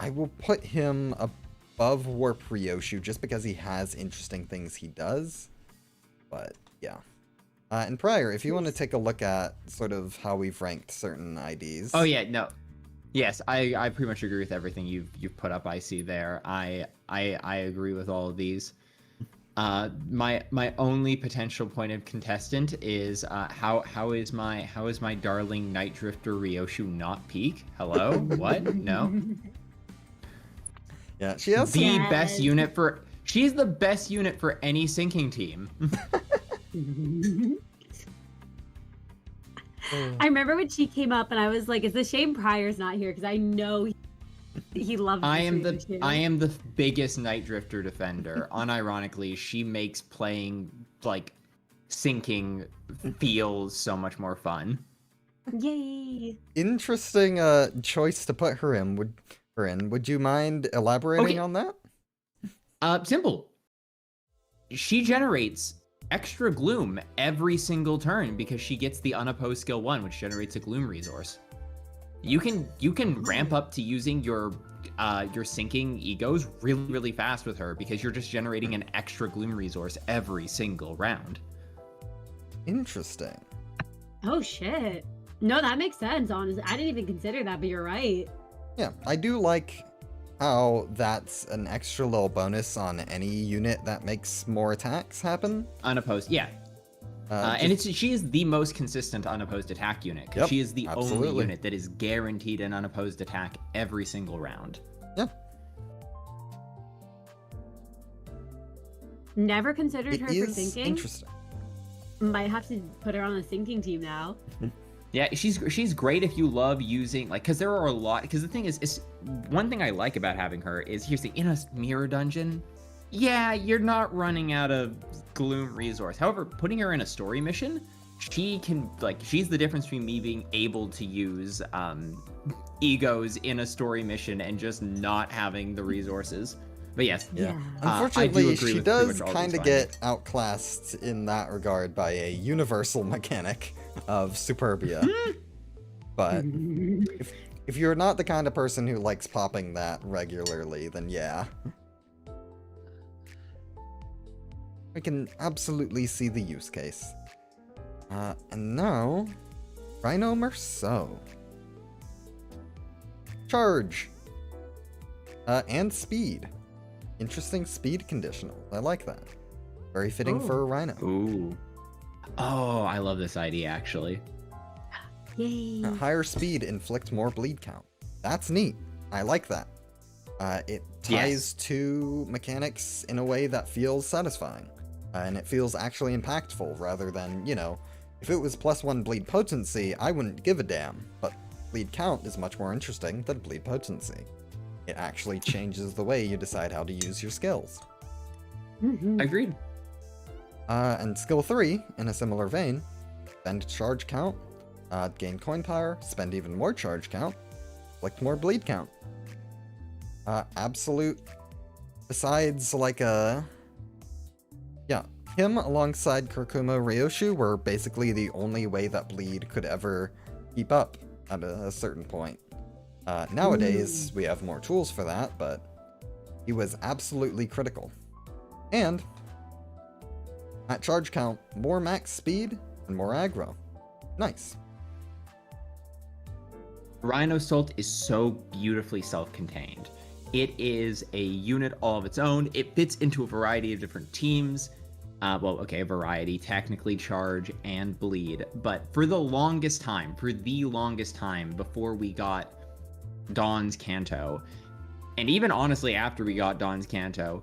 I will put him above Warp Ryoshu just because he has interesting things he does. But yeah. And Prior, if you want to take a look at sort of how we've ranked certain IDs. Oh yeah, no. Yes, I pretty much agree with everything you've put up. I see there. I agree with all of these. My only potential point of contestant is how is my darling Night Drifter Ryoshu not peak? Hello? What? No. Yeah, she has The some... best unit for. She's the best unit for any sinking team. I remember when she came up and I was like, it's a shame Prior's not here because I know he loves I am the the biggest Night Drifter defender. Unironically, she makes playing like sinking feels so much more fun. Yay. Interesting choice to put her in. Would you mind elaborating Okay. on that? Simple. She generates extra gloom every single turn because she gets the unopposed skill 1, which generates a gloom resource. You can ramp up to using your sinking egos really fast with her because you're just generating an extra gloom resource every single round. Interesting. Oh shit. No, that makes sense, honestly. I didn't even consider that, but you're right. Yeah, I do like how that's an extra little bonus on any unit that makes more attacks happen. Unopposed, yeah. And she is the most consistent unopposed attack unit because Yep, she is the absolutely. only unit that is guaranteed an unopposed attack every single round. Yeah, Never considered it her for is sinking. interesting. Might have to put her on the sinking team now. Yeah, she's great if you love using, like, because there are a lot, because the thing is one thing I like about having her is, here's the, in a mirror dungeon, yeah, you're not running out of gloom resource. However, putting her in a story mission, she can, like, she's the difference between me being able to use egos in a story mission and just not having the resources. But yes, Yeah. Yeah. Unfortunately, agree she with pretty does much all kind these of get outclassed in that regard by a universal mechanic of Superbia. But if you're not the kind of person who likes popping that regularly, then yeah. I can absolutely see the use case. And now, Rhino Merceau. Charge! And speed. Interesting speed conditional. I like that. Very fitting for a Rhino. Ooh. Oh, I love this idea, actually. Yay. Higher speed, inflict more bleed count. That's neat. I like that. It ties to mechanics in a way that feels satisfying. And it feels actually impactful rather than, you know, if it was +1 bleed potency, I wouldn't give a damn. But bleed count is much more interesting than bleed potency. It actually changes the way you decide how to use your skills. Agreed. And skill 3, in a similar vein, spend charge count, gain coin power, spend even more charge count, inflict more bleed count. Absolute, besides like him alongside Kurkuma Ryoshu were basically the only way that bleed could ever keep up at a certain point. Nowadays, we have more tools for that, but he was absolutely critical. And at charge count, more max speed and more aggro. Nice. Rhino Salt is so beautifully self-contained. It is a unit all of its own. It fits into a variety of different teams. A variety, technically charge and bleed. But for the longest time before we got Dawn's Canto, and even honestly after we got Dawn's Canto,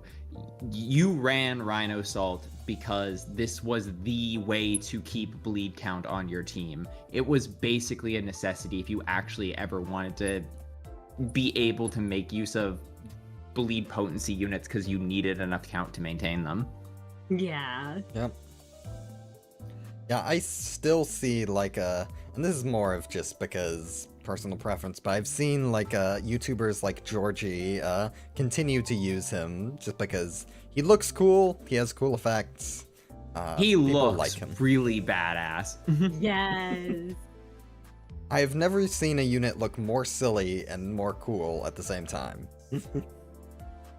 you ran Rhino Salt because this was the way to keep bleed count on your team. It was basically a necessity if you actually ever wanted to be able to make use of bleed potency units because you needed enough count to maintain them. Yeah. Yep. Yeah, I still see like and this is more of just because personal preference, but I've seen like YouTubers like Georgie continue to use him just because he looks cool, he has cool effects. He looks like him. really badass. Yes. I've never seen a unit look more silly and more cool at the same time.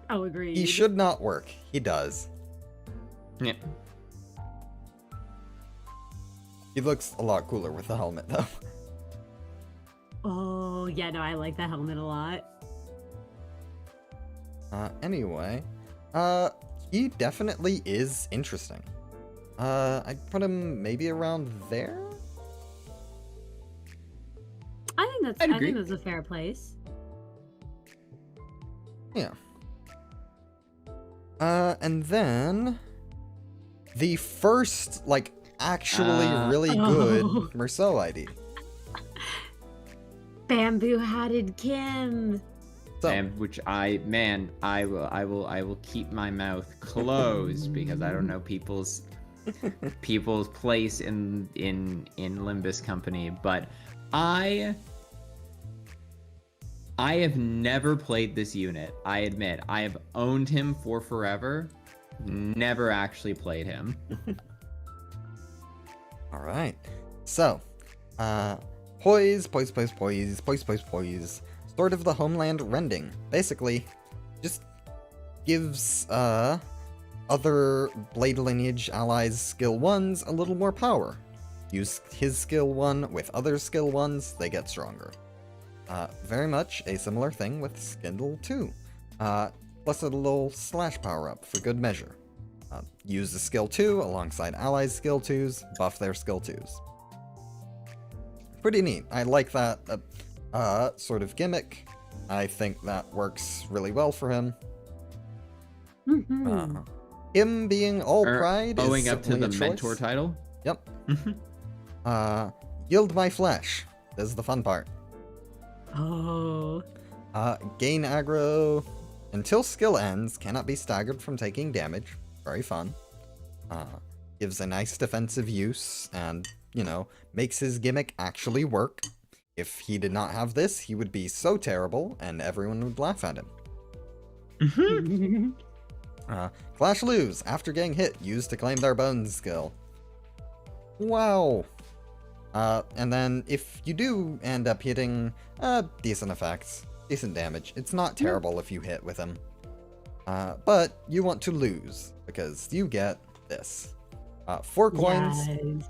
Oh, agreed. He should not work. He does. Yeah. He looks a lot cooler with the helmet, though. Oh, yeah, no, I like that helmet a lot. Anyway, he definitely is interesting. I'd put him maybe around there? I think that's a fair place. Yeah. And then the first, like, actually really good Merceau ID. Bamboo-hatted Kim. So, And which I will keep my mouth closed because I don't know people's place in Limbus Company, but I have never played this unit. I admit, I have owned him for forever, never actually played him. all right. So, poise, poise, poise, poise, poise, poise, poise. Sword of the Homeland Rending. Basically, just gives, other Blade Lineage allies' skill 1s a little more power. Use his skill 1 with other skill 1s, they get stronger. Very much a similar thing with skill 2. Plus a little slash power up for good measure. Use the skill 2 alongside allies' skill 2s, buff their skill 2s. Pretty neat. I like that sort of gimmick. I think that works really well for him. Him being all pride owing is up to the a choice. mentor title. Yep. Yield my flesh. This is the fun part. Oh. Gain aggro until skill ends. Cannot be staggered from taking damage. Very fun. Gives a nice defensive use and, you know, makes his gimmick actually work. If he did not have this, he would be so terrible and everyone would laugh at him. Clash lose. After getting hit, use to claim their bones skill. Wow. And then if you do end up hitting decent effects, decent damage, it's not terrible if you hit with him. But you want to lose because you get this. 4 coins. Yes.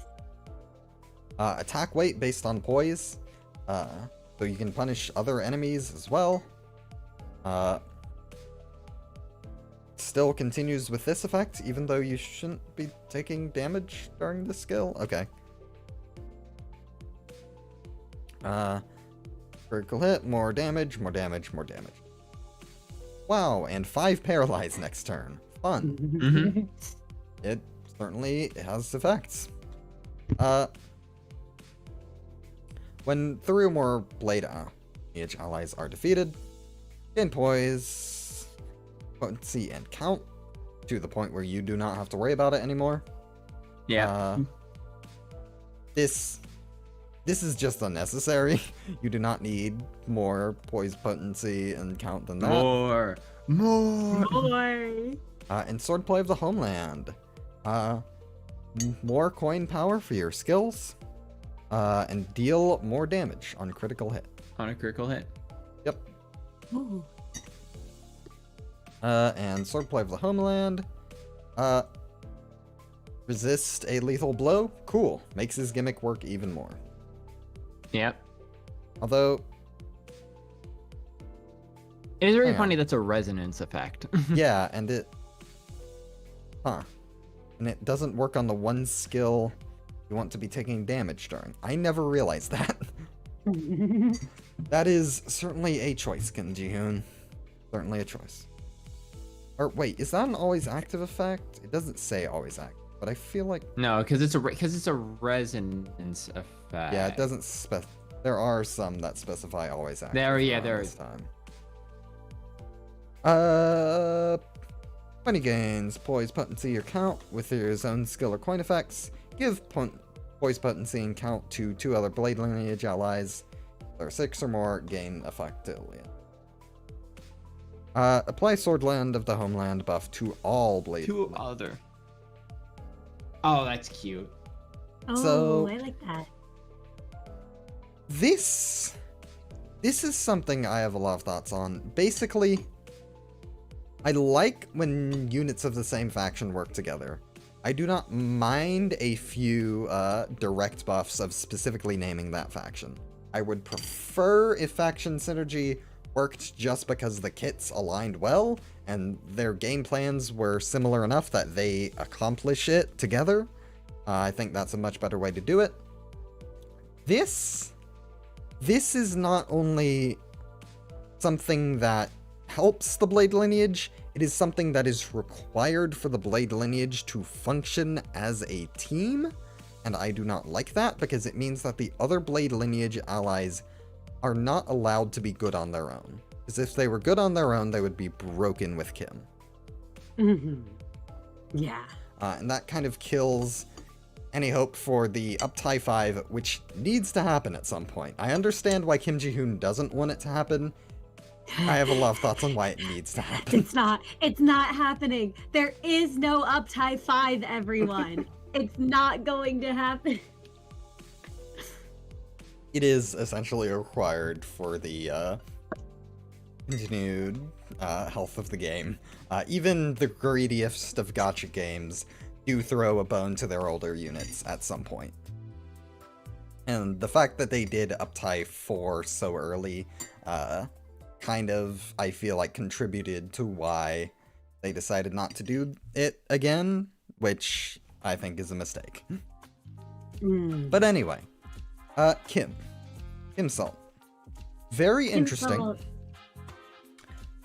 Attack weight based on poise. So you can punish other enemies as well. still continues with this effect, even though you shouldn't be taking damage during the skill? Okay. Critical hit, more damage, more damage, more damage. Wow, and 5 paralyze next turn. Fun. It certainly has effects. When 3 or more blade lineage allies are defeated, gain poise, potency, and count to the point where you do not have to worry about it anymore. Yeah. This is just unnecessary. You do not need more poise, potency, and count than that. More. And Swordplay of the Homeland. More coin power for your skills. And deal more damage on critical hit. On a critical hit. Yep. Ooh. And Swordplay of the Homeland. Resist a lethal blow. Cool. Makes his gimmick work even more. Yep. Although... It is really Hang on. funny that's a resonance effect. yeah, and it... Huh. And it doesn't work on the one skill you want to be taking damage during. I never realized that. That is certainly a choice, Kim Ji-hoon. Certainly a choice. Or wait, is that an always active effect? It doesn't say always active, but I feel like... No, because it's a resonance effect. Yeah, it doesn't there are some that specify always active. There this is. time. 20 gains, poise, potency, or count with your own skill or coin effects. Give poise, potency, and count to 2 other blade lineage allies. If there are 6 or more, gain effectively. Apply Swordland of the Homeland buff to all blade. Two other. Oh, that's cute. Oh, So- I like that. This is something I have a lot of thoughts on. Basically, I like when units of the same faction work together. I do not mind a few direct buffs of specifically naming that faction. I would prefer if faction synergy worked just because the kits aligned well and their game plans were similar enough that they accomplish it together. I think that's a much better way to do it. This is not only something that helps the blade lineage, it is something that is required for the blade lineage to function as a team, and I do not like that because it means that the other blade lineage allies are not allowed to be good on their own. Because if they were good on their own, they would be broken with Kim. Yeah. And that kind of kills any hope for the Uptie 5, which needs to happen at some point. I understand why Kim Ji-hoon doesn't want it to happen. I have a lot of thoughts on why it needs to happen. It's not happening. There is no Uptie 5, everyone. It's not going to happen. It is essentially required for the continued health of the game. Even the greediest of gacha games do throw a bone to their older units at some point. And the fact that they did Uptie 4 so early kind of, I feel like, contributed to why they decided not to do it again, which I think is a mistake. But anyway, Kim Salt. Very interesting. Insult.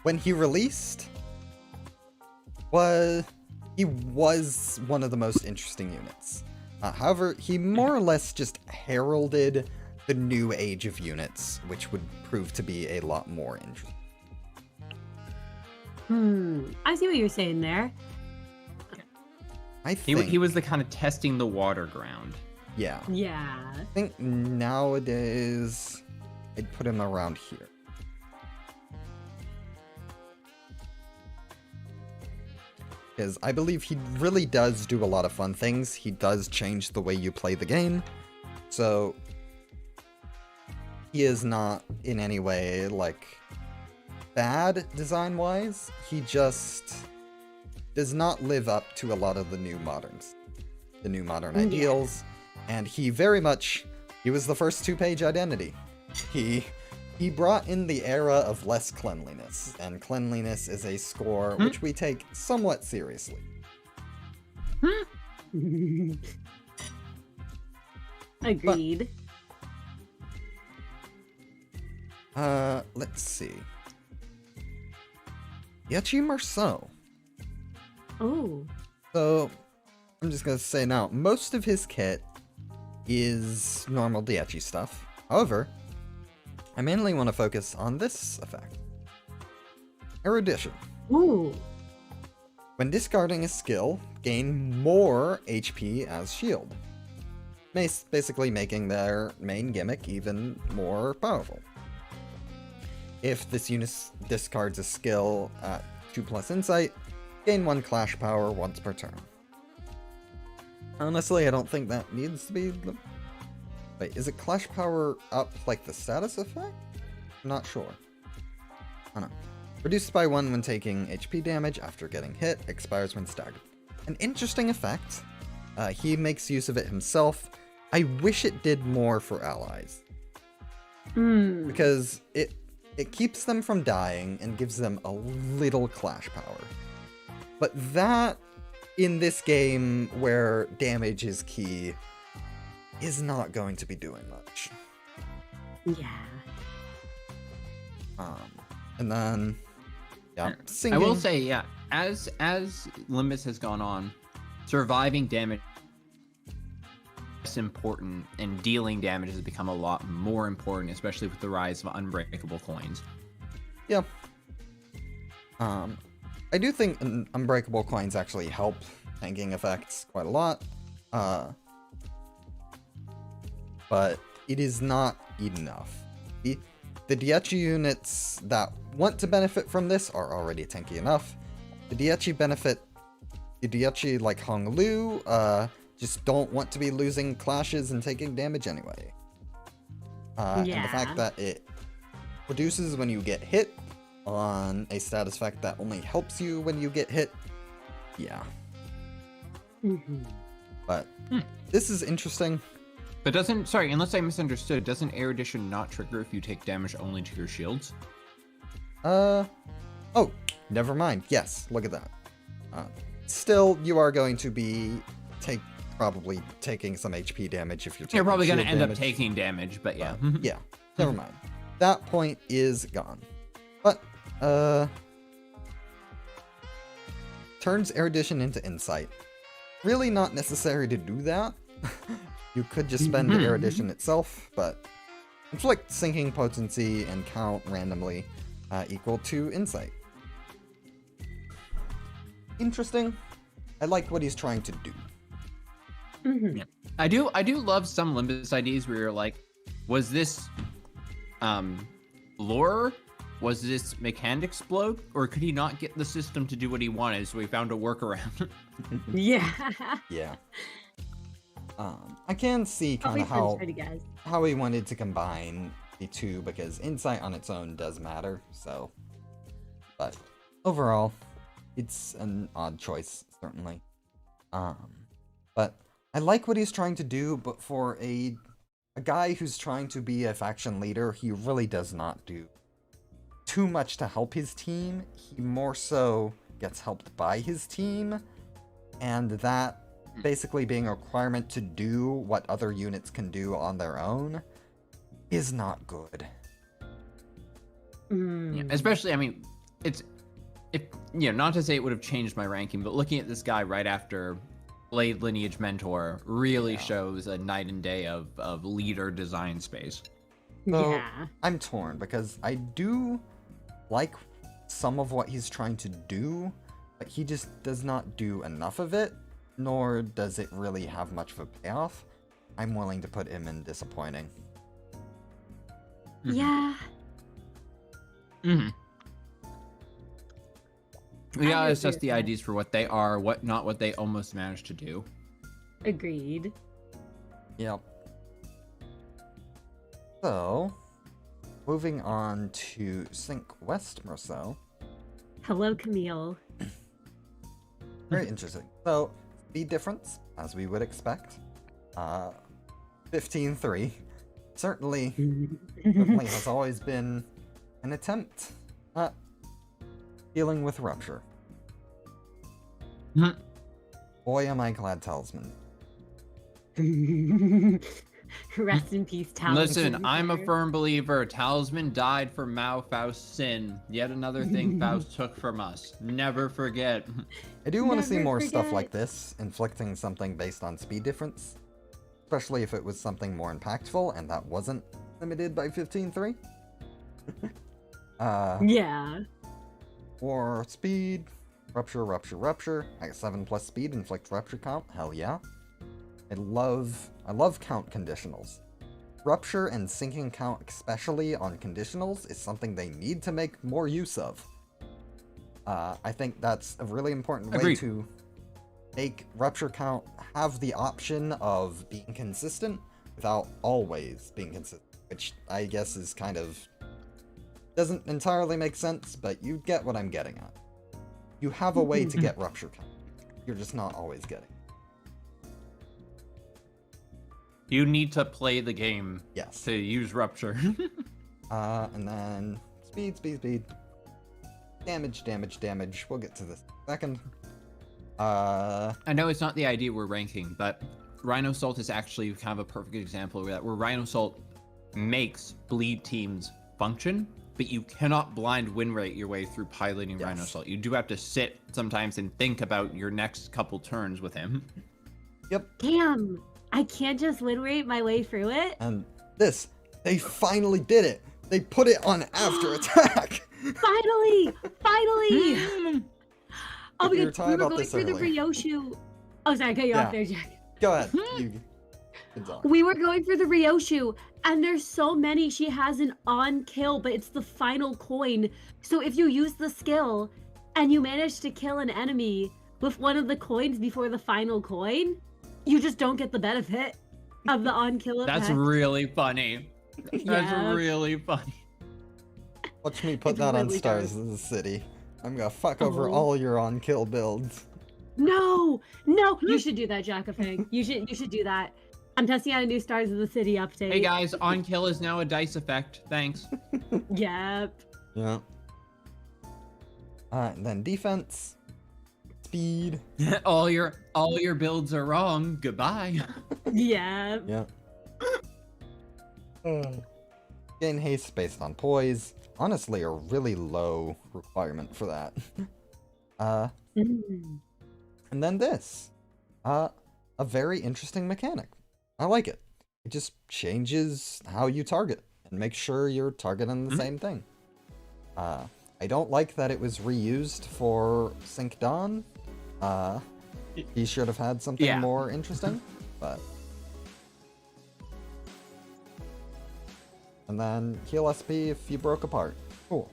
When he released, he was one of the most interesting units. However, he more or less just heralded the new age of units, which would prove to be a lot more interesting. I see what you're saying there. I think He was the kind of testing the water ground. yeah. Yeah. I think nowadays I'd put him around here. Because I believe he really does do a lot of fun things. He does change the way you play the game. So he is not in any way, like, bad design-wise. He just does not live up to a lot of the new modern ideals. And he very much, he was the first 2-page identity. He he brought in the era of less cleanliness, and cleanliness is a score which we take somewhat seriously. Agreed. Let's see. Yachi Marceau. Oh. So, I'm just gonna say now, most of his kit is normal Diachi stuff. However, I mainly want to focus on this effect. Erudition. Ooh. When discarding a skill, gain more HP as shield. Basically making their main gimmick even more powerful. If this unit discards a skill at 2+ insight, gain 1 clash power once per turn. Honestly, I don't think that needs to be the... Wait, is it clash power up like the status effect? I'm not sure. Oh no. Reduced by 1 when taking HP damage after getting hit, expires when staggered. An interesting effect. He makes use of it himself. I wish it did more for allies. Because it keeps them from dying and gives them a little clash power. But that, in this game where damage is key, is not going to be doing much. Yeah. And then, yeah, singing. I will say, yeah, as Limbus has gone on, surviving damage is important, and dealing damage has become a lot more important, especially with the rise of unbreakable coins. Yeah. I do think unbreakable coins actually help tanking effects quite a lot. But it is not enough. The Diachi units that want to benefit from this are already tanky enough. The Diachi like Honglu, just don't want to be losing clashes and taking damage anyway. And the fact that it reduces when you get hit on a status effect that only helps you when you get hit. Yeah. But this is interesting. But doesn't, sorry, unless I misunderstood, doesn't Erudition not trigger if you take damage only to your shields? Oh, never mind. Yes, look at that. Still, you are going to be probably taking some HP damage if you're taking You're probably going to shield end up damage. taking damage, but yeah. Yeah, never mind. That point is gone. But, turns Erudition into Insight. Really not necessary to do that. You could just spend Erudition itself, but inflict sinking potency and count randomly equal to Insight. Interesting. I like what he's trying to do. Yeah. I do love some Limbus IDs where you're like, was this lore? Was this mechanic explode? Or could he not get the system to do what he wanted, so he found a workaround? Yeah. Yeah. I can see kind of how he wanted to combine the two, because Insight on its own does matter, so. But overall, it's an odd choice, certainly. But I like what he's trying to do, but for a guy who's trying to be a faction leader, he really does not do too much to help his team. He more so gets helped by his team, and that basically being a requirement to do what other units can do on their own is not good. Yeah, especially, I mean, not to say it would have changed my ranking, but looking at this guy right after Blade Lineage Mentor really shows a night and day of leader design space. So, I'm torn, because I do like some of what he's trying to do, but he just does not do enough of it, nor does it really have much of a payoff. I'm willing to put him in disappointing. Yeah. We gotta assess the IDs for what they are, not what they almost managed to do. Agreed. Yep. So, moving on to Sync West Marceau. Hello, Camille. Very interesting. So, speed difference, as we would expect. 15-3. certainly certainly has always been an attempt at dealing with rupture. Hmm. Boy, am I glad Talisman. Rest in peace, Talisman. Listen, I'm a firm believer. Talisman died for Mao Faust's sin. Yet another thing Faust took from us. Never forget. I do want to see Never more stuff forget. like this, inflicting something based on speed difference. Especially if it was something more impactful and that wasn't limited by 15-3. Yeah. Or speed, rupture, rupture, rupture. I got 7+ speed, inflict rupture count. Hell yeah. I love count conditionals. Rupture and sinking count, especially on conditionals, is something they need to make more use of. I think that's a really important way Agreed. to make rupture count have the option of being consistent without always being consistent, which I guess is kind of doesn't entirely make sense, but you get what I'm getting at. You have a way to get rupture count. You're just not always getting. You need to play the game Yes. to use rupture. And then speed, speed, speed. Damage, damage, damage. We'll get to this in a second. I know it's not the idea we're ranking, but Rhino Salt is actually kind of a perfect example of that, where Rhino Salt makes bleed teams function, but you cannot blind win rate your way through piloting Yes. Rhino Salt. You do have to sit sometimes and think about your next couple turns with him. Yep. Damn. I can't just win rate my way through it. And this, they finally did it. They put it on after attack. Finally! Finally! Oh my We were god, talking we were about going this for the earlier. Ryoshu. Oh, sorry, I cut you Yeah. off there, Jack. Go ahead. You. Good job. We were going for the Ryoshu, and there's so many. She has an on kill, but it's the final coin. So if you use the skill and you manage to kill an enemy with one of the coins before the final coin, you just don't get the benefit of the on kill effect. That's really funny. That's Yeah. really funny. Watch me put It's that on really Stars dark. of the City. I'm gonna fuck over Oh. all your on-kill builds. No, no, you should do that, Jackafang. You should do that. I'm testing out a new Stars of the City update. Hey guys, on kill is now a dice effect. Thanks. Yep. Yeah. And then defense. Speed. all your builds are wrong. Goodbye. Yep. Yeah. Gain haste based on poise. Honestly, a really low requirement for that. Mm. And then this. A very interesting mechanic. I like it. It just changes how you target and makes sure you're targeting the same thing. I don't like that it was reused for Sync Dawn. He should have had something Yeah. more interesting, but... And then heal SP if you broke apart. Cool.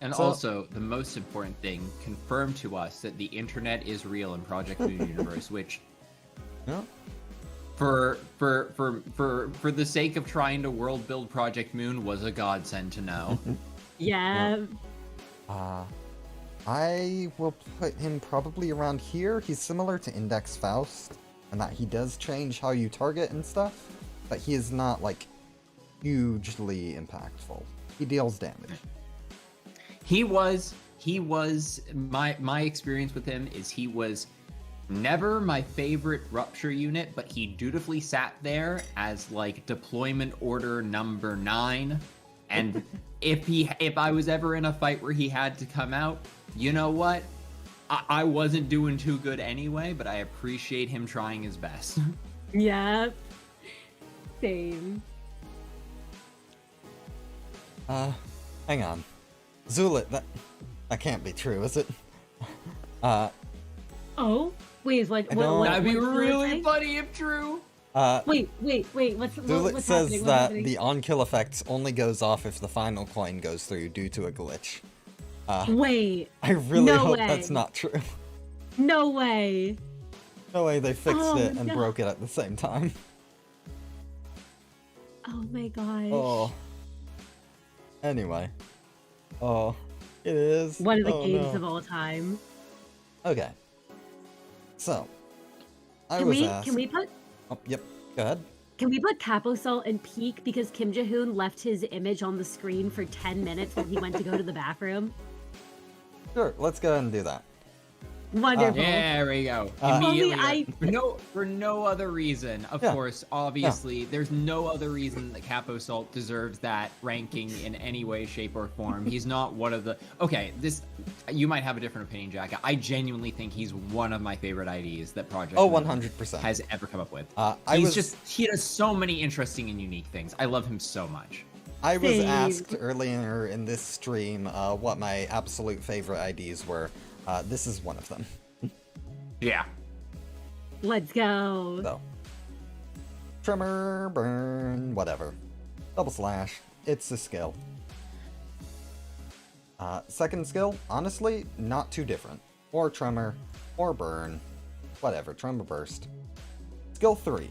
And So- also, the most important thing, confirm to us that the internet is real in Project Moon Universe, which, Yeah. for the sake of trying to world build Project Moon, was a godsend to know. Yep. I will put him probably around here. He's similar to Index Faust, in that he does change how you target and stuff, but he is not, like, hugely impactful. He deals damage. He was my experience with him is he was never my favorite rupture unit, but he dutifully sat there as like deployment order number 9. And if I was ever in a fight where he had to come out, you know what? I wasn't doing too good anyway, but I appreciate him trying his best. Yep. Same. Hang on. Zulit, that can't be true, is it? Oh, wait, like I what? don't- what That'd be what's the really thing? funny if true. Wait. What's Zulit says happening? What's that happening? the on-kill effect only goes off if the final coin goes through due to a glitch. Wait, I really No hope way. that's not true. no way. No way they fixed Oh, it and no. broke it at the same time. Oh my gosh. Oh. Anyway. Oh. It is. One of the Oh, games no. of all time. Okay. So. I Can was we asked. can we put Oh, yep. Go ahead. Can we put Caposalt in peak because Kim Jae-hoon left his image on the screen for 10 minutes when he went to go to the bathroom? Sure, let's go ahead and do that. Wonderful. Yeah, there we go. Only Immediately. For no other reason. Of Yeah. course, obviously, there's no other reason that Capo Salt deserves that ranking in any way, shape, or form. He's not one of the. Okay, this. You might have a different opinion, Jack. I genuinely think he's one of my favorite IDs that Project Oh, Moon 100%. has ever come up with. He does so many interesting and unique things. I love him so much. I was Same. asked earlier in this stream what my absolute favorite IDs were. This is one of them. Yeah. Let's go. So, Tremor, Burn, whatever. Double Slash, it's a skill. Second skill, honestly, not too different. Or Tremor, or Burn, whatever, Tremor Burst. Skill 3.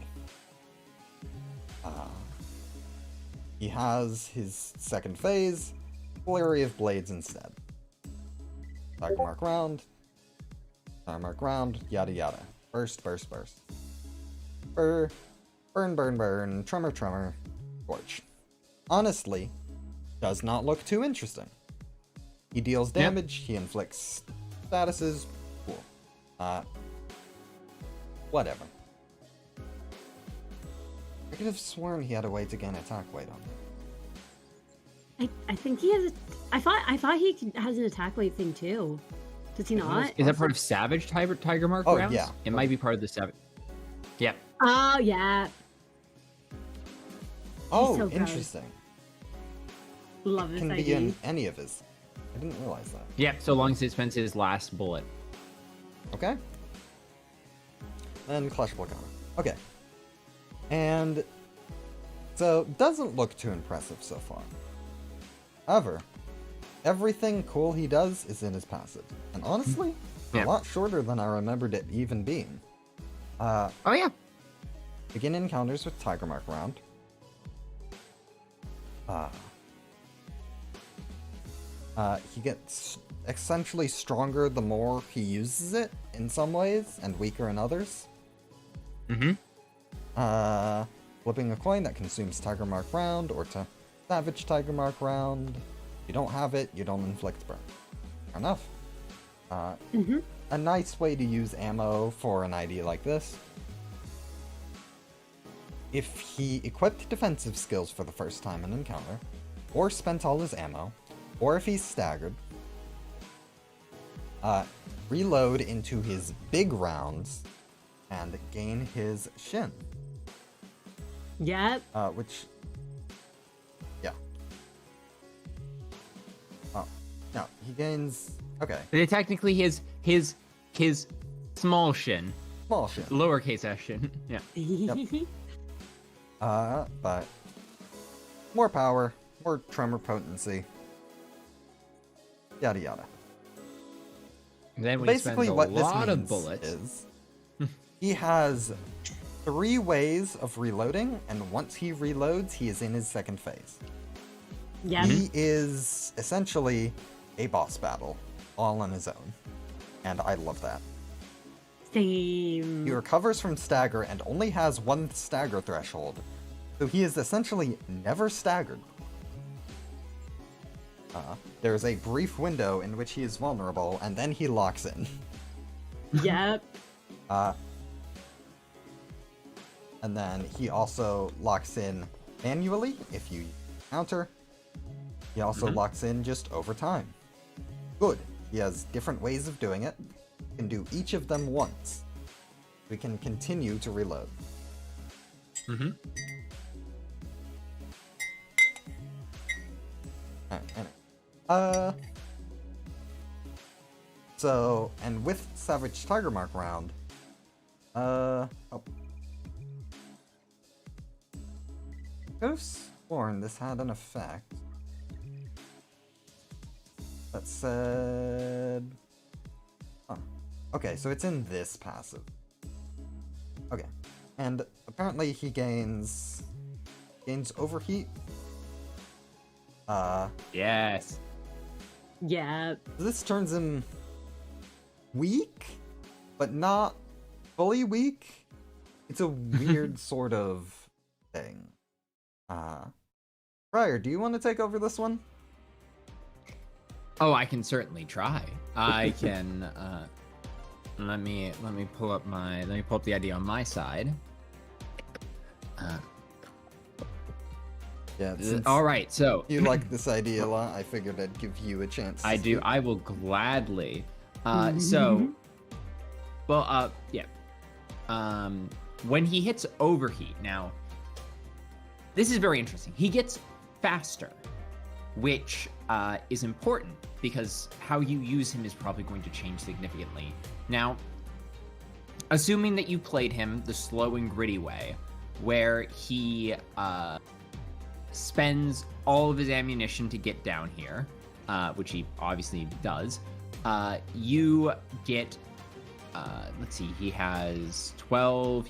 He has his second phase, Flurry of Blades instead. Tiger Mark Round, Tiger Mark Round, yada yada. Burst, burst, burst. Burn, burn, burn, tremor, tremor, scorch. Honestly, does not look too interesting. He deals damage, he inflicts statuses, cool. Whatever. I could have sworn he had a way to gain attack weight on him. I think he has. I thought he has an attack weight thing too. Does he not? Is that part of Savage Tiger Mark Oh, rounds? yeah. It might be part of the Savage. Yep. Oh yeah. Oh, so good. interesting. Love this Can idea. be in any of his. I didn't realize that. Yep, so long as it spends his last bullet. Okay. Then Clash of Blacana. Okay. And so doesn't look too impressive so far. However, everything cool he does is in his passive. And honestly, Yeah. a lot shorter than I remembered it even being. Oh yeah. Begin encounters with Tiger Mark round. He gets essentially stronger the more he uses it in some ways, and weaker in others. Mm-hmm. Flipping a coin that consumes Tiger Mark round, or to Savage Tiger Mark round. If you don't have it, you don't inflict burn. Fair enough. A nice way to use ammo for an ID like this. If he equipped defensive skills for the first time in encounter, or spent all his ammo, or if he's staggered, reload into his big rounds and gain his shin. Yep. Which, yeah. Oh, no, he gains. Okay, Technically, his small shin, small shin. lowercase s shin. Yeah. But more power, more tremor potency, yada yada. Then when he Basically, spends a what this lot of means bullets. is he has 3 ways of reloading, and once he reloads, he is in his second phase. Yep. He is essentially a boss battle, all on his own, and I love that. Same. He recovers from stagger and only has 1 stagger threshold, so he is essentially never staggered. There's a brief window in which he is vulnerable, and then he locks in. Yep. And then he also locks in manually if you counter. He also locks in just over time. Good. He has different ways of doing it. We can do each of them once. We can continue to reload. Mm-hmm. Alright, so, and with Savage Tiger Mark round, oh. Could have sworn this had an effect that said, oh, okay, so it's in this passive. Okay, and apparently he gains overheat. Yes. Yep. This turns him weak, but not fully weak. It's a weird sort of thing. Prior, do you want to take over this one? Oh, I can certainly try. I can. Let me pull up the idea on my side. Yeah. All right. So you like this idea a lot. I figured I'd give you a chance. I do. I will gladly. When he hits overheat, now this is very interesting. He gets faster, which is important because how you use him is probably going to change significantly. Now, assuming that you played him the slow and gritty way, where he spends all of his ammunition to get down here, which he obviously does, you get, let's see, he has 12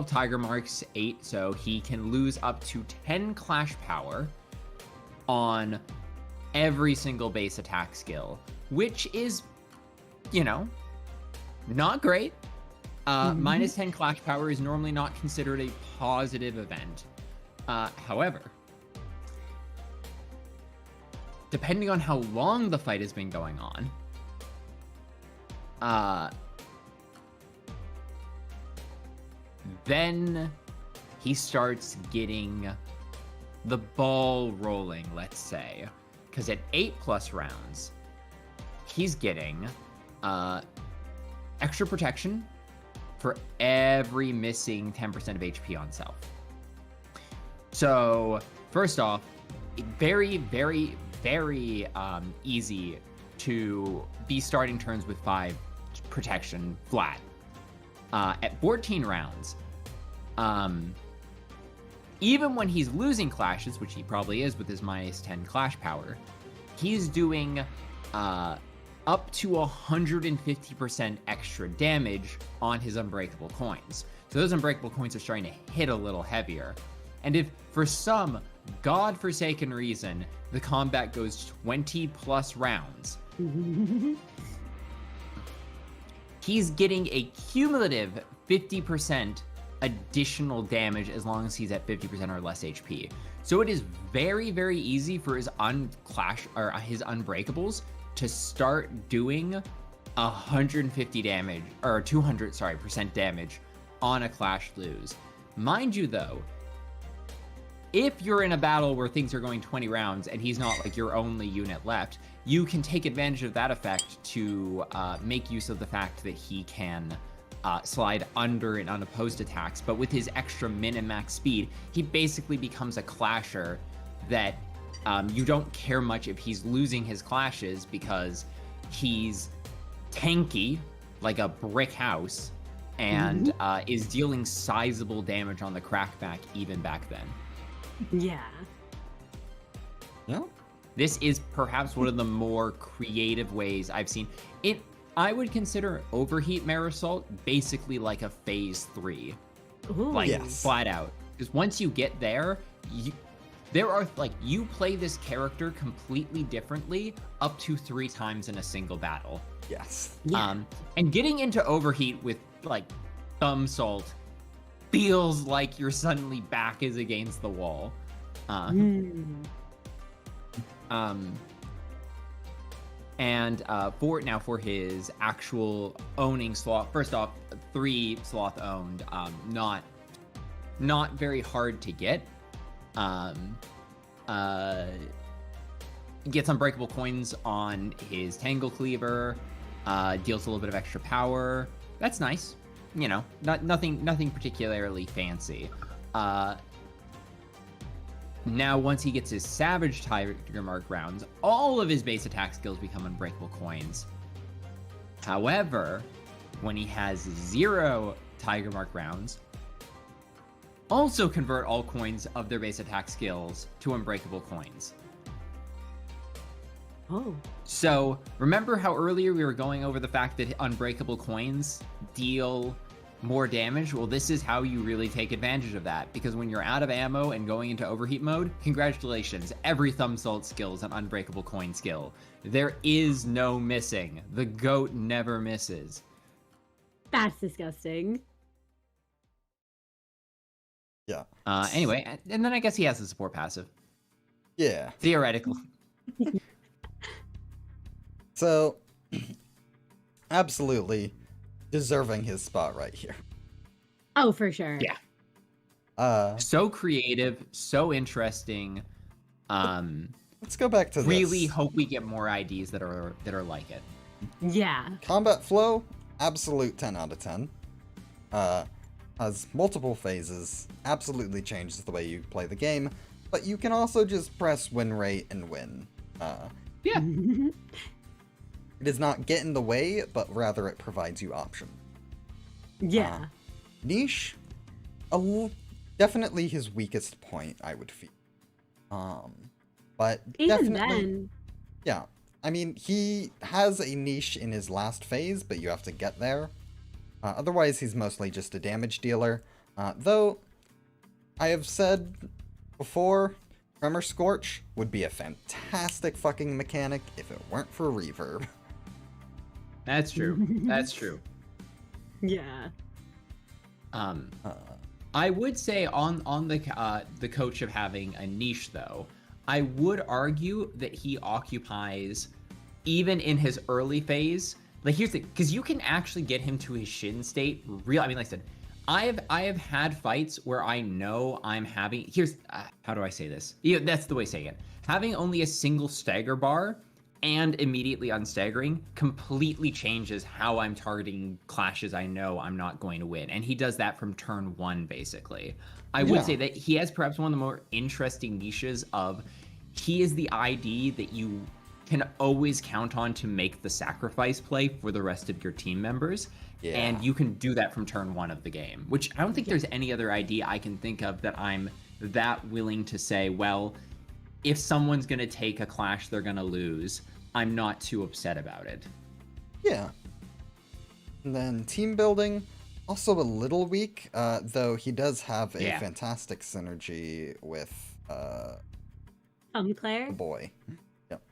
tiger marks, 8, so he can lose up to 10 clash power on every single base attack skill, which is, not great. Minus 10 clash power is normally not considered a positive event. However, depending on how long the fight has been going on, then he starts getting the ball rolling, let's say. Because at 8+ rounds, he's getting extra protection for every missing 10% of HP on self. So, first off, very, very, very easy to be starting turns with 5 protection flat. At 14 rounds, even when he's losing clashes, which he probably is with his minus 10 clash power, he's doing up to 150% extra damage on his unbreakable coins. So those unbreakable coins are starting to hit a little heavier. And if for some godforsaken reason the combat goes 20+ rounds, he's getting a cumulative 50% additional damage as long as he's at 50% or less HP. So it is very, very easy for his his unbreakables to start doing 150 damage or 200% damage on a clash lose. Mind you though, if you're in a battle where things are going 20 rounds and he's not like your only unit left, you can take advantage of that effect to make use of the fact that he can slide under in unopposed attacks, but with his extra min and max speed, he basically becomes a clasher that you don't care much if he's losing his clashes because he's tanky like a brick house and is dealing sizable damage on the crackback even back then. Yeah. Yeah. This is perhaps one of the more creative ways I've seen it. I would consider Overheat Marisol basically like a phase 3. Ooh. Like, Yes. flat out. Because once you get there, you play this character completely differently up to 3 times in a single battle. Yes. Yeah. And getting into Overheat with, like, Thumb Salt feels like your suddenly back is against the wall. And for his actual owning sloth, first off, 3 sloth owned, not very hard to get. Gets unbreakable coins on his Tangle Cleaver, deals a little bit of extra power. That's nice. Nothing particularly fancy. Now, once he gets his Savage Tiger Mark rounds, all of his base attack skills become unbreakable coins. However, when he has 0 Tiger Mark rounds, also convert all coins of their base attack skills to unbreakable coins. Oh. So, remember how earlier we were going over the fact that unbreakable coins deal more damage? Well, this is how you really take advantage of that, because when you're out of ammo and going into overheat mode, congratulations, every Thumb Salt skill is an unbreakable coin skill. There is no missing. The goat never misses. That's disgusting. Yeah. Anyway, and then I guess he has the support passive. Yeah. Theoretical. So, absolutely deserving his spot right here. Oh, for sure. Yeah. So creative, so interesting. Let's go back to really this. hope we get more IDs that are like it. Yeah. Combat flow, absolute 10 out of 10. Has multiple phases, absolutely changes the way you play the game, but you can also just press win rate and win. Yeah. It does not get in the way, but rather it provides you options. Yeah. Niche, definitely his weakest point, I would feel. But Even definitely, then. yeah. I mean, he has a niche in his last phase, but you have to get there. Otherwise, he's mostly just a damage dealer. Though, I have said before, Tremor Scorch would be a fantastic fucking mechanic if it weren't for reverb. That's true. That's true. Yeah. I would say on the coach of having a niche, though, I would argue that he occupies, even in his early phase. Like, here's the, because you can actually get him to his Shin state. I mean, like I said, I have had fights where I know I'm having. Here's how do I say this? Yeah, that's the way of saying it. Having only a single stagger bar and immediately unstaggering completely changes how I'm targeting clashes I know I'm not going to win. And he does that from turn 1, basically. I would say that he has perhaps one of the more interesting niches of he is the ID that you can always count on to make the sacrifice play for the rest of your team members. Yeah. And you can do that from turn 1 of the game, which I don't think there's any other ID I can think of that I'm that willing to say, well, if someone's going to take a clash they're going to lose, I'm not too upset about it. Yeah. And then team building, also a little weak, though he does have a fantastic synergy with Claire? the boy. Yep.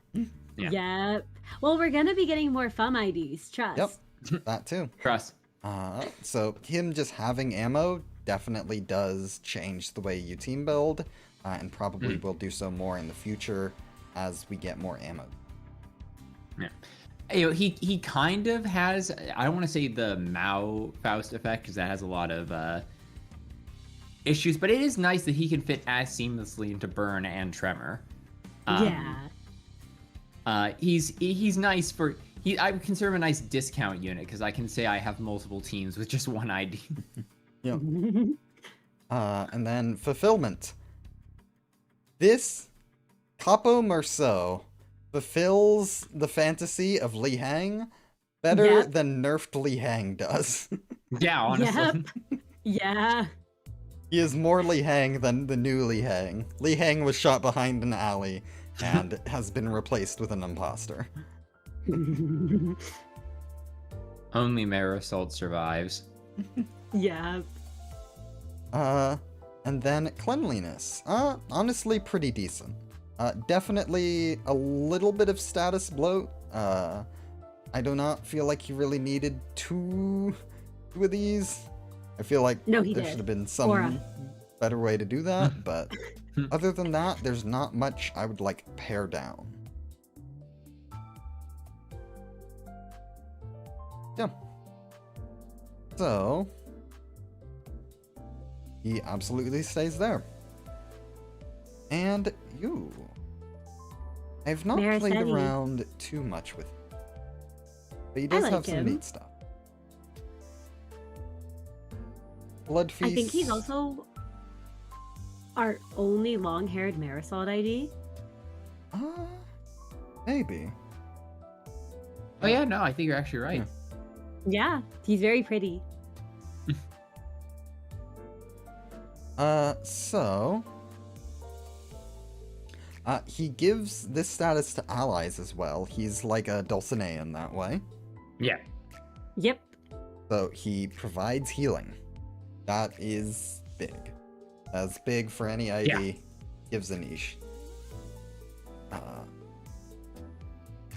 Yeah. Yep. Well, we're going to be getting more FUM IDs, trust. Yep, that too. Trust. So him just having ammo definitely does change the way you team build, and probably will do so more in the future as we get more ammo. Yeah. You know, he kind of has, I don't want to say the Mao Faust effect, because that has a lot of issues, but it is nice that he can fit as seamlessly into Burn and Tremor. He's nice for, I would consider him a nice discount unit, because I can say I have multiple teams with just one ID. Yep. And then fulfillment. This Capo Merceau fulfills the fantasy of Li Hang better than nerfed Li Hang does. Yeah, honestly. Yep. Yeah. He is more Li Hang than the new Li Hang. Li Hang was shot behind an alley and has been replaced with an imposter. Only Marisol survives. Yeah. And then cleanliness. Honestly pretty decent. Definitely a little bit of status bloat. I do not feel like he really needed two of these. I feel like there should have been some better way to do that, but other than that, there's not much I would like pare down. Yeah. So, he absolutely stays there. And you. I've not played around too much with him, but he does have some neat stuff. Blood Feast. I think he's also our only long-haired Marisol ID. Maybe. Oh yeah, no, I think you're actually right. Yeah, he's very pretty. He gives this status to allies as well. He's like a Dulcinea in that way. Yeah. Yep. So he provides healing. That is big. That's big for any ID. Yeah. Gives a niche.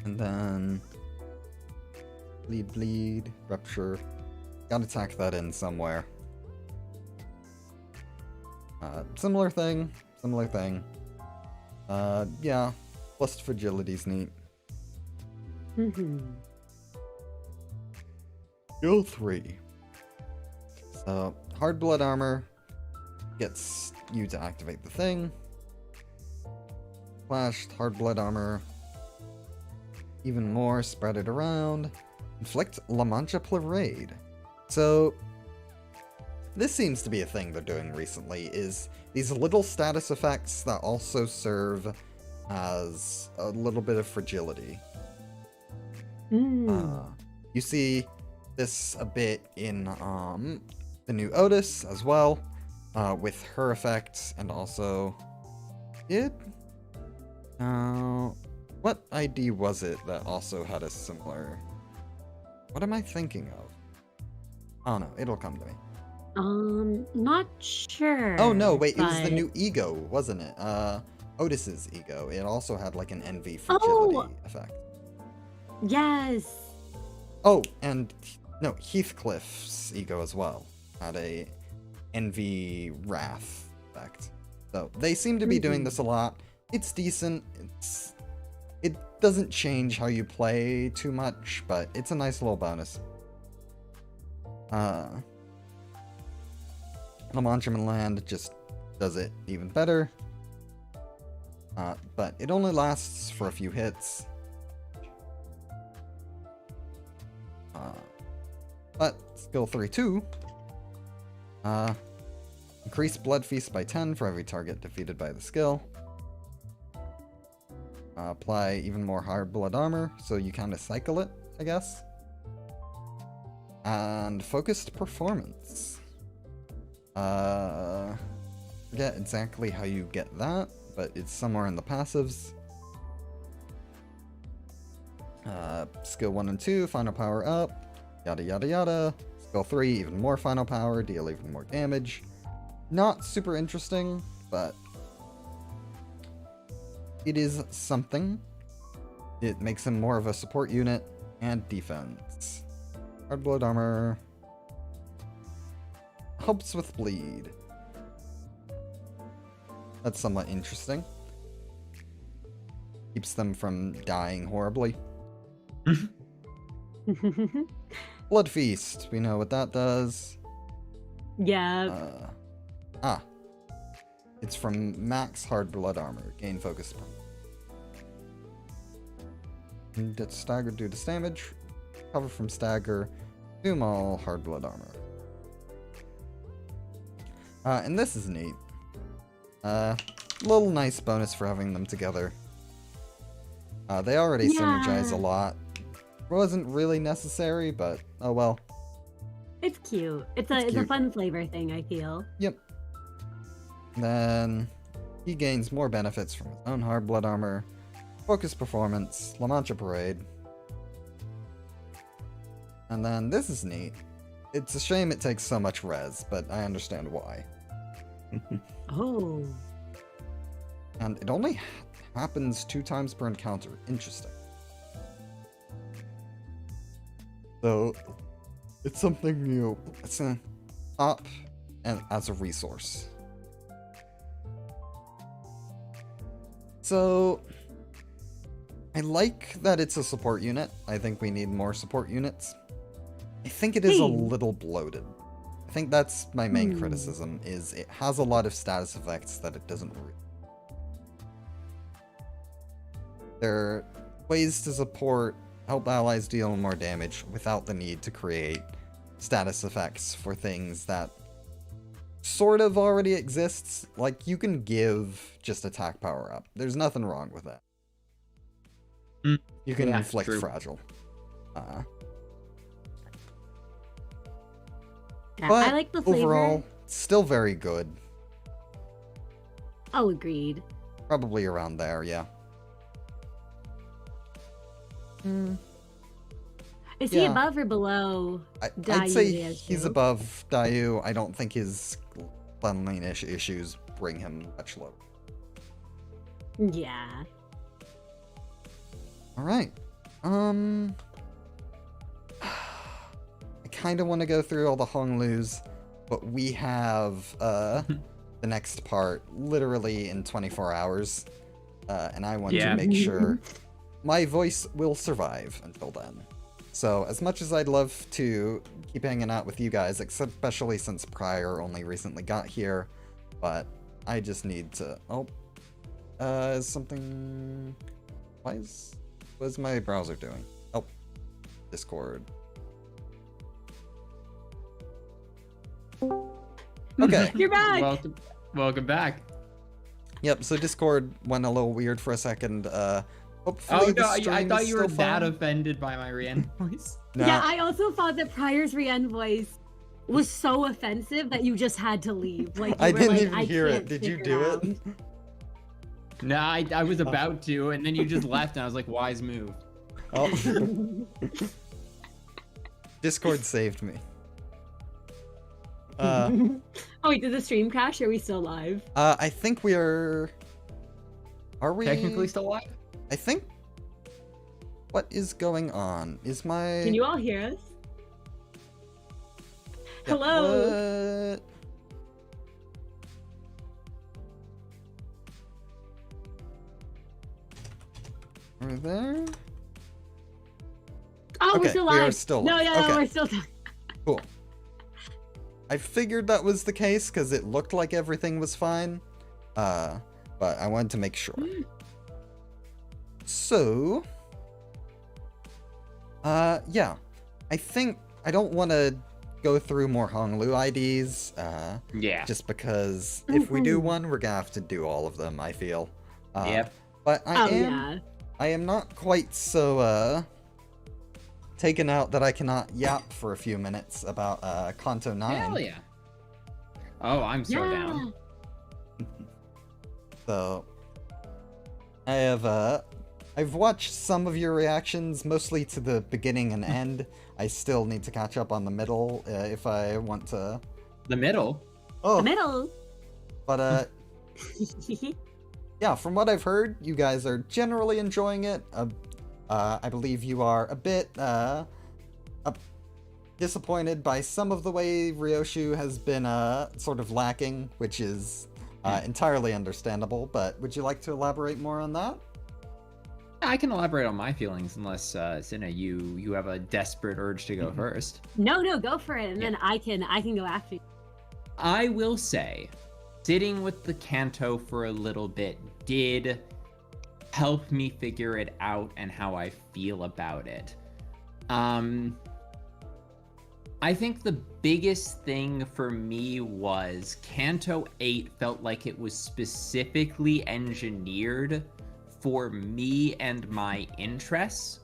And then bleed, rupture. Gotta tack that in somewhere. Similar thing. Yeah, plus fragility's neat. Skill 3. So, hard blood armor gets you to activate the thing. Flashed hard blood armor. Even more, spread it around. Inflict La Mancha Parade. So, this seems to be a thing they're doing recently, is these little status effects that also serve as a little bit of fragility. You see this a bit in the new Otis as well, with her effects, and also what ID was it that also had a similar... What am I thinking of? Oh no, it'll come to me. Not sure. Oh no, wait, it was the but- new ego, wasn't it? Otis's ego. It also had like an envy fragility effect. Yes. Oh, and no, Heathcliff's ego as well had a envy wrath effect. So they seem to be doing this a lot. It's decent. It doesn't change how you play too much, but it's a nice little bonus. La Mancha Land just does it even better. But it only lasts for a few hits. But skill 3 too. Increase Blood Feast by 10 for every target defeated by the skill. Apply even more hard blood armor, so you kind of cycle it, I guess. And focused performance. Forget exactly how you get that, but it's somewhere in the passives. Skill 1 and 2, final power up. Yada yada yada. Skill 3, even more final power, deal even more damage. Not super interesting, but it is something. It makes him more of a support unit and defense. Hard blood armor helps with bleed. That's somewhat interesting. Keeps them from dying horribly. Blood Feast, we know what that does. Yeah. It's from max hard blood armor. Gain focus. Get staggered due to damage. Cover from stagger. Consume all hard blood armor. And this is neat. Little nice bonus for having them together. They already synergize a lot. Wasn't really necessary, but oh well. It's cute. It's a fun flavor thing, I feel. Yep. Then he gains more benefits from his own hard blood armor, focus performance, La Mancha Parade. And then this is neat. It's a shame it takes so much res, but I understand why. Oh. And it only happens 2 times per encounter. Interesting. So it's something new. It's an up and as a resource. So I like that it's a support unit. I think we need more support units. I think it is a little bloated. I think that's my main criticism, is it has a lot of status effects that it doesn't really. There are ways to support, help allies deal more damage without the need to create status effects for things that sort of already exists. Like, you can give just attack power up. There's nothing wrong with that. You can inflict fragile. Yeah, But I like the flavor. overall, still very good. Oh, agreed. Probably around there, yeah. Is he above or below I'd say Dayu he's Daiju? above Dayu. I don't think his cleanliness issues bring him much lower. Yeah. Alright. I kind of want to go through all the Honglus, but we have the next part literally in 24 hours, and I want Yeah. to make sure my voice will survive until then. So as much as I'd love to keep hanging out with you guys, especially since Prior only recently got here, but I just need to... Oh, is something... What's my browser doing? Oh, Discord. Okay. You're back. Welcome back. Yep, so Discord went a little weird for a second. Hopefully Oh the no, I stream thought is you were still that fine. offended by my Rian voice. No, Yeah, I also thought that Prior's Rian voice was so offensive that you just had to leave. Like, you I were didn't like, even I hear it. can't Did you stick do around. it? No, I was about to, and then you just left, and I was like, wise move. Oh. Discord saved me. Oh wait, did the stream crash? Are we still live? I think we are... Are we... Technically still alive? I think... What is going on? Is my... Can you all hear us? Yeah, Hello. What? Are we there? Oh, Okay, we're still we live. are still No, live. yeah, Okay. no, we're still. Cool. I figured that was the case because it looked like everything was fine. But I wanted to make sure. So, yeah. I think I don't want to go through more Honglu IDs, Yeah. just because if we do one, we're gonna have to do all of them, I feel. Yep. But Oh yeah. I am not quite so, taken out that I cannot yap for a few minutes about, Canto 9. Hell yeah. Oh, I'm so down. So, I have, I've watched some of your reactions, mostly to the beginning and end. I still need to catch up on the middle, if I want to... The middle. Oh, The middle. but, yeah, from what I've heard, you guys are generally enjoying it. I believe you are a bit, disappointed by some of the way Ryoshu has been, sort of lacking, which is, entirely understandable, but would you like to elaborate more on that? I can elaborate on my feelings unless, Cinna, you have a desperate urge to go first. No, go for it, and then I can go after you. I will say, sitting with the Canto for a little bit did help me figure it out and how I feel about it. I think the biggest thing for me was Canto 8 felt like it was specifically engineered for me and my interests.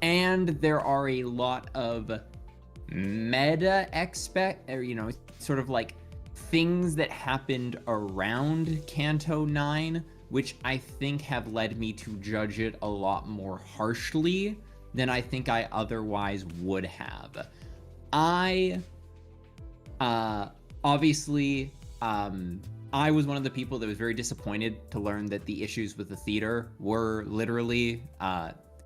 And there are a lot of meta sort of like things that happened around Canto 9, which I think have led me to judge it a lot more harshly than I think I otherwise would have. I obviously I was one of the people that was very disappointed to learn that the issues with the theater were literally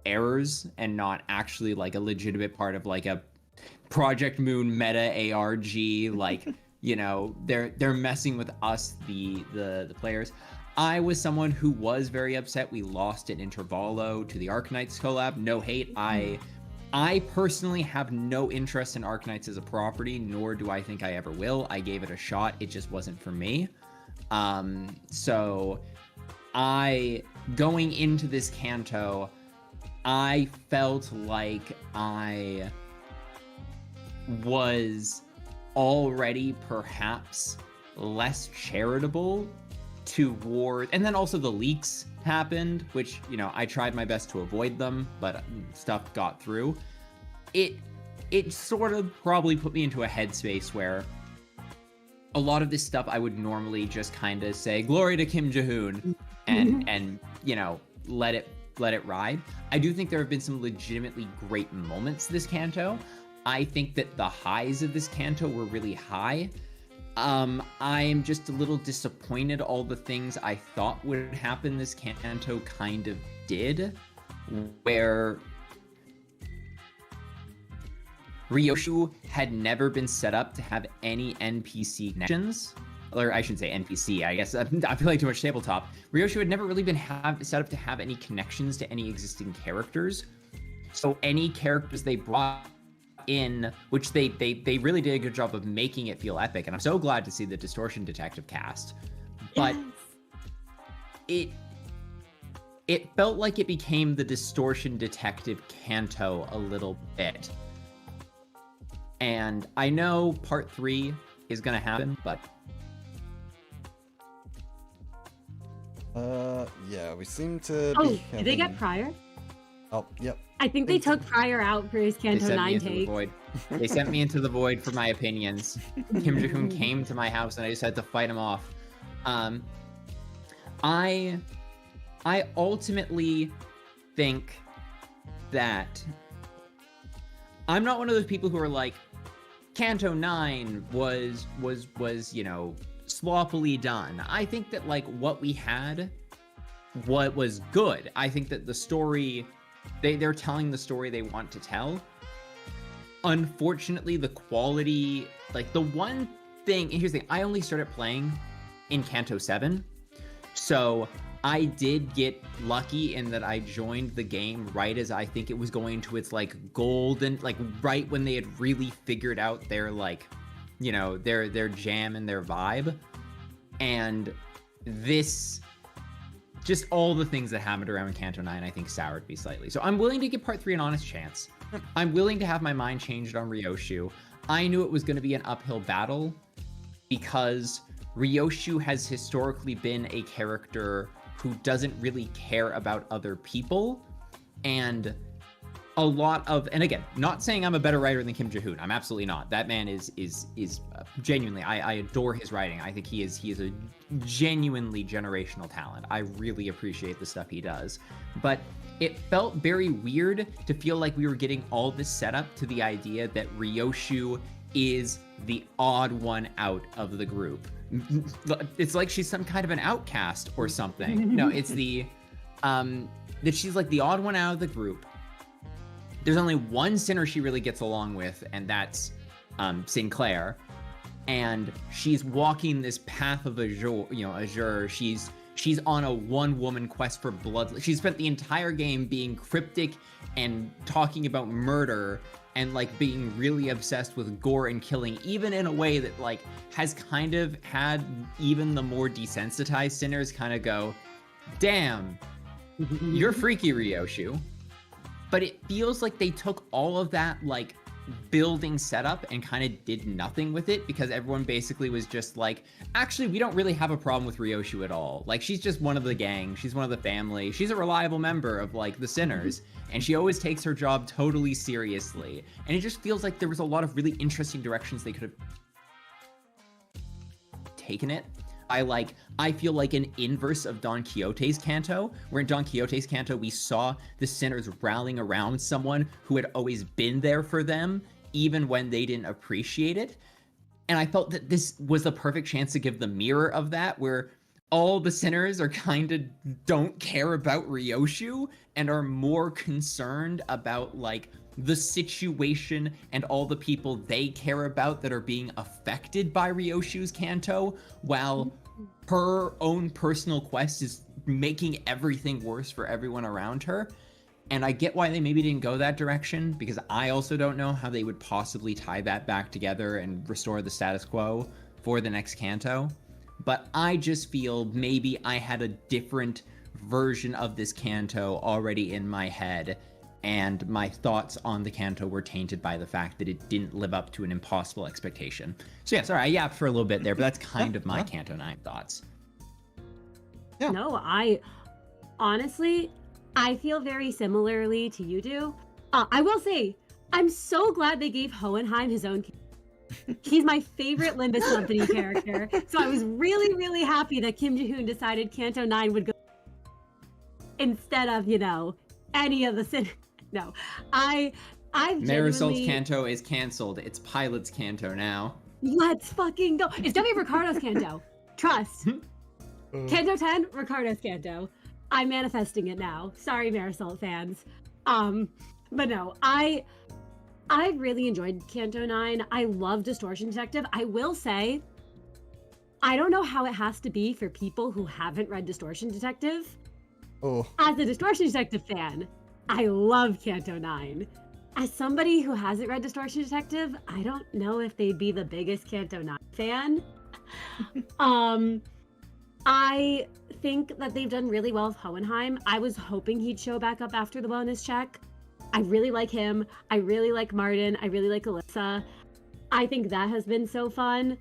errors and not actually like a legitimate part of like a Project Moon meta ARG. Like, you know, they're messing with us, the players. I was someone who was very upset we lost an Intervalo to the Arknights collab. No hate. I personally have no interest in Arknights as a property, nor do I think I ever will. I gave it a shot. It just wasn't for me. So going into this Canto, I felt like I was already perhaps less charitable toward, and then also the leaks happened, which, you know, I tried my best to avoid them, but stuff got through. It sort of probably put me into a headspace where a lot of this stuff I would normally just kind of say glory to Kim Jae-hoon and you know, let it ride. I do think there have been some legitimately great moments this Canto. I think that the highs of this Canto were really high. I'm just a little disappointed all the things I thought would happen this Canto kind of did, where Ryoshu had never been set up to have any NPC connections. Or I shouldn't say NPC, I guess. I'm feeling too much tabletop. Ryoshu had never really been set up to have any connections to any existing characters. So any characters they brought in, which they really did a good job of making it feel epic, and I'm so glad to see the Distortion Detective cast. But it felt like it became the Distortion Detective Canto a little bit. And I know part 3 is gonna happen, but yeah, we seem to Oh, be did they get having- Prior? Oh, yep. I think they took Prior out for his they Canto sent me 9 into the take. void. They sent me into the void for my opinions. Kim Ji-hoon came to my house and I just had to fight him off. I ultimately think that I'm not one of those people who are like, Canto 9 was, you know, sloppily done. I think that, like, what we had, what was good. I think that the story, they're telling the story they want to tell. Unfortunately, the quality, like, the one thing, and here's the thing, I only started playing in Canto 7, so I did get lucky in that I joined the game right as I think it was going to its, like, golden, like, right when they had really figured out their, like, you know, their jam and their vibe. And this, just all the things that happened around Canto 9, I think, soured me slightly. So I'm willing to give part 3 an honest chance. I'm willing to have my mind changed on Ryoshu. I knew it was going to be an uphill battle because Ryoshu has historically been a character who doesn't really care about other people, and a lot of, and again, not saying I'm a better writer than Kim Ji-hoon. I'm absolutely not. That man is genuinely, I adore his writing. I think he is a genuinely generational talent. I really appreciate the stuff he does. But it felt very weird to feel like we were getting all this setup to the idea that Ryoshu is the odd one out of the group. It's like she's some kind of an outcast or something. No, it's the, that she's like the odd one out of the group. There's only one sinner she really gets along with, and that's Sinclair. And she's walking this path of azure. She's on a one-woman quest for blood. She spent the entire game being cryptic and talking about murder and, like, being really obsessed with gore and killing, even in a way that, like, has kind of had even the more desensitized sinners kind of go, damn, you're freaky, Ryoshu. But it feels like they took all of that, like, building setup and kind of did nothing with it, because everyone basically was just like, actually, we don't really have a problem with Ryoshu at all. Like, she's just one of the gang. She's one of the family. She's a reliable member of, like, the sinners. And she always takes her job totally seriously. And it just feels like there was a lot of really interesting directions they could have taken it. I feel like an inverse of Don Quixote's Canto, where in Don Quixote's Canto, we saw the sinners rallying around someone who had always been there for them, even when they didn't appreciate it. And I felt that this was the perfect chance to give the mirror of that, where all the sinners are kind of don't care about Ryoshu and are more concerned about, like, the situation and all the people they care about that are being affected by Ryoshu's Canto, while her own personal quest is making everything worse for everyone around her. And I get why they maybe didn't go that direction, because I also don't know how they would possibly tie that back together and restore the status quo for the next Canto. But I just feel maybe I had a different version of this Canto already in my head, and my thoughts on the Canto were tainted by the fact that it didn't live up to an impossible expectation. So yeah, sorry, I yapped for a little bit there, but that's kind of my Canto 9 thoughts. Yeah. No, I honestly, I feel very similarly to you do. I will say, I'm so glad they gave Hohenheim his own. He's my favorite Limbus Company character. So I was really, really happy that Kim Ji-hoon decided Canto 9 would go instead of, you know, any of the sin. No, I've Marisol's genuinely... Canto is canceled. It's Pilot's Canto now. Let's fucking go. It's W. Ricardo's Canto. Trust. Canto 10, Ricardo's Canto. I'm manifesting it now. Sorry, Marisol fans. But no, I I really enjoyed Canto 9. I love Distortion Detective. I will say, I don't know how it has to be for people who haven't read Distortion Detective. Oh, As a Distortion Detective fan, I love Canto 9. As somebody who hasn't read Distortion Detective, I don't know if they'd be the biggest Canto 9 fan. I think that they've done really well with Hohenheim. I was hoping he'd show back up after the bonus check. I really like him. I really like Martin. I really like Alyssa. I think that has been so fun.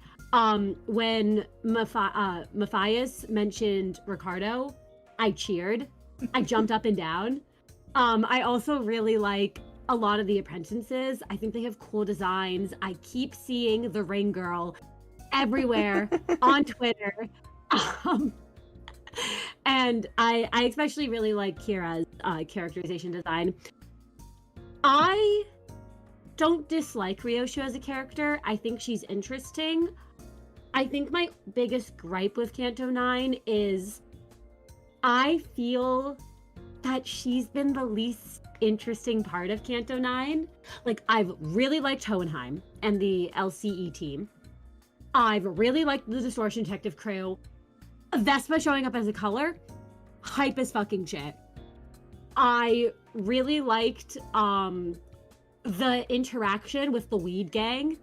When Matthias mentioned Ricardo, I cheered. I jumped up and down. I also really like a lot of the apprentices. I think they have cool designs. I keep seeing the Ring Girl everywhere on Twitter. And I especially really like Kira's characterization design. I don't dislike Ryoshu as a character. I think she's interesting. I think my biggest gripe with Canto 9 is I feel that she's been the least interesting part of Canto 9. Like, I've really liked Hohenheim and the LCE team. I've really liked the Distortion Detective crew. Vespa showing up as a color, hype as fucking shit. I really liked the interaction with the weed gang.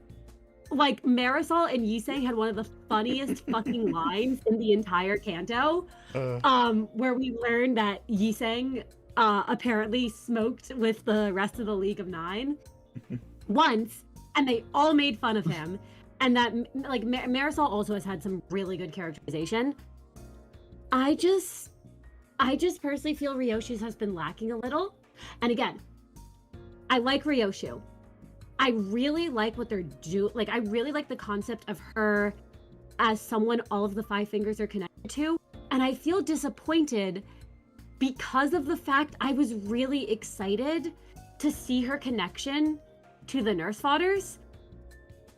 Like, Marisol and Yiseng had one of the funniest fucking lines in the entire Canto, where we learned that Yiseng apparently smoked with the rest of the League of Nine once, and they all made fun of him. And that, like, Marisol also has had some really good characterization. I just personally feel Ryoshu's has been lacking a little. And again, I like Ryoshu. I really like what they're doing. Like, I really like the concept of her as someone all of the five fingers are connected to. And I feel disappointed because of the fact I was really excited to see her connection to the nurse fodders.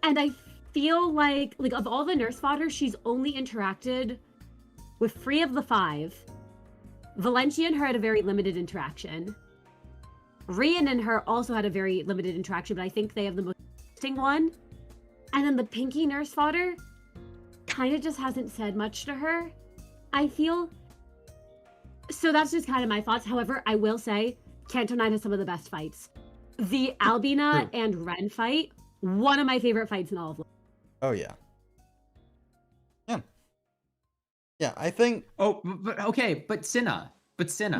And I feel like of all the nurse fodders, she's only interacted with 3 of the 5. Valencia and her had a very limited interaction. Rian and her also had a very limited interaction, but I think they have the most interesting one. And then the Pinky nurse fodder kind of just hasn't said much to her, I feel. So that's just kind of my thoughts. However, I will say Canto 9 has some of the best fights. The Albina and Ren fight, one of my favorite fights in all of them. oh yeah. Yeah. Yeah, I think... Oh, but Cinna.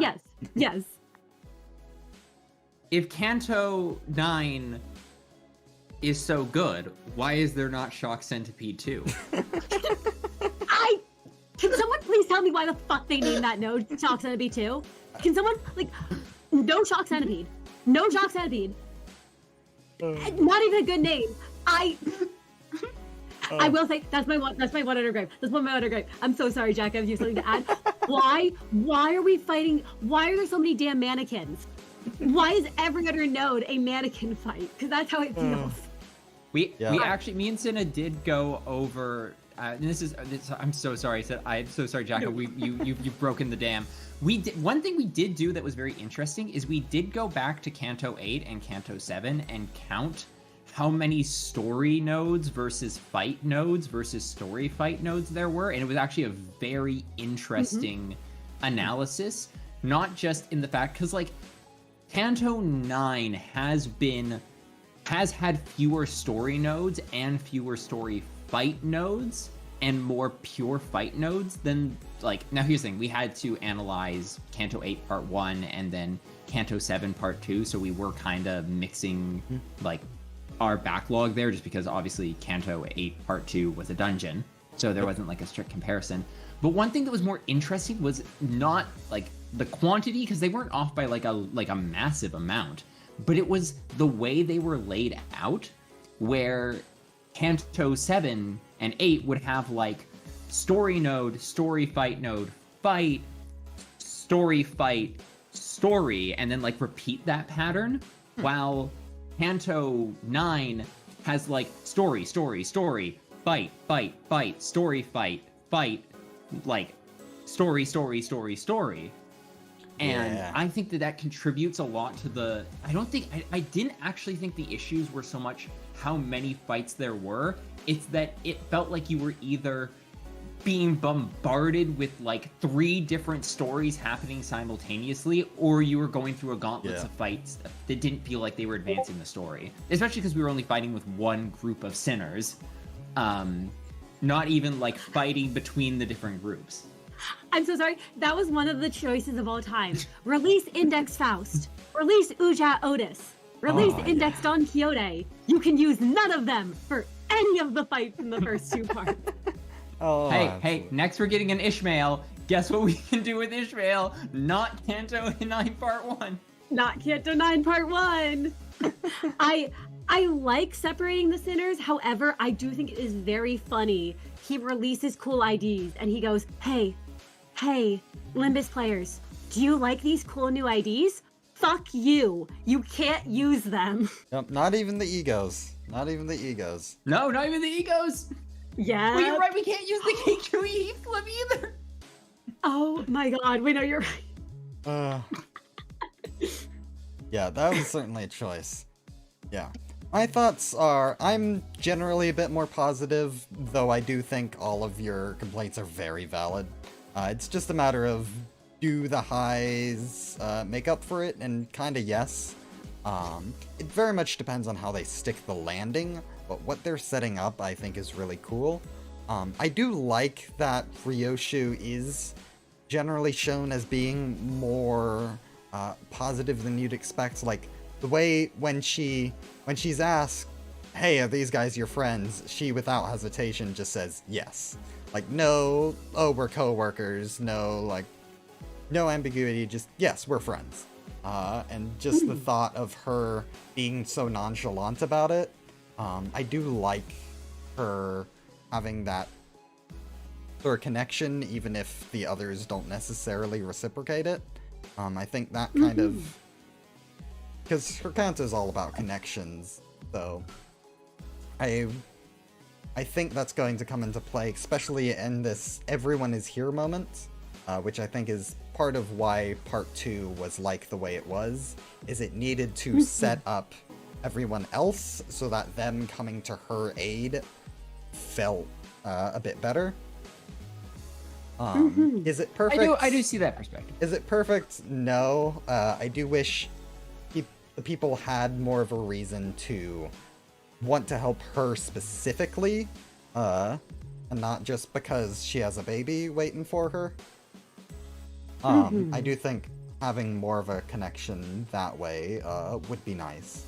Yes, yes. If Canto 9 is so good, why is there not Shock Centipede 2? Can someone please tell me why the fuck they named that node Shock Centipede 2? Can someone, no Shock Centipede. No Shock Centipede. Not even a good name. I will say, that's my one other gripe. That's one of my other gripe. I'm so sorry, Jack, if you have something to add. Why are we fighting? Why are there so many damn mannequins? Why is every other node a mannequin fight? Because that's how it feels. We actually, me and Cinna did go over. And I'm so sorry. I'm so sorry, Jacko. You've broken the dam. One thing we did do that was very interesting is we did go back to Canto 8 and Canto 7 and count how many story nodes versus fight nodes versus story fight nodes there were, and it was actually a very interesting analysis. Not just in the fact, because Canto 9 has had fewer story nodes and fewer story fight nodes and more pure fight nodes than, now here's the thing, we had to analyze Canto 8 Part 1 and then Canto 7 Part 2, so we were kind of mixing, our backlog there, just because obviously Canto 8 Part 2 was a dungeon, so there wasn't, a strict comparison. But one thing that was more interesting was not, the quantity, because they weren't off by, a massive amount, but it was the way they were laid out, where Canto 7 and 8 would have story node, story fight node, fight, story fight, story, and then repeat that pattern, while Canto 9 has story, story, story, fight, fight, fight, story, fight, story, story, story, story. And Yeah. I think that contributes a lot to the. I didn't actually think the issues were so much how many fights there were. It's that it felt like you were either being bombarded with like 3 different stories happening simultaneously, or you were going through a gauntlet of fights that didn't feel like they were advancing the story. Especially because we were only fighting with one group of sinners. Not even like fighting between the different groups. I'm so sorry. That was one of the choices of all time. Release Index Faust. Release Uja Otis. Release Index Don Quixote. You can use none of them for any of the fights in the first 2 parts. Hey, next we're getting an Ishmael. Guess what we can do with Ishmael? Not Canto 9 Part 1. Not Canto 9 Part 1. I like separating the sinners. However, I do think it is very funny. He releases cool IDs and he goes, hey, Limbus players, do you like these cool new IDs? Fuck you. You can't use them. Yep, not even the egos. Not even the egos. No, not even the egos. Yeah. Well, you're right. We can't use the KQE flip either. Oh my god. Wait, no, you're right. Yeah, that was certainly a choice. Yeah. My thoughts are, I'm generally a bit more positive, though I do think all of your complaints are very valid. It's just a matter of, do the highs make up for it? And kinda yes. It very much depends on how they stick the landing, but what they're setting up I think is really cool. I do like that Ryoshu is generally shown as being more positive than you'd expect. Like, the way when she's asked, hey, are these guys your friends? She, without hesitation, just says yes. Like, no, oh, we're co-workers, no ambiguity, just, yes, we're friends. And just the thought of her being so nonchalant about it, I do like her having that sort of connection, even if the others don't necessarily reciprocate it. I think that kind of... Because her Canto is all about connections, so... I think that's going to come into play, especially in this everyone is here moment, which I think is part of why part 2 was like the way it was, is it needed to set up everyone else so that them coming to her aid felt a bit better. Is it perfect? I do see that perspective. Is it perfect? No. I do wish the people had more of a reason to want to help her specifically, and not just because she has a baby waiting for her. I do think having more of a connection that way would be nice.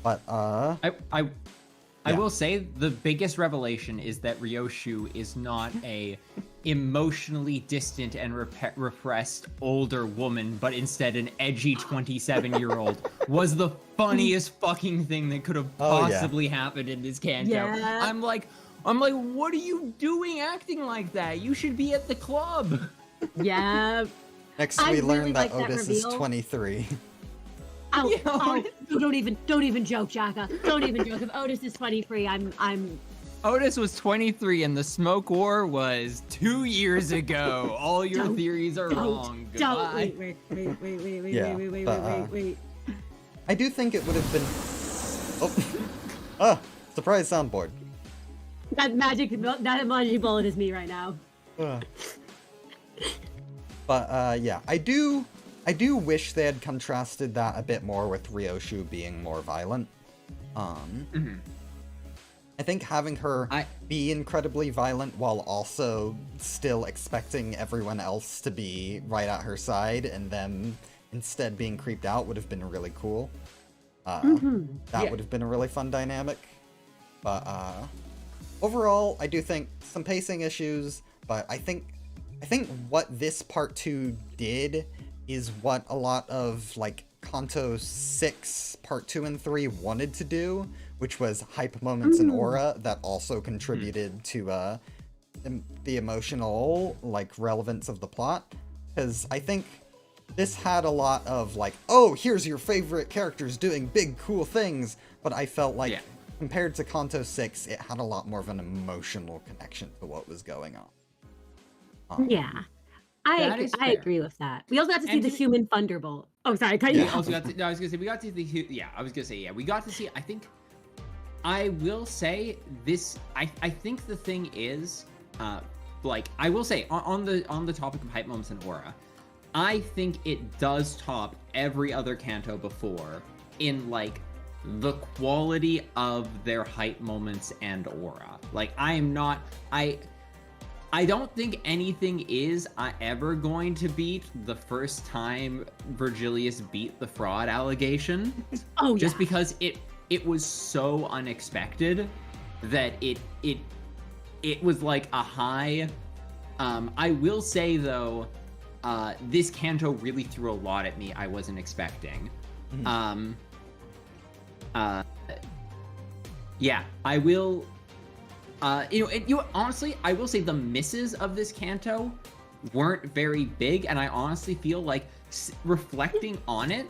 But I will say the biggest revelation is that Ryoshu is not a emotionally distant and repressed older woman, but instead an edgy 27-year-old was the funniest fucking thing that could have possibly happened in this Canto. Yeah. I'm like, what are you doing acting like that? You should be at the club. Yeah. Next I we really learned that like that Otis is reveal. 23. Don't even joke, Jaka. Don't even joke. If Otis is 23, I'm Otis was 23 and the smoke war was 2 years ago. All your theories are wrong. Goodbye. Wait. I do think it would have been... surprise soundboard. That emoji bullet is me right now. But yeah, I do wish they had contrasted that a bit more with Ryoshu being more violent. I think having her be incredibly violent while also still expecting everyone else to be right at her side and them instead being creeped out would have been really cool. That would have been a really fun dynamic. But overall, I do think some pacing issues, but I think what this part 2 did is what a lot of like Canto 6 part 2 and 3 wanted to do, which was hype moments and aura that also contributed to the emotional like relevance of the plot. Because I think this had a lot of like, oh, here's your favorite characters doing big cool things, but I felt like compared to Canto 6, it had a lot more of an emotional connection to what was going on. Yeah. That is I fair. agree with that. We also got to see And the to be- human Thunderbolt. Oh, sorry, I cut you We off. also got to. No, I was gonna say we got to see the. Yeah, I was gonna say yeah. We got to see. I think. I will say this. I think the thing is, like I will say on the topic of hype moments and aura, I think it does top every other Canto before in like the quality of their hype moments and aura. Like I am not. I don't think anything is ever going to beat the first time Virgilius beat the fraud allegation. Oh, Just yeah. because it was so unexpected that it was like a high. I will say though, this Canto really threw a lot at me I wasn't expecting. Yeah, I will. Honestly, I will say the misses of this Canto weren't very big, and I honestly feel like reflecting on it,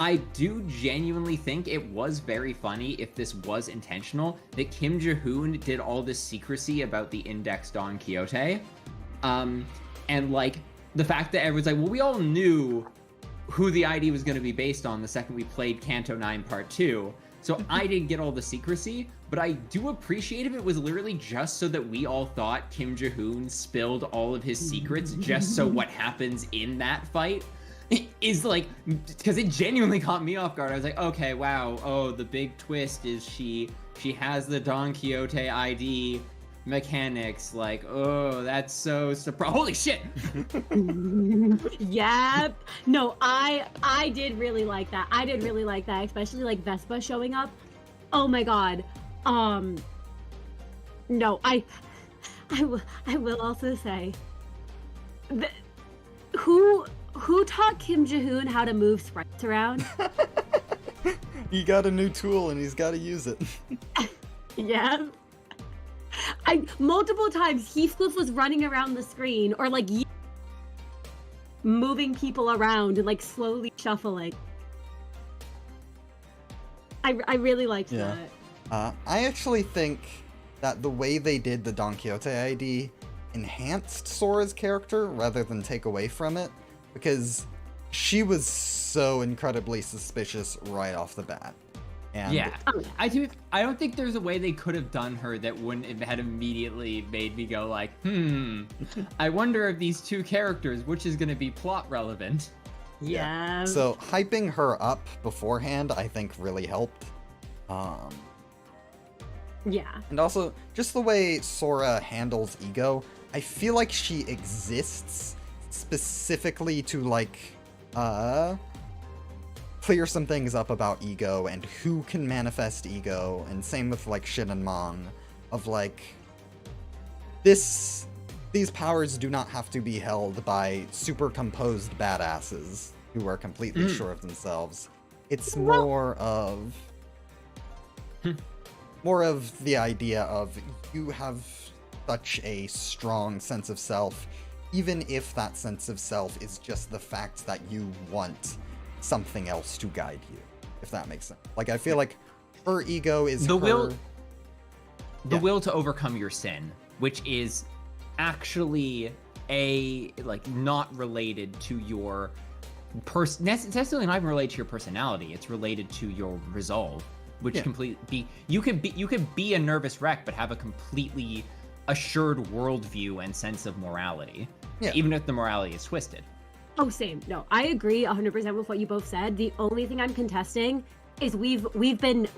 I do genuinely think it was very funny if this was intentional that Kim Ji-hoon did all this secrecy about the Index Don Quixote, and like the fact that everyone's like, well, we all knew who the ID was going to be based on the second we played Canto 9 Part 2. So I didn't get all the secrecy, but I do appreciate if it was literally just so that we all thought Kim Ji-hoon spilled all of his secrets just so what happens in that fight is like, because it genuinely caught me off guard. I was like, okay, wow, oh, the big twist is she has the Don Quixote ID mechanics, like, oh, that's so surprising. Holy shit! Yep. No, I did really like that. I did really like that, especially like Vespa showing up. Oh my god. No, I will also say that who taught Kim Ji-hoon how to move sprites around? He got a new tool and he's got to use it. Yeah. Multiple times Heathcliff was running around the screen or like moving people around and like slowly shuffling. I really liked that. I actually think that the way they did the Don Quixote ID enhanced Sora's character rather than take away from it, because she was so incredibly suspicious right off the bat. And Yeah, I don't think there's a way they could have done her that wouldn't have had immediately made me go like, I wonder if these two characters, which is going to be plot relevant. Yeah. So hyping her up beforehand, I think, really helped. Yeah. And also, just the way Sora handles ego, I feel like she exists specifically to, like, clear some things up about ego and who can manifest ego, and same with, like, Shin and Mang, of, like, these powers do not have to be held by super composed badasses who are completely sure of themselves. It's more of the idea of you have such a strong sense of self, even if that sense of self is just the fact that you want something else to guide you, if that makes sense. Like, I feel like her ego is The her... will to overcome your sin, which is actually not related to your necessarily not even related to your personality. It's related to your resolve, which you could be a nervous wreck but have a completely assured worldview and sense of morality, even if the morality is twisted. Oh, same. No, I agree 100% with what you both said. The only thing I'm contesting is we've been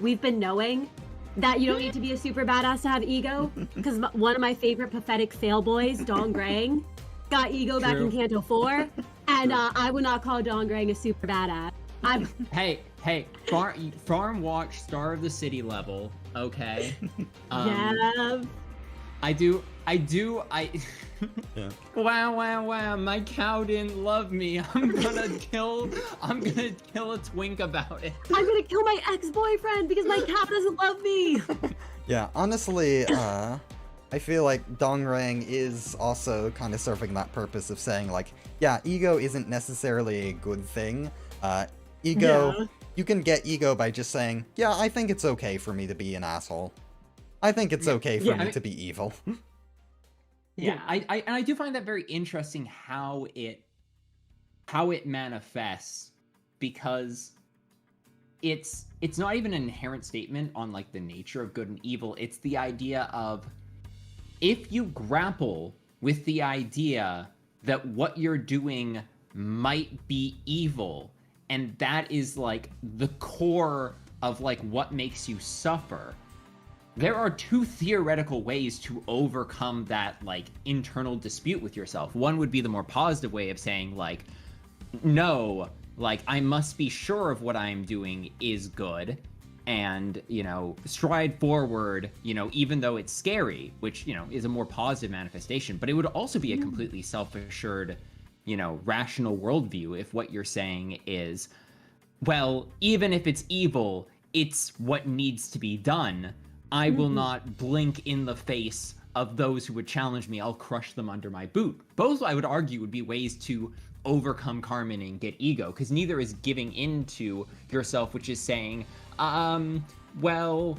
knowing that you don't need to be a super badass to have ego, because one of my favorite pathetic fail boys, Dong Grang, got ego back in Canto 4, and I would not call Dong Grang a super badass. Hey, farm watch Star of the City level, okay? Yeah. I do. Yeah. Wow, my cow didn't love me. I'm gonna kill a twink about it. I'm gonna kill my ex-boyfriend because my cat doesn't love me. Yeah, honestly, I feel like Dongrang is also kind of serving that purpose of saying, like, yeah, ego isn't necessarily a good thing. You can get ego by just saying, yeah, I think it's okay for me to be an asshole. I think it's okay for me to be evil. Yeah, I do find that very interesting how it manifests, because it's not even an inherent statement on like the nature of good and evil. It's the idea of, if you grapple with the idea that what you're doing might be evil, and that is like the core of like what makes you suffer, there are two theoretical ways to overcome that like internal dispute with yourself. One would be the more positive way of saying like, no, like I must be sure of what I'm doing is good, and, you know, stride forward, you know, even though it's scary, which, you know, is a more positive manifestation. But it would also be a completely self-assured, you know, rational worldview if what you're saying is, well, even if it's evil, it's what needs to be done. I will not blink in the face of those who would challenge me. I'll crush them under my boot. Both, I would argue, would be ways to overcome Carmen and get ego, because neither is giving into yourself, which is saying, well,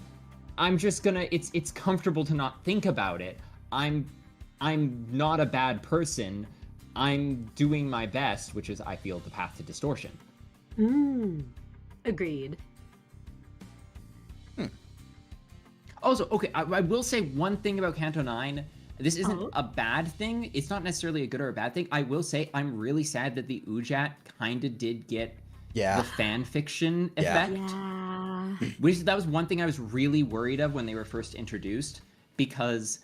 I'm just gonna, it's comfortable to not think about it. I'm not a bad person. I'm doing my best, which is, I feel, the path to distortion. Agreed. Also, okay, I will say one thing about Canto 9. This isn't a bad thing. It's not necessarily a good or a bad thing. I will say I'm really sad that the Ujat kind of did get the fan fiction effect. Yeah. Which, that was one thing I was really worried of when they were first introduced, because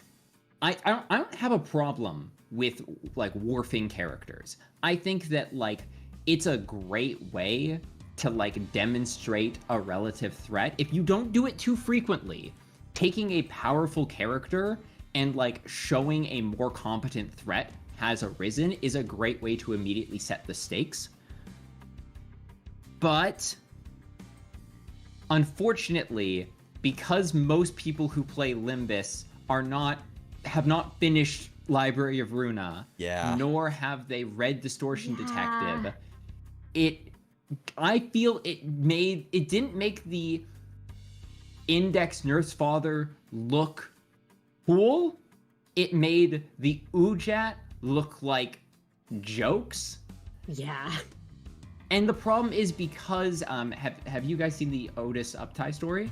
I don't have a problem with like warfing characters. I think that like it's a great way to like demonstrate a relative threat. If you don't do it too frequently, taking a powerful character and like showing a more competent threat has arisen is a great way to immediately set the stakes. But unfortunately, because most people who play Limbus have not finished Library of Runa, nor have they read Distortion Detective, I feel it didn't make the Index Nurse Father look cool. It made the Ujat look like jokes. Yeah. And the problem is because have you guys seen the Otis Uptie story?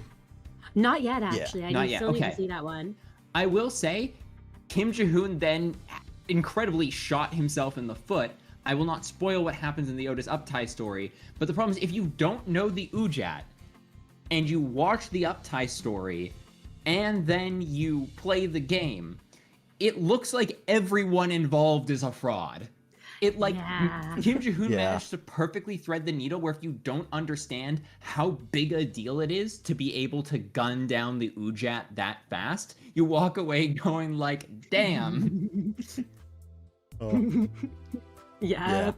Not yet, actually. Yeah. I Not do yet. still need Okay. to see that one. I will say, Kim Ji-hoon then incredibly shot himself in the foot. I will not spoil what happens in the Otis Uptie story, but the problem is if you don't know the Ujat, and you watch the Uptie story, and then you play the game, it looks like everyone involved is a fraud. It like Kim Ji-hoon managed to perfectly thread the needle where if you don't understand how big a deal it is to be able to gun down the Ujat that fast, you walk away going like, damn. Yep.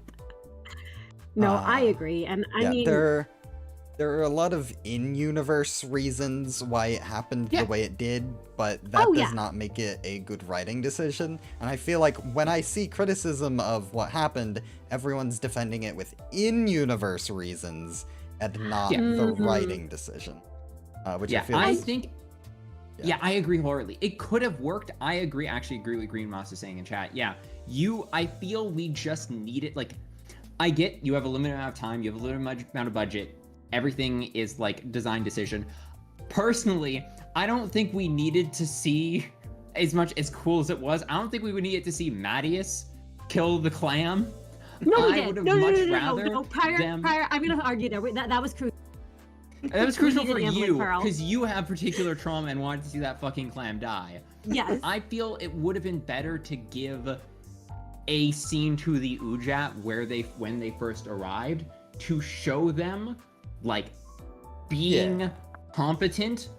No, I agree. And I mean, there are a lot of in-universe reasons why it happened the way it did, but that does not make it a good writing decision. And I feel like when I see criticism of what happened, everyone's defending it with in-universe reasons and not the writing decision. Which I feel I think... Yeah, I agree wholeheartedly. It could have worked. I agree. Actually agree with Green Moss is saying in chat. Yeah, I feel we just need it. Like, I get you have a limited amount of time. You have a limited amount of budget. Everything is like design decision. Personally, I don't think we needed to see, as much as cool as it was, I don't think we would need to see Mattias kill the clam. No, we I would did. have No, much no, rather no. Prior, I'm gonna argue there. That was crucial. That was crucial for needed you, Pearl. because you have particular trauma and wanted to see that fucking clam die. Yes. I feel it would have been better to give a scene to the Ujat when they first arrived, to show them like being competent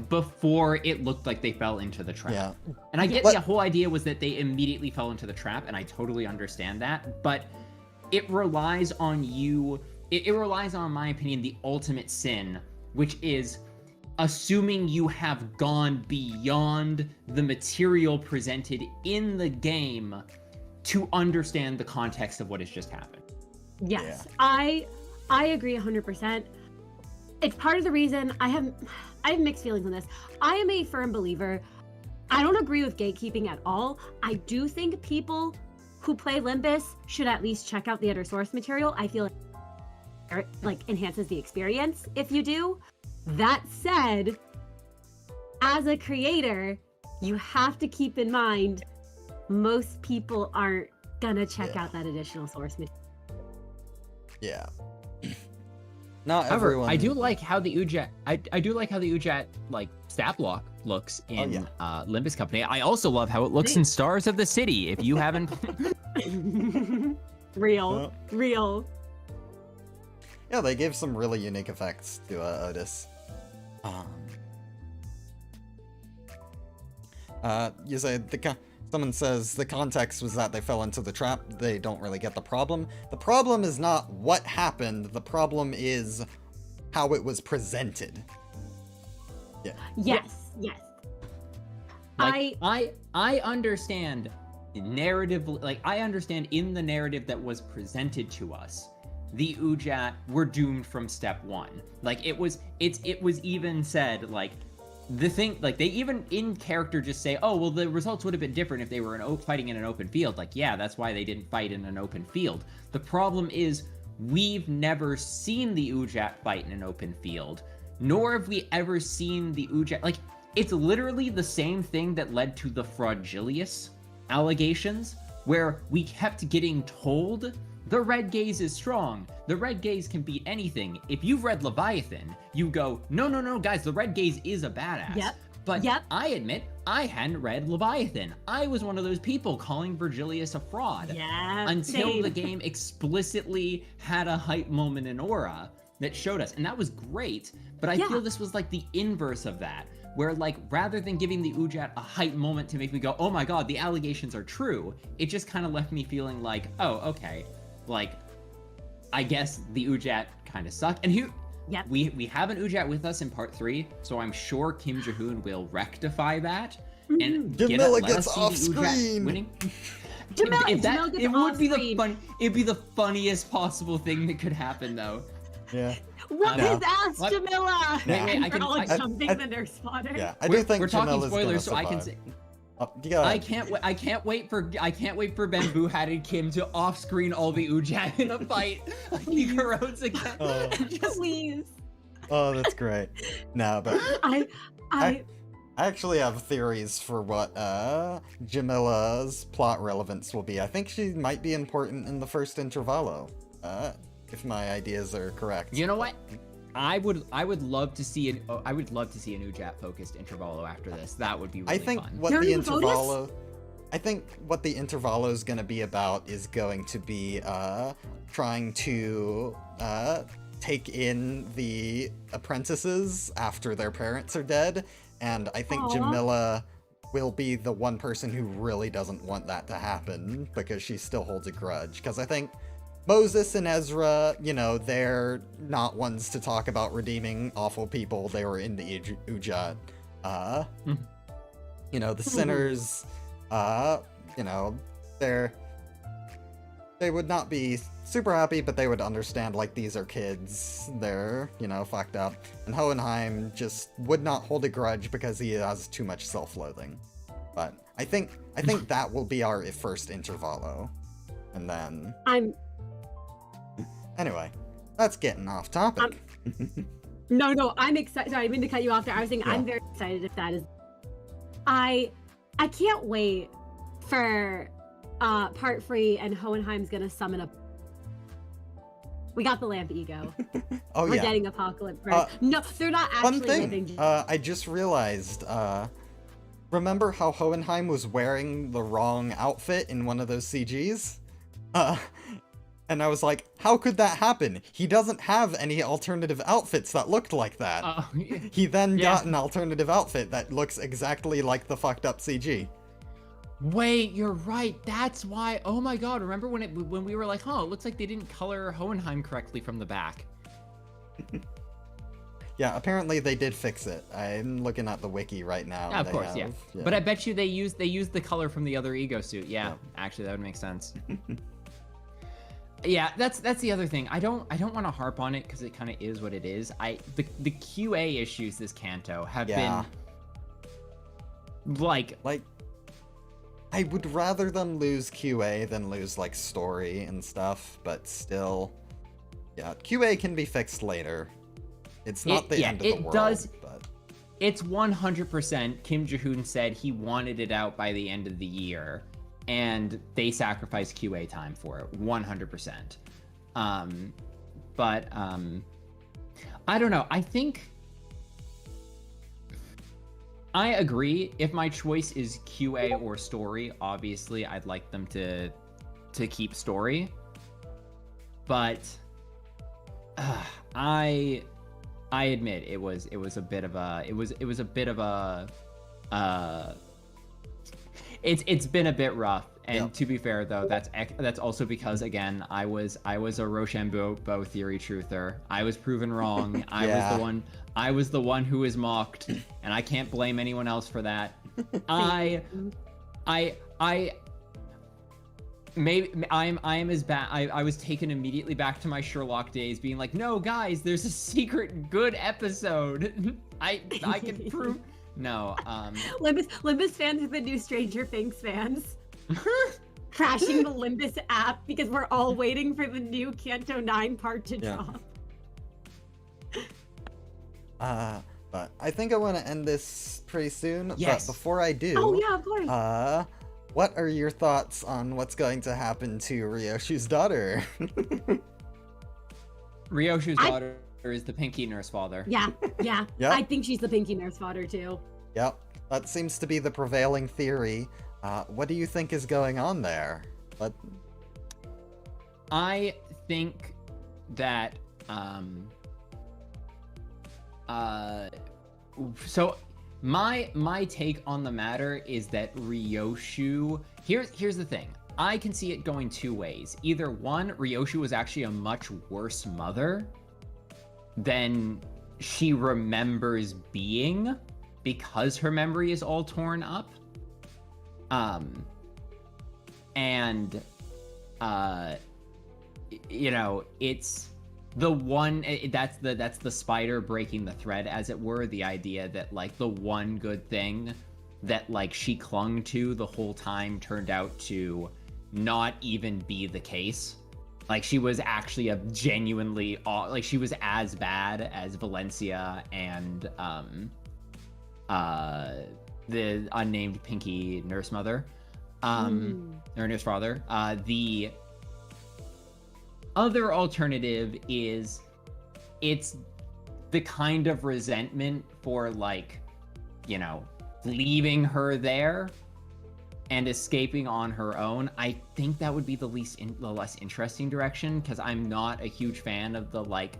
before it looked like they fell into the trap. And I get the whole idea was that they immediately fell into the trap, and I totally understand that, but it relies on you. It relies on, in my opinion, the ultimate sin, which is assuming you have gone beyond the material presented in the game to understand the context of what has just happened. Yes, I agree 100%. It's part of the reason I have mixed feelings on this. I am a firm believer I don't agree with gatekeeping at all. I do think people who play Limbus should at least check out the other source material. I feel like enhances the experience if you do. That said, as a creator, you have to keep in mind most people aren't gonna check out that additional source material. Yeah. Not However, everyone. I do like how the Ujat. I do like how the Ujat like stat block looks in Limbus Company. I also love how it looks in Stars of the City. If you haven't, real. Yeah, they gave some really unique effects to Otis. You say someone says the context was that they fell into the trap. They don't really get the problem. The problem is not what happened. The problem is how it was presented. Yeah. Yes. like, I understand narrative. Like I understand in the narrative that was presented to us, the Ujat were doomed from step one. Like it was even said like. The thing, like, they even in character just say, oh, well, the results would have been different if they were fighting in an open field. Like, yeah, that's why they didn't fight in an open field. The problem is, we've never seen the Ujat fight in an open field, nor have we ever seen the Ujat. Like, it's literally the same thing that led to the Fraudilius allegations, where we kept getting told the red gaze is strong. The red gaze can beat anything. If you've read Leviathan, you go, no, guys, the red gaze is a badass. Yep. But I admit, I hadn't read Leviathan. I was one of those people calling Virgilius a fraud. Yeah. Until the game explicitly had a hype moment in Aura that showed us. And that was great. But I feel this was like the inverse of that. Where, like, rather than giving the Ujat a hype moment to make me go, oh my god, the allegations are true, it just kind of left me feeling like, oh, okay. Like, I guess the Ujat kind of suck. And here, we have an Ujat with us in part 3, so I'm sure Kim Jae-hoon will rectify that and Jamila gets off screen. Winning. Jamila gets off screen. It'd be the funniest possible thing that could happen, though. Yeah. What his ass, Jamila? Wait, I can something the nurse spotted. Yeah, I do think we're talking Jamila's spoilers, so gonna I can survive. say. I can't wait for Bamboo Hatted Kim to off-screen all the Ujat in a fight. He corrodes again. Please. Oh, that's great. No, but I actually have theories for what Jamila's plot relevance will be. I think she might be important in the first Intervallo, if my ideas are correct. You know what? I would love to see an Ujat focused Intervallo after this. That would be really fun. I think what the Intervallo is going to be about is going to be trying to take in the apprentices after their parents are dead, and I think Jamila will be the one person who really doesn't want that to happen because she still holds a grudge. Because I think Moses and Ezra, you know, they're not ones to talk about redeeming awful people. They were in the Ujat. You know, the sinners, you know, they would not be super happy, but they would understand, like, these are kids. They're, you know, fucked up. And Hohenheim just would not hold a grudge because he has too much self-loathing. But I think that will be our first Intervallo. And then... Anyway, that's getting off topic. No, I'm excited. Sorry, I didn't mean to cut you off there. I was saying I'm very excited if that is. I can't wait for part 3 and Hohenheim's gonna summon a. We got the lamp ego. We're getting Apocalypse. Right? No, they're not actually living. I just realized. Remember how Hohenheim was wearing the wrong outfit in one of those CGs? And I was like, how could that happen? He doesn't have any alternative outfits that looked like that. He then got an alternative outfit that looks exactly like the fucked up CG. Wait, you're right. That's why. Oh my god, remember when we were like, it looks like they didn't color Hohenheim correctly from the back. Yeah, apparently they did fix it. I'm looking at the wiki right now. Yeah, of course, yeah. But I bet you they used the color from the other ego suit. Yeah, actually that would make sense. Yeah, that's the other thing. I don't want to harp on it because it kind of is what it is. The QA issues this Canto have been Like, I would rather them lose QA than lose, like, story and stuff, but still, yeah, QA can be fixed later. It's not the end of the world, but... It's 100%. Kim Ji-hoon said he wanted it out by the end of the year, and they sacrificed QA time for it, 100%. But I don't know. I think I agree. If my choice is QA or story, obviously I'd like them to keep story. But I admit it was a bit of a it's been a bit rough. And to be fair, though, that's also because, again, I was a Rochambeau theory truther. I was proven wrong. I was the one who was mocked, and I can't blame anyone else for that. I am as bad. I was taken immediately back to my Sherlock days, being like, no, guys, there's a secret good episode. I can prove. No. Limbus fans are the new Stranger Things fans. Crashing the Limbus app because we're all waiting for the new Canto 9 part to drop. But I think I want to end this pretty soon. Yes. But before I do, oh yeah, of course. What are your thoughts on what's going to happen to Ryoshu's daughter? Ryoshu's daughter is the Pinky nurse father. Yeah. Yep. I think she's the Pinky nurse father too. Yep, that seems to be the prevailing theory. What do you think is going on there? I think that so my take on the matter is that Ryoshu, here's the thing. I can see it going two ways. Either one, Ryoshu was actually a much worse mother than she remembers being because her memory is all torn up. You know, it's the one that's the spider breaking the thread, as it were. The idea that, like, the one good thing that, like, she clung to the whole time turned out to not even be the case. Like, she was actually a genuinely, like, she was as bad as Valencia and the unnamed Pinky nurse mother, or nurse father. The other alternative is it's the kind of resentment for, like, you know, leaving her there and escaping on her own. I think that would be the less interesting direction, because I'm not a huge fan of the, like,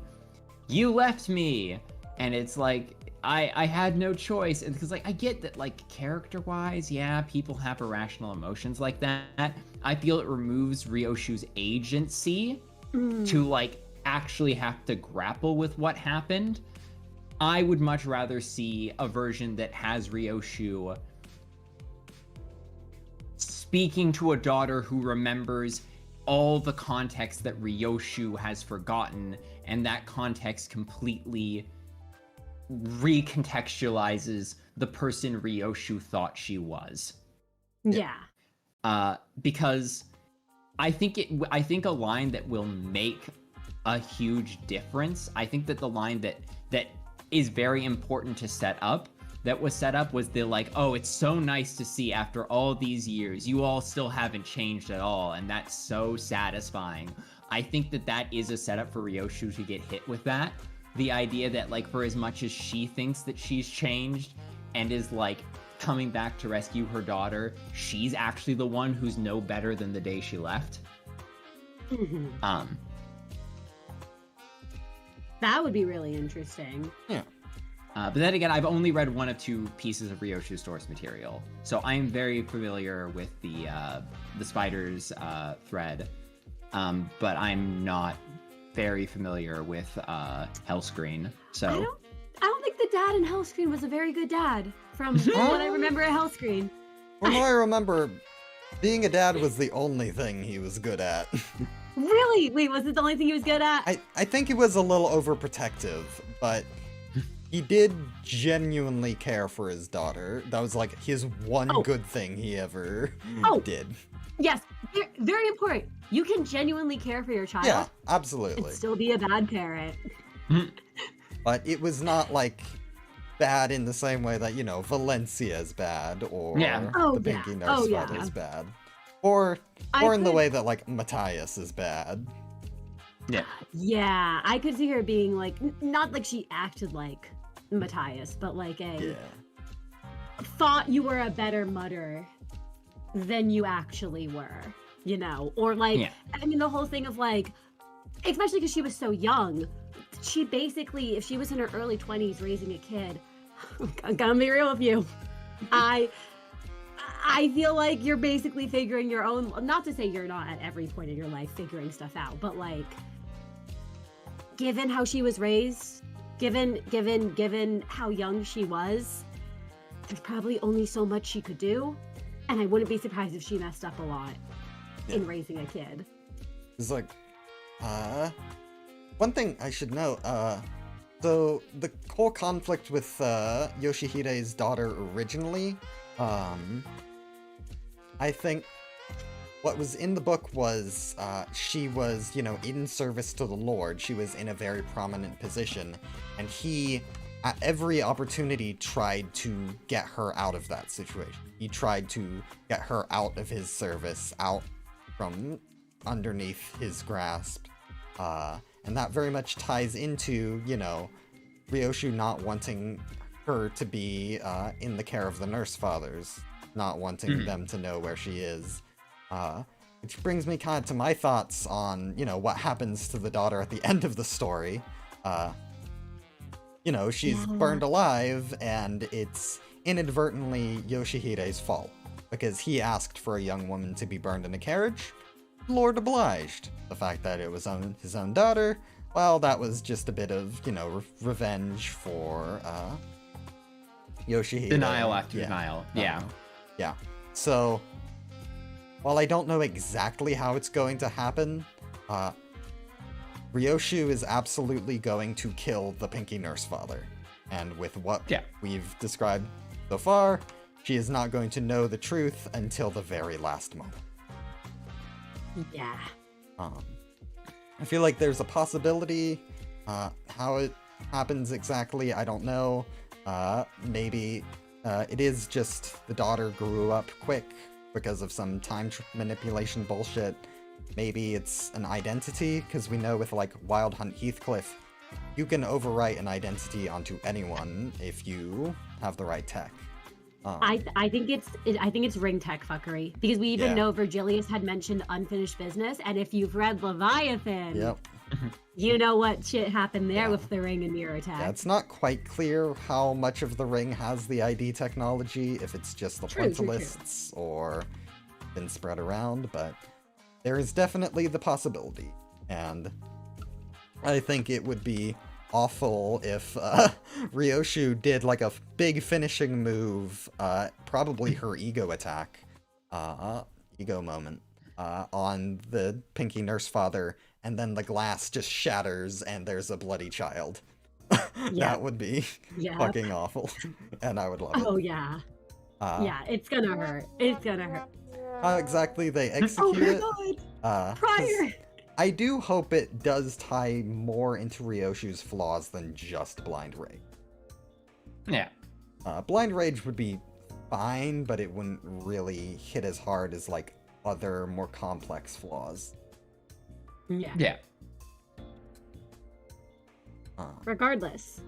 you left me, and it's like, I had no choice. And because, like, I get that, like, character-wise, yeah, people have irrational emotions like that. I feel it removes Ryoshu's agency to, like, actually have to grapple with what happened. I would much rather see a version that has Ryoshu speaking to a daughter who remembers all the context that Ryoshu has forgotten, and that context completely recontextualizes the person Ryoshu thought she was. Yeah. Because I think a line that will make a huge difference, I think that the line that is very important to set up, that was set up, was the, like, oh, it's so nice to see after all these years, you all still haven't changed at all, and that's so satisfying. I think that is a setup for Ryoshu to get hit with that. The idea that, like, for as much as she thinks that she's changed and is, like, coming back to rescue her daughter, she's actually the one who's no better than the day she left. That would be really interesting. Yeah. But then again, I've only read one of two pieces of Ryoshu's source material, so I am very familiar with the spider's thread, but I'm not very familiar with Hellscreen. So I don't think the dad in Hellscreen was a very good dad, from what I remember at Hellscreen. From what I remember, being a dad was the only thing he was good at. Really? Wait, was it the only thing he was good at? I think he was a little overprotective, but he did genuinely care for his daughter. That was like his one Oh. good thing he ever Oh. did. Yes, very important. You can genuinely care for your child Yeah, and absolutely. still be a bad parent. But it was not like bad in the same way that, you know, Valencia is bad, or Yeah. Oh, the yeah. Pinky Nurse Oh, Father yeah. is bad. Or I in the could- way that, like, Matthias is bad. Yeah. Yeah, I could see her being like, not like she acted like Matthias, but like Yeah. thought you were a better mother than you actually were, you know? Or like, Yeah. I mean, the whole thing of like, especially because she was so young, she basically, if she was in her early 20s raising a kid, I'm gonna be real with you, I feel like you're basically figuring your own, not to say you're not at every point in your life figuring stuff out, but like, given how she was raised, given how young she was, there's probably only so much she could do, and I wouldn't be surprised if she messed up a lot in raising a kid. It's like, one thing I should note, so the whole conflict with Yoshihide's daughter originally, I think what was in the book was she was, you know, in service to the Lord. She was in a very prominent position, and he, at every opportunity, tried to get her out of that situation. He tried to get her out of his service, out from underneath his grasp. And that very much ties into, you know, Ryoshu not wanting her to be in the care of the nurse fathers, not wanting them to know where she is. Which brings me kind of to my thoughts on, you know, what happens to the daughter at the end of the story. You know, she's burned alive, and it's inadvertently Yoshihide's fault, because he asked for a young woman to be burned in a carriage. Lord obliged. The fact that it was his own daughter, well, that was just a bit of, you know, revenge for Yoshihide. Denial after denial. Yeah. Yeah. So, while I don't know exactly how it's going to happen, Ryoshu is absolutely going to kill the Pinky Nurse Father. And with what we've described so far, she is not going to know the truth until the very last moment. Yeah. I feel like there's a possibility. How it happens exactly, I don't know. Maybe it is just the daughter grew up quick because of some time manipulation bullshit. Maybe it's an identity, because we know with like Wild Hunt Heathcliff, you can overwrite an identity onto anyone if you have the right tech. I think it's ring tech fuckery, because we even know Virgilius had mentioned unfinished business, and if you've read Leviathan, you know what shit happened there with the ring and mirror tech. Yeah, it's not quite clear how much of the ring has the ID technology, if it's just the pointilists or been spread around, but there is definitely the possibility, and I think it would be awful if Ryoshu did like a big finishing move, probably her ego attack, ego moment, on the Pinky Nurse Father, and then the glass just shatters and there's a bloody child. That would be fucking awful, and I would love it. Oh yeah. Yeah, it's gonna hurt. It's gonna hurt. How exactly they execute it? Prior. I do hope it does tie more into Ryoshu's flaws than just Blind Rage. Yeah. Blind Rage would be fine, but it wouldn't really hit as hard as, like, other more complex flaws. Yeah. Regardless,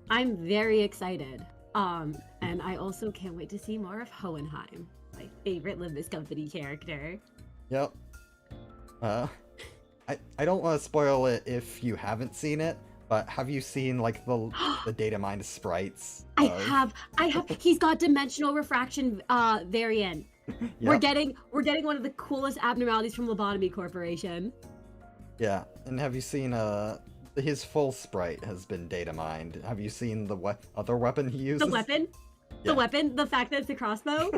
I'm very excited. And I also can't wait to see more of Hohenheim, my favorite Limbus Company character. Yep. I don't want to spoil it if you haven't seen it, but have you seen like the data mined sprites? I have. He's got dimensional refraction variant. We're getting one of the coolest abnormalities from Lobotomy Corporation. Yeah, and have you seen his full sprite has been data mined. Have you seen the other weapon he uses? The weapon? Yeah. The weapon? The fact that it's a crossbow?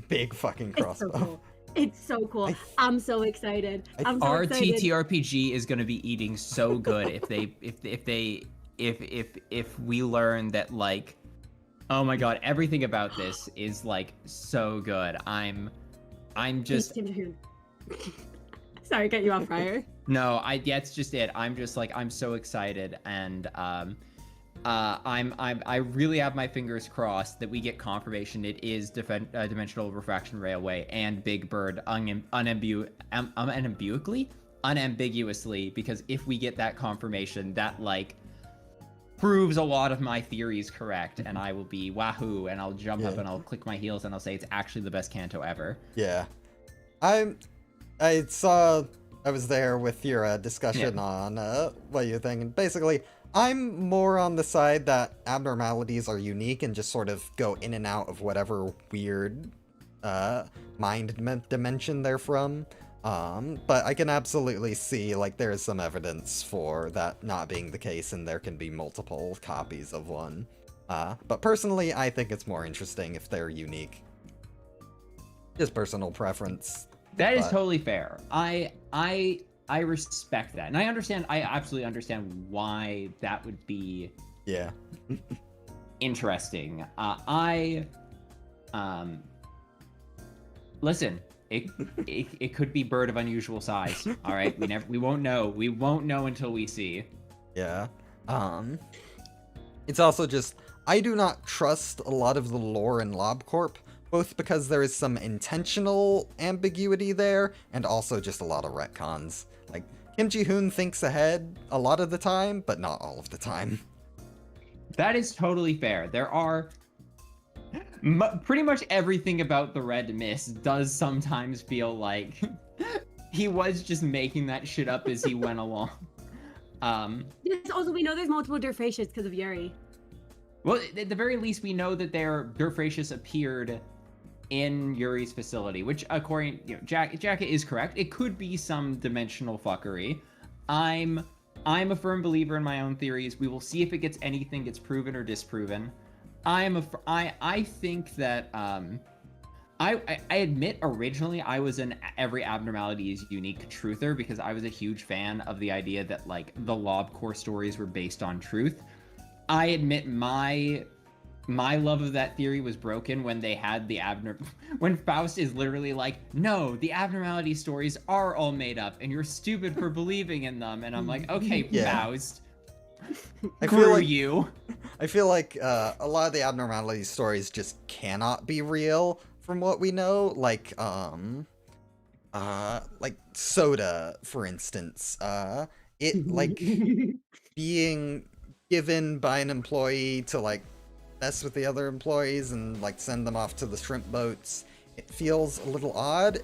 Big fucking crossbow. It's so cool. It's so cool. I'm so excited. Our TTRPG is going to be eating so good if they if we learn that, like, oh my god, everything about this is like so good. I'm just Sorry, cut you off, Prior. no, yeah, it's just it. I'm just like, I'm so excited, and I really have my fingers crossed that we get confirmation it is Dimensional Refraction Railway and Big Bird unambiguously, because if we get that confirmation, that like proves a lot of my theories correct, and I will be wahoo, and I'll jump up and I'll click my heels and I'll say it's actually the best Canto ever. Yeah. I was there with your discussion on what you think, and basically, I'm more on the side that abnormalities are unique and just sort of go in and out of whatever weird mind dimension they're from. But I can absolutely see, like, there is some evidence for that not being the case, and there can be multiple copies of one. But personally, I think it's more interesting if they're unique. Just personal preference. That is totally fair. I respect that, and I absolutely understand why that would be interesting. Listen, it could be bird of unusual size. All right, we won't know. We won't know until we see. Yeah. It's also just, I do not trust a lot of the lore in LobCorp, both because there is some intentional ambiguity there, and also just a lot of retcons. Like, Kim Ji-hoon thinks ahead a lot of the time, but not all of the time. That is totally fair. There are... pretty much everything about the Red Mist does sometimes feel like he was just making that shit up as he went along. Yes, also, we know there's multiple Durfacious because of Yuri. Well, at the very least, we know that their Durfacious appeared in Yuri's facility, which, according, Jacket is correct. It could be some dimensional fuckery. I'm a firm believer in my own theories. We will see if it gets proven or disproven. I think that I admit originally I was an every abnormality is unique truther, because I was a huge fan of the idea that, like, the LobCorp stories were based on truth. I admit my love of that theory was broken when they had when Faust is literally like, no, the abnormality stories are all made up and you're stupid for believing in them, and I'm like, okay, Faust, I feel like a lot of the abnormality stories just cannot be real from what we know, like Soda, for instance. It, like, being given by an employee to, like, mess with the other employees and, like, send them off to the shrimp boats. It feels a little odd.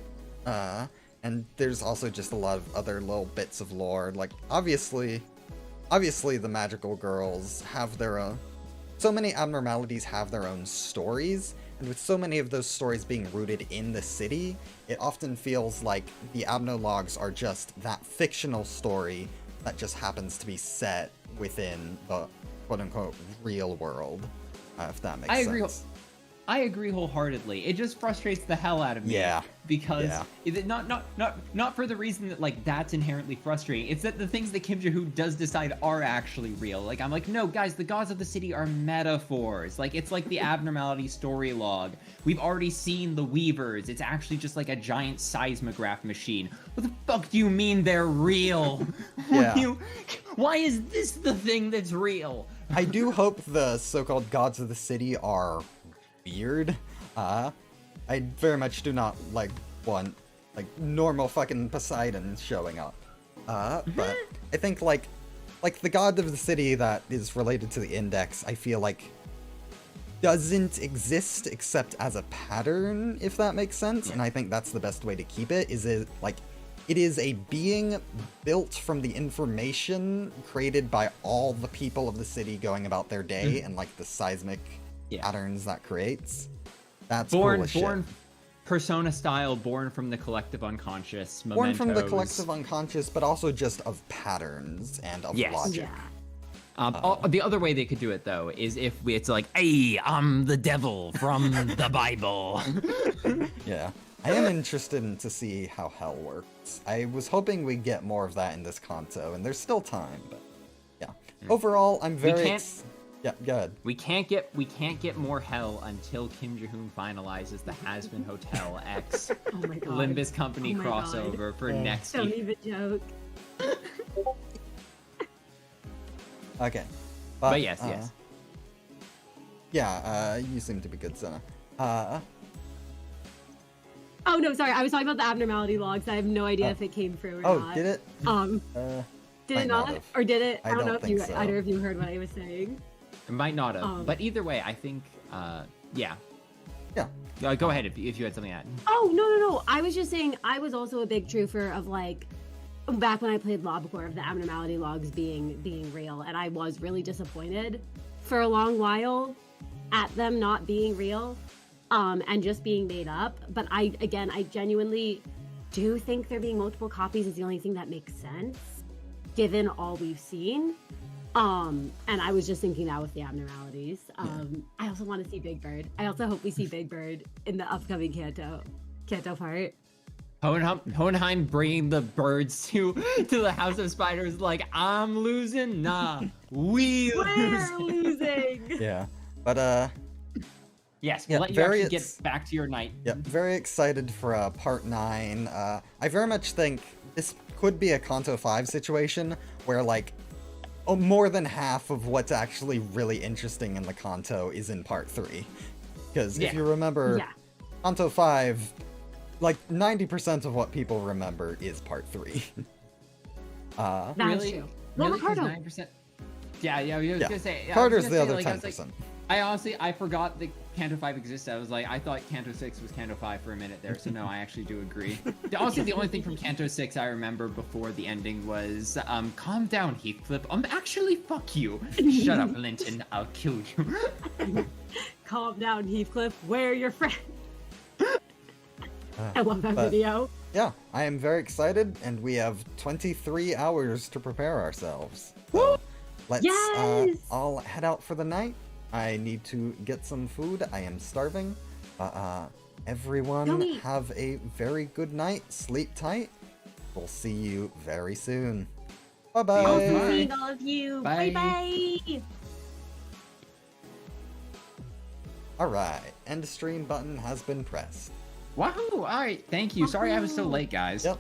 And there's also just a lot of other little bits of lore. Like, obviously the magical girls have their own... So many abnormalities have their own stories, and with so many of those stories being rooted in the city, it often feels like the abnologues are just that fictional story that just happens to be set within the quote-unquote real world, if that makes sense. I agree wholeheartedly. It just frustrates the hell out of me. Yeah. Because is it not for the reason that, like, that's inherently frustrating. It's that the things that Kim Ji-hoon does decide are actually real. Like, I'm like, no, guys, the gods of the city are metaphors. Like, it's like the abnormality story log. We've already seen the Weavers. It's actually just like a giant seismograph machine. What the fuck do you mean they're real? Why is this the thing that's real? I do hope the so-called gods of the city are weird. I very much do not want normal fucking Poseidon showing up. But I think like the god of the city that is related to the index, I feel like doesn't exist except as a pattern, if that makes sense. And I think that's the best way to keep it, is it is a being built from the information created by all the people of the city going about their day and like the seismic patterns that creates. That's cool as shit. Persona style, born from the collective unconscious. Born from the collective unconscious, but also just of patterns and of logic. The other way they could do it, though, is if it's like, hey, I'm the devil from the Bible. Yeah. I am interested to see how hell works. I was hoping we'd get more of that in this Canto, and there's still time, but yeah. overall, I'm very... can't- Yeah, go ahead. We can't get more hell until Kim Ji-hoon finalizes the Hasbin Hotel X Oh my god. Limbus Company Oh my God. crossover for next Don't year. even joke. Okay. But yes, yes. Yeah, you seem to be good, Cinna. Oh no, sorry. I was talking about the abnormality logs. I have no idea if it came through or Oh, not. did it? Did might it not not? have. Or did it? I I don't know don't if you think so. either of you heard what I was saying. It might not have, but either way, I think, yeah. Yeah. Go ahead if you had something to add. Oh no. I was just saying I was also a big truther of like back when I played LobCorp of the abnormality logs being real, and I was really disappointed for a long while at them not being real, and just being made up. But I genuinely do think there being multiple copies is the only thing that makes sense given all we've seen. And I was just thinking that with the abnormalities. I also want to see Big Bird. I also hope we see Big Bird in the upcoming Canto part. Hohenheim bringing the birds to the House of Spiders like, I'm losing? Nah, we're losing. Yeah. But, Yes, yeah, we'll let you very actually get back to your night. yeah, very excited for part 9. I very much think this could be a Canto 5 situation where, like, more than half of what's actually really interesting in the Canto is in part 3. Because if you remember, Canto 5, like, 90% of what people remember is part 3. That's Really? true. Really? Well, 'Cause 9%? Yeah, I was gonna say. Yeah, Carter's I was the gonna other say, 10%. I forgot that Canto 5 existed. I thought Canto 6 was Canto 5 for a minute there, so no, I actually do agree. Honestly, the only thing from Canto 6 I remember before the ending was, calm down, Heathcliff. Actually, fuck you. Shut up, Linton. I'll kill you. Calm down, Heathcliff. Where are your friends? I love that but- video. Yeah, I am very excited, and we have 23 hours to prepare ourselves. So let's all head out for the night. I need to get some food. I am starving. Everyone Yummy. have a very good night. Sleep tight. We'll see you very soon. Bye-bye. Bye. Seeing all of you. Bye. Bye. Alright, end stream button has been pressed. Wahoo! Alright, thank you. Sorry I was so Wahoo. late, guys. Yep.